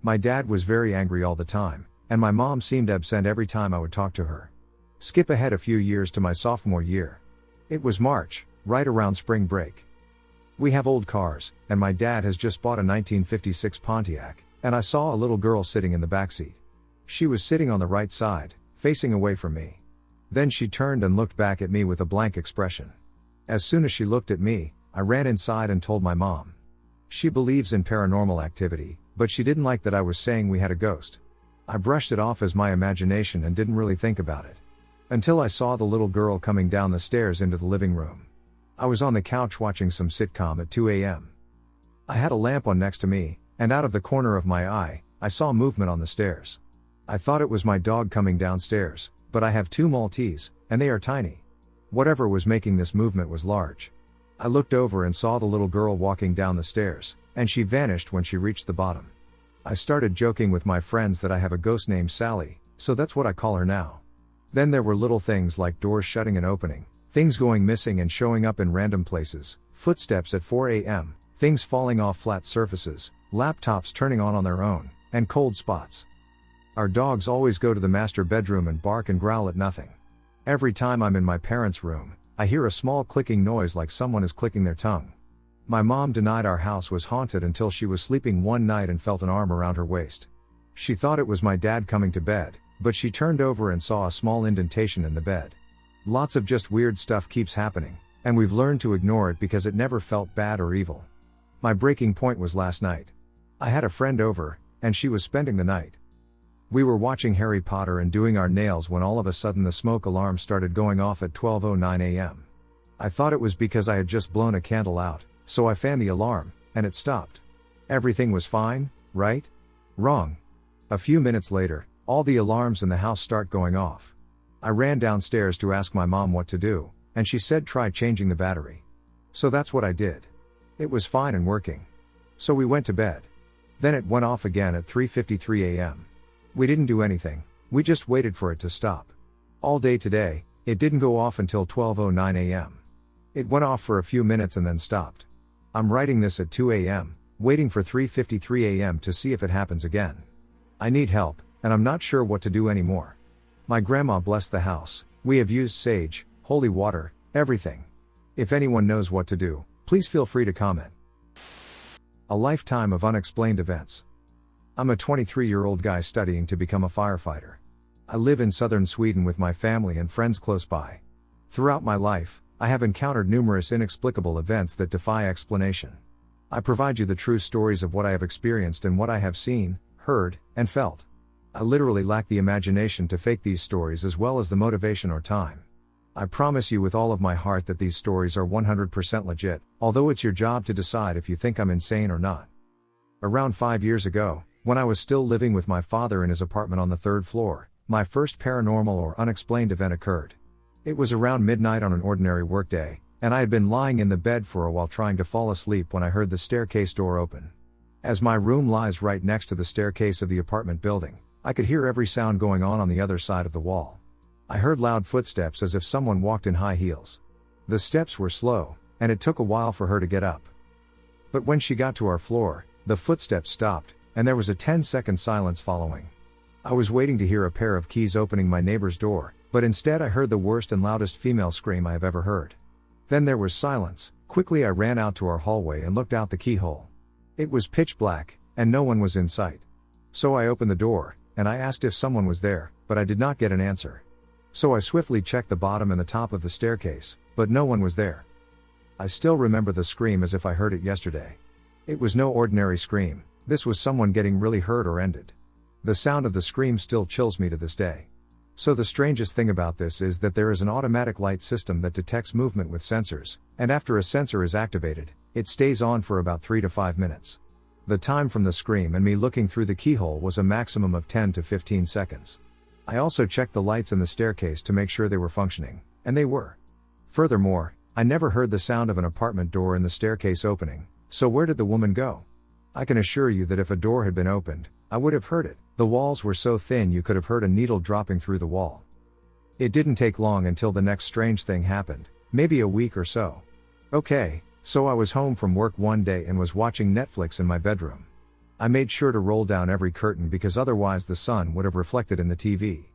My dad was very angry all the time, and my mom seemed absent every time I would talk to her. Skip ahead a few years to my sophomore year. It was March, right around spring break. We have old cars, and my dad has just bought a 1956 Pontiac, and I saw a little girl sitting in the backseat. She was sitting on the right side, facing away from me. Then she turned and looked back at me with a blank expression. As soon as she looked at me, I ran inside and told my mom. She believes in paranormal activity, but she didn't like that I was saying we had a ghost. I brushed it off as my imagination and didn't really think about it. Until I saw the little girl coming down the stairs into the living room. I was on the couch watching some sitcom at 2 a.m. I had a lamp on next to me, and out of the corner of my eye, I saw movement on the stairs. I thought it was my dog coming downstairs, but I have 2 Maltese, and they are tiny. Whatever was making this movement was large. I looked over and saw the little girl walking down the stairs, and she vanished when she reached the bottom. I started joking with my friends that I have a ghost named Sally, so that's what I call her now. Then there were little things like doors shutting and opening, things going missing and showing up in random places, footsteps at 4 a.m., things falling off flat surfaces, laptops turning on their own, and cold spots. Our dogs always go to the master bedroom and bark and growl at nothing. Every time I'm in my parents' room, I hear a small clicking noise like someone is clicking their tongue. My mom denied our house was haunted until she was sleeping one night and felt an arm around her waist. She thought it was my dad coming to bed, but she turned over and saw a small indentation in the bed. Lots of just weird stuff keeps happening, and we've learned to ignore it because it never felt bad or evil. My breaking point was last night. I had a friend over, and she was spending the night. We were watching Harry Potter and doing our nails when all of a sudden the smoke alarm started going off at 12:09 a.m. I thought it was because I had just blown a candle out, so I fanned the alarm, and it stopped. Everything was fine, right? Wrong. A few minutes later, all the alarms in the house start going off. I ran downstairs to ask my mom what to do, and she said try changing the battery. So that's what I did. It was fine and working. So we went to bed. Then it went off again at 3:53 a.m. We didn't do anything, we just waited for it to stop. All day today, it didn't go off until 12:09 a.m. It went off for a few minutes and then stopped. I'm writing this at 2 a.m., waiting for 3:53 a.m. to see if it happens again. I need help, and I'm not sure what to do anymore. My grandma blessed the house, we have used sage, holy water, everything. If anyone knows what to do, please feel free to comment. A lifetime of unexplained events. I'm a 23-year-old guy studying to become a firefighter. I live in southern Sweden with my family and friends close by. Throughout my life, I have encountered numerous inexplicable events that defy explanation. I provide you the true stories of what I have experienced and what I have seen, heard, and felt. I literally lack the imagination to fake these stories as well as the motivation or time. I promise you with all of my heart that these stories are 100% legit, although it's your job to decide if you think I'm insane or not. Around 5 years ago, when I was still living with my father in his apartment on the 3rd floor, my first paranormal or unexplained event occurred. It was around midnight on an ordinary workday, and I had been lying in the bed for a while trying to fall asleep when I heard the staircase door open. As my room lies right next to the staircase of the apartment building, I could hear every sound going on the other side of the wall. I heard loud footsteps as if someone walked in high heels. The steps were slow, and it took a while for her to get up. But when she got to our floor, The footsteps stopped, and there was a 10-second silence following. I was waiting to hear a pair of keys opening my neighbor's door, but instead I heard the worst and loudest female scream I have ever heard. Then there was silence. Quickly I ran out to our hallway and looked out the keyhole. It was pitch black, and no one was in sight. So I opened the door, and I asked if someone was there, but I did not get an answer. So I swiftly checked the bottom and the top of the staircase, but no one was there. I still remember the scream as if I heard it yesterday. It was no ordinary scream, this was someone getting really hurt or ended. The sound of the scream still chills me to this day. So the strangest thing about this is that there is an automatic light system that detects movement with sensors, and after a sensor is activated, it stays on for about 3 to 5 minutes. The time from the scream and me looking through the keyhole was a maximum of 10 to 15 seconds. I also checked the lights in the staircase to make sure they were functioning, and they were. Furthermore, I never heard the sound of an apartment door in the staircase opening, so where did the woman go? I can assure you that if a door had been opened, I would have heard it. The walls were so thin you could have heard a needle dropping through the wall. It didn't take long until the next strange thing happened, maybe a week or so. Okay, so I was home from work one day and was watching Netflix in my bedroom. I made sure to roll down every curtain because otherwise the sun would have reflected in the TV.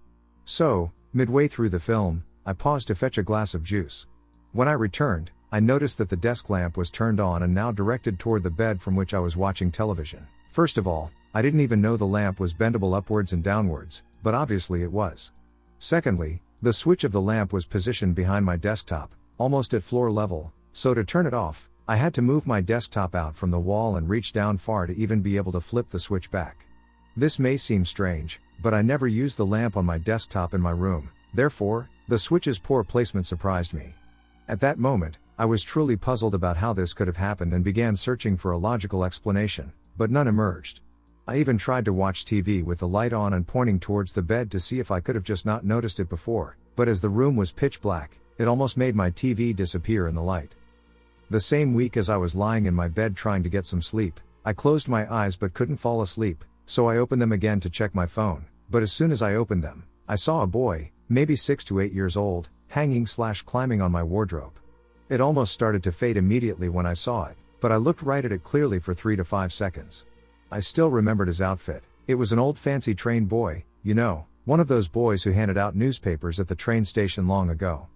So, midway through the film, I paused to fetch a glass of juice. When I returned, I noticed that the desk lamp was turned on and now directed toward the bed from which I was watching television. First of all, I didn't even know the lamp was bendable upwards and downwards, but obviously it was. Secondly, the switch of the lamp was positioned behind my desktop, almost at floor level, so to turn it off, I had to move my desktop out from the wall and reach down far to even be able to flip the switch back. This may seem strange, but I never used the lamp on my desktop in my room, therefore, the switch's poor placement surprised me. At that moment, I was truly puzzled about how this could have happened and began searching for a logical explanation, but none emerged. I even tried to watch TV with the light on and pointing towards the bed to see if I could have just not noticed it before, but as the room was pitch black, it almost made my TV disappear in the light. The same week as I was lying in my bed trying to get some sleep, I closed my eyes but couldn't fall asleep, so I opened them again to check my phone, but as soon as I opened them, I saw a boy, maybe 6 to 8 years old, hanging/climbing on my wardrobe. It almost started to fade immediately when I saw it, but I looked right at it clearly for 3 to 5 seconds. I still remembered his outfit. It was an old fancy train boy, you know, one of those boys who handed out newspapers at the train station long ago.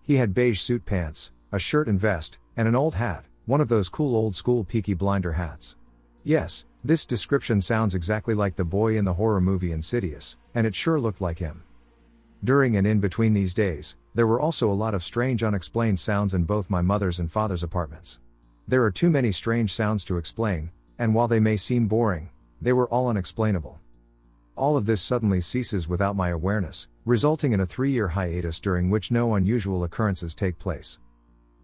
He had beige suit pants, a shirt and vest, and an old hat, one of those cool old school Peaky Blinder hats. Yes, this description sounds exactly like the boy in the horror movie Insidious, and it sure looked like him. During and in between these days, there were also a lot of strange unexplained sounds in both my mother's and father's apartments. There are too many strange sounds to explain, and while they may seem boring, they were all unexplainable. All of this suddenly ceases without my awareness, resulting in a 3-year hiatus during which no unusual occurrences take place.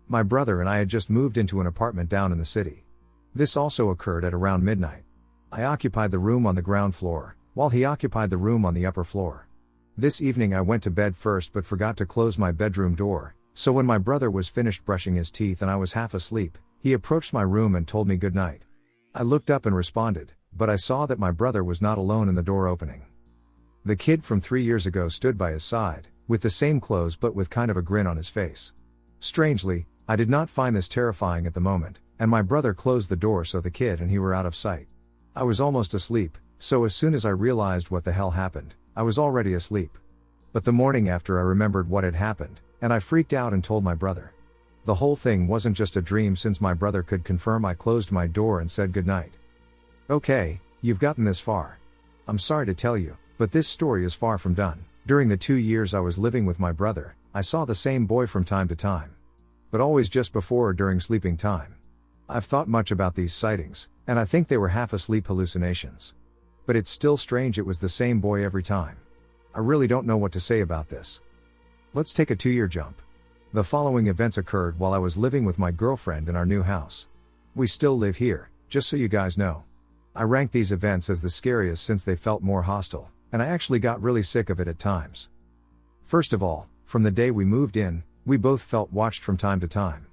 My brother and I had just moved into an apartment down in the city. This also occurred at around midnight. I occupied the room on the ground floor, while he occupied the room on the upper floor. This evening I went to bed first but forgot to close my bedroom door, so when my brother was finished brushing his teeth and I was half asleep, he approached my room and told me good night. I looked up and responded, but I saw that my brother was not alone in the door opening. The kid from 3 years ago stood by his side, with the same clothes but with kind of a grin on his face. Strangely, I did not find this terrifying at the moment, and my brother closed the door so the kid and he were out of sight. I was almost asleep, so as soon as I realized what the hell happened, I was already asleep. But the morning after I remembered what had happened, and I freaked out and told my brother. The whole thing wasn't just a dream since my brother could confirm I closed my door and said goodnight. Okay, you've gotten this far. I'm sorry to tell you, but this story is far from done. During the 2 years I was living with my brother, I saw the same boy from time to time. But always just before or during sleeping time. I've thought much about these sightings, and I think they were half-asleep hallucinations. But it's still strange it was the same boy every time. I really don't know what to say about this. Let's take a 2-year jump. The following events occurred while I was living with my girlfriend in our new house. We still live here, just so you guys know. I rank these events as the scariest since they felt more hostile, and I actually got really sick of it at times. First of all, from the day we moved in, we both felt watched from time to time.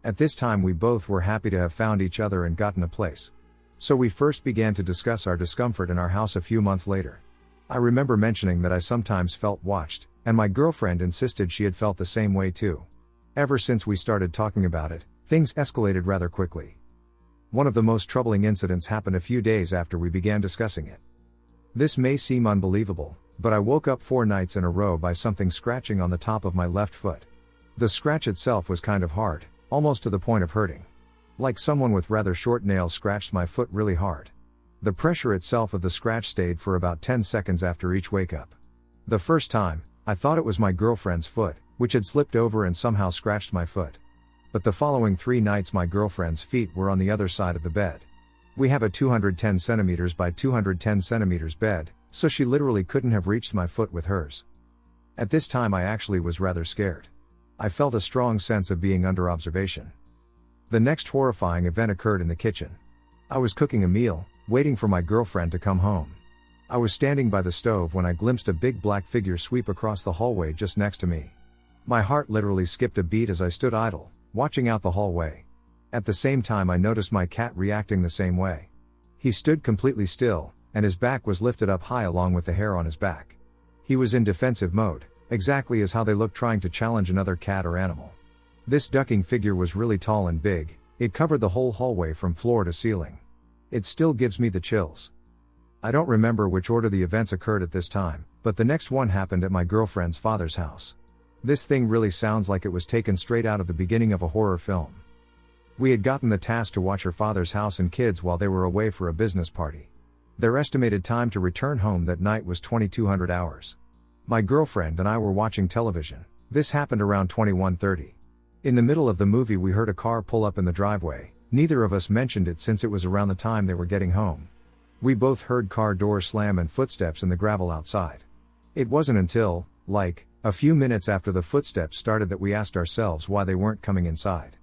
At this time we both were happy to have found each other and gotten a place. So we first began to discuss our discomfort in our house a few months later. I remember mentioning that I sometimes felt watched, and my girlfriend insisted she had felt the same way too. Ever since we started talking about it, things escalated rather quickly. One of the most troubling incidents happened a few days after we began discussing it. This may seem unbelievable, but I woke up 4 nights in a row by something scratching on the top of my left foot. The scratch itself was kind of hard, almost to the point of hurting. Like someone with rather short nails scratched my foot really hard. The pressure itself of the scratch stayed for about 10 seconds after each wake up. The first time, I thought it was my girlfriend's foot, which had slipped over and somehow scratched my foot. But the following 3 nights my girlfriend's feet were on the other side of the bed. We have a 210 centimeters by 210 centimeters bed, so she literally couldn't have reached my foot with hers. At this time I actually was rather scared. I felt a strong sense of being under observation. The next horrifying event occurred in the kitchen. I was cooking a meal, waiting for my girlfriend to come home. I was standing by the stove when I glimpsed a big black figure sweep across the hallway just next to me. My heart literally skipped a beat as I stood idle, watching out the hallway. At the same time I noticed my cat reacting the same way. He stood completely still, and his back was lifted up high along with the hair on his back. He was in defensive mode, exactly as how they look trying to challenge another cat or animal. This ducking figure was really tall and big, it covered the whole hallway from floor to ceiling. It still gives me the chills. I don't remember which order the events occurred at this time, but the next one happened at my girlfriend's father's house. This thing really sounds like it was taken straight out of the beginning of a horror film. We had gotten the task to watch her father's house and kids while they were away for a business party. Their estimated time to return home that night was 2200 hours. My girlfriend and I were watching television. This happened around 21:30. In the middle of the movie we heard a car pull up in the driveway. Neither of us mentioned it since it was around the time they were getting home. We both heard car doors slam and footsteps in the gravel outside. It wasn't until, a few minutes after the footsteps started that we asked ourselves why they weren't coming inside.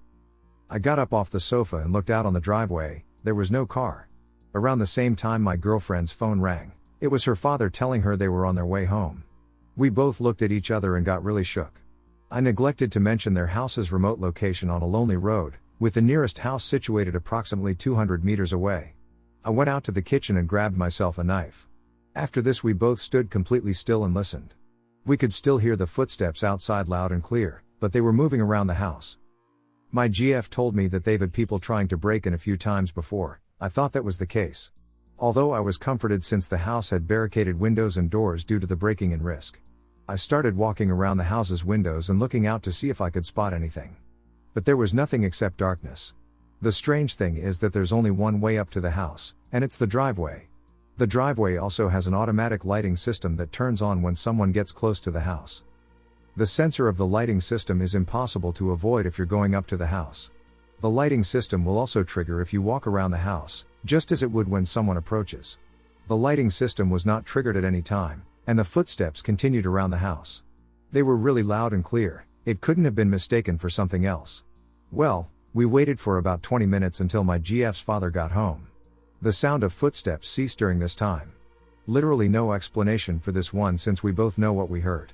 I got up off the sofa and looked out on the driveway. There was no car. Around the same time my girlfriend's phone rang. It was her father telling her they were on their way home. We both looked at each other and got really shook. I neglected to mention their house's remote location on a lonely road, with the nearest house situated approximately 200 meters away. I went out to the kitchen and grabbed myself a knife. After this we both stood completely still and listened. We could still hear the footsteps outside loud and clear, but they were moving around the house. My GF told me that they've had people trying to break in a few times before. I thought that was the case. Although I was comforted since the house had barricaded windows and doors due to the breaking in risk. I started walking around the house's windows and looking out to see if I could spot anything. But there was nothing except darkness. The strange thing is that there's only one way up to the house, and it's the driveway. The driveway also has an automatic lighting system that turns on when someone gets close to the house. The sensor of the lighting system is impossible to avoid if you're going up to the house. The lighting system will also trigger if you walk around the house, just as it would when someone approaches. The lighting system was not triggered at any time, and the footsteps continued around the house. They were really loud and clear. It couldn't have been mistaken for something else. Well, we waited for about 20 minutes until my GF's father got home. The sound of footsteps ceased during this time. Literally no explanation for this one since we both know what we heard.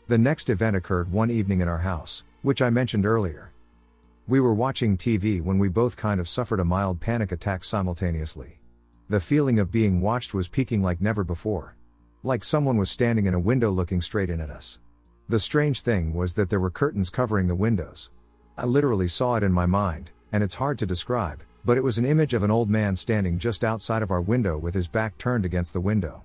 The next event occurred one evening in our house, which I mentioned earlier. We were watching TV when we both kind of suffered a mild panic attack simultaneously. The feeling of being watched was peaking like never before. Like someone was standing in a window looking straight in at us. The strange thing was that there were curtains covering the windows. I literally saw it in my mind, and it's hard to describe, but it was an image of an old man standing just outside of our window with his back turned against the window.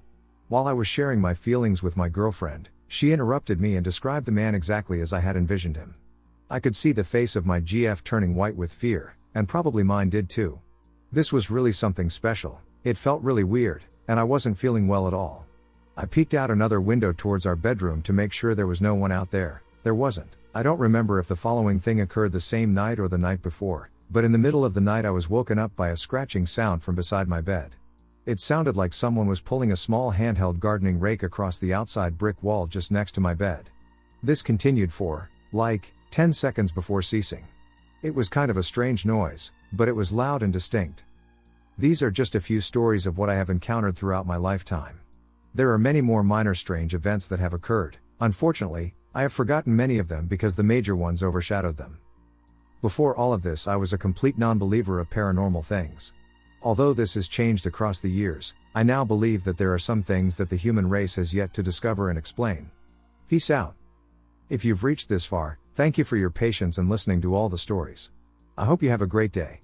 While I was sharing my feelings with my girlfriend, she interrupted me and described the man exactly as I had envisioned him. I could see the face of my GF turning white with fear, and probably mine did too. This was really something special. It felt really weird, and I wasn't feeling well at all. I peeked out another window towards our bedroom to make sure there was no one out there. There wasn't. I don't remember if the following thing occurred the same night or the night before, but in the middle of the night I was woken up by a scratching sound from beside my bed. It sounded like someone was pulling a small handheld gardening rake across the outside brick wall just next to my bed. This continued for, 10 seconds before ceasing. It was kind of a strange noise, but it was loud and distinct. These are just a few stories of what I have encountered throughout my lifetime. There are many more minor strange events that have occurred. Unfortunately, I have forgotten many of them because the major ones overshadowed them. Before all of this I was a complete non-believer of paranormal things. Although this has changed across the years, I now believe that there are some things that the human race has yet to discover and explain. Peace out. If you've reached this far, thank you for your patience and listening to all the stories. I hope you have a great day.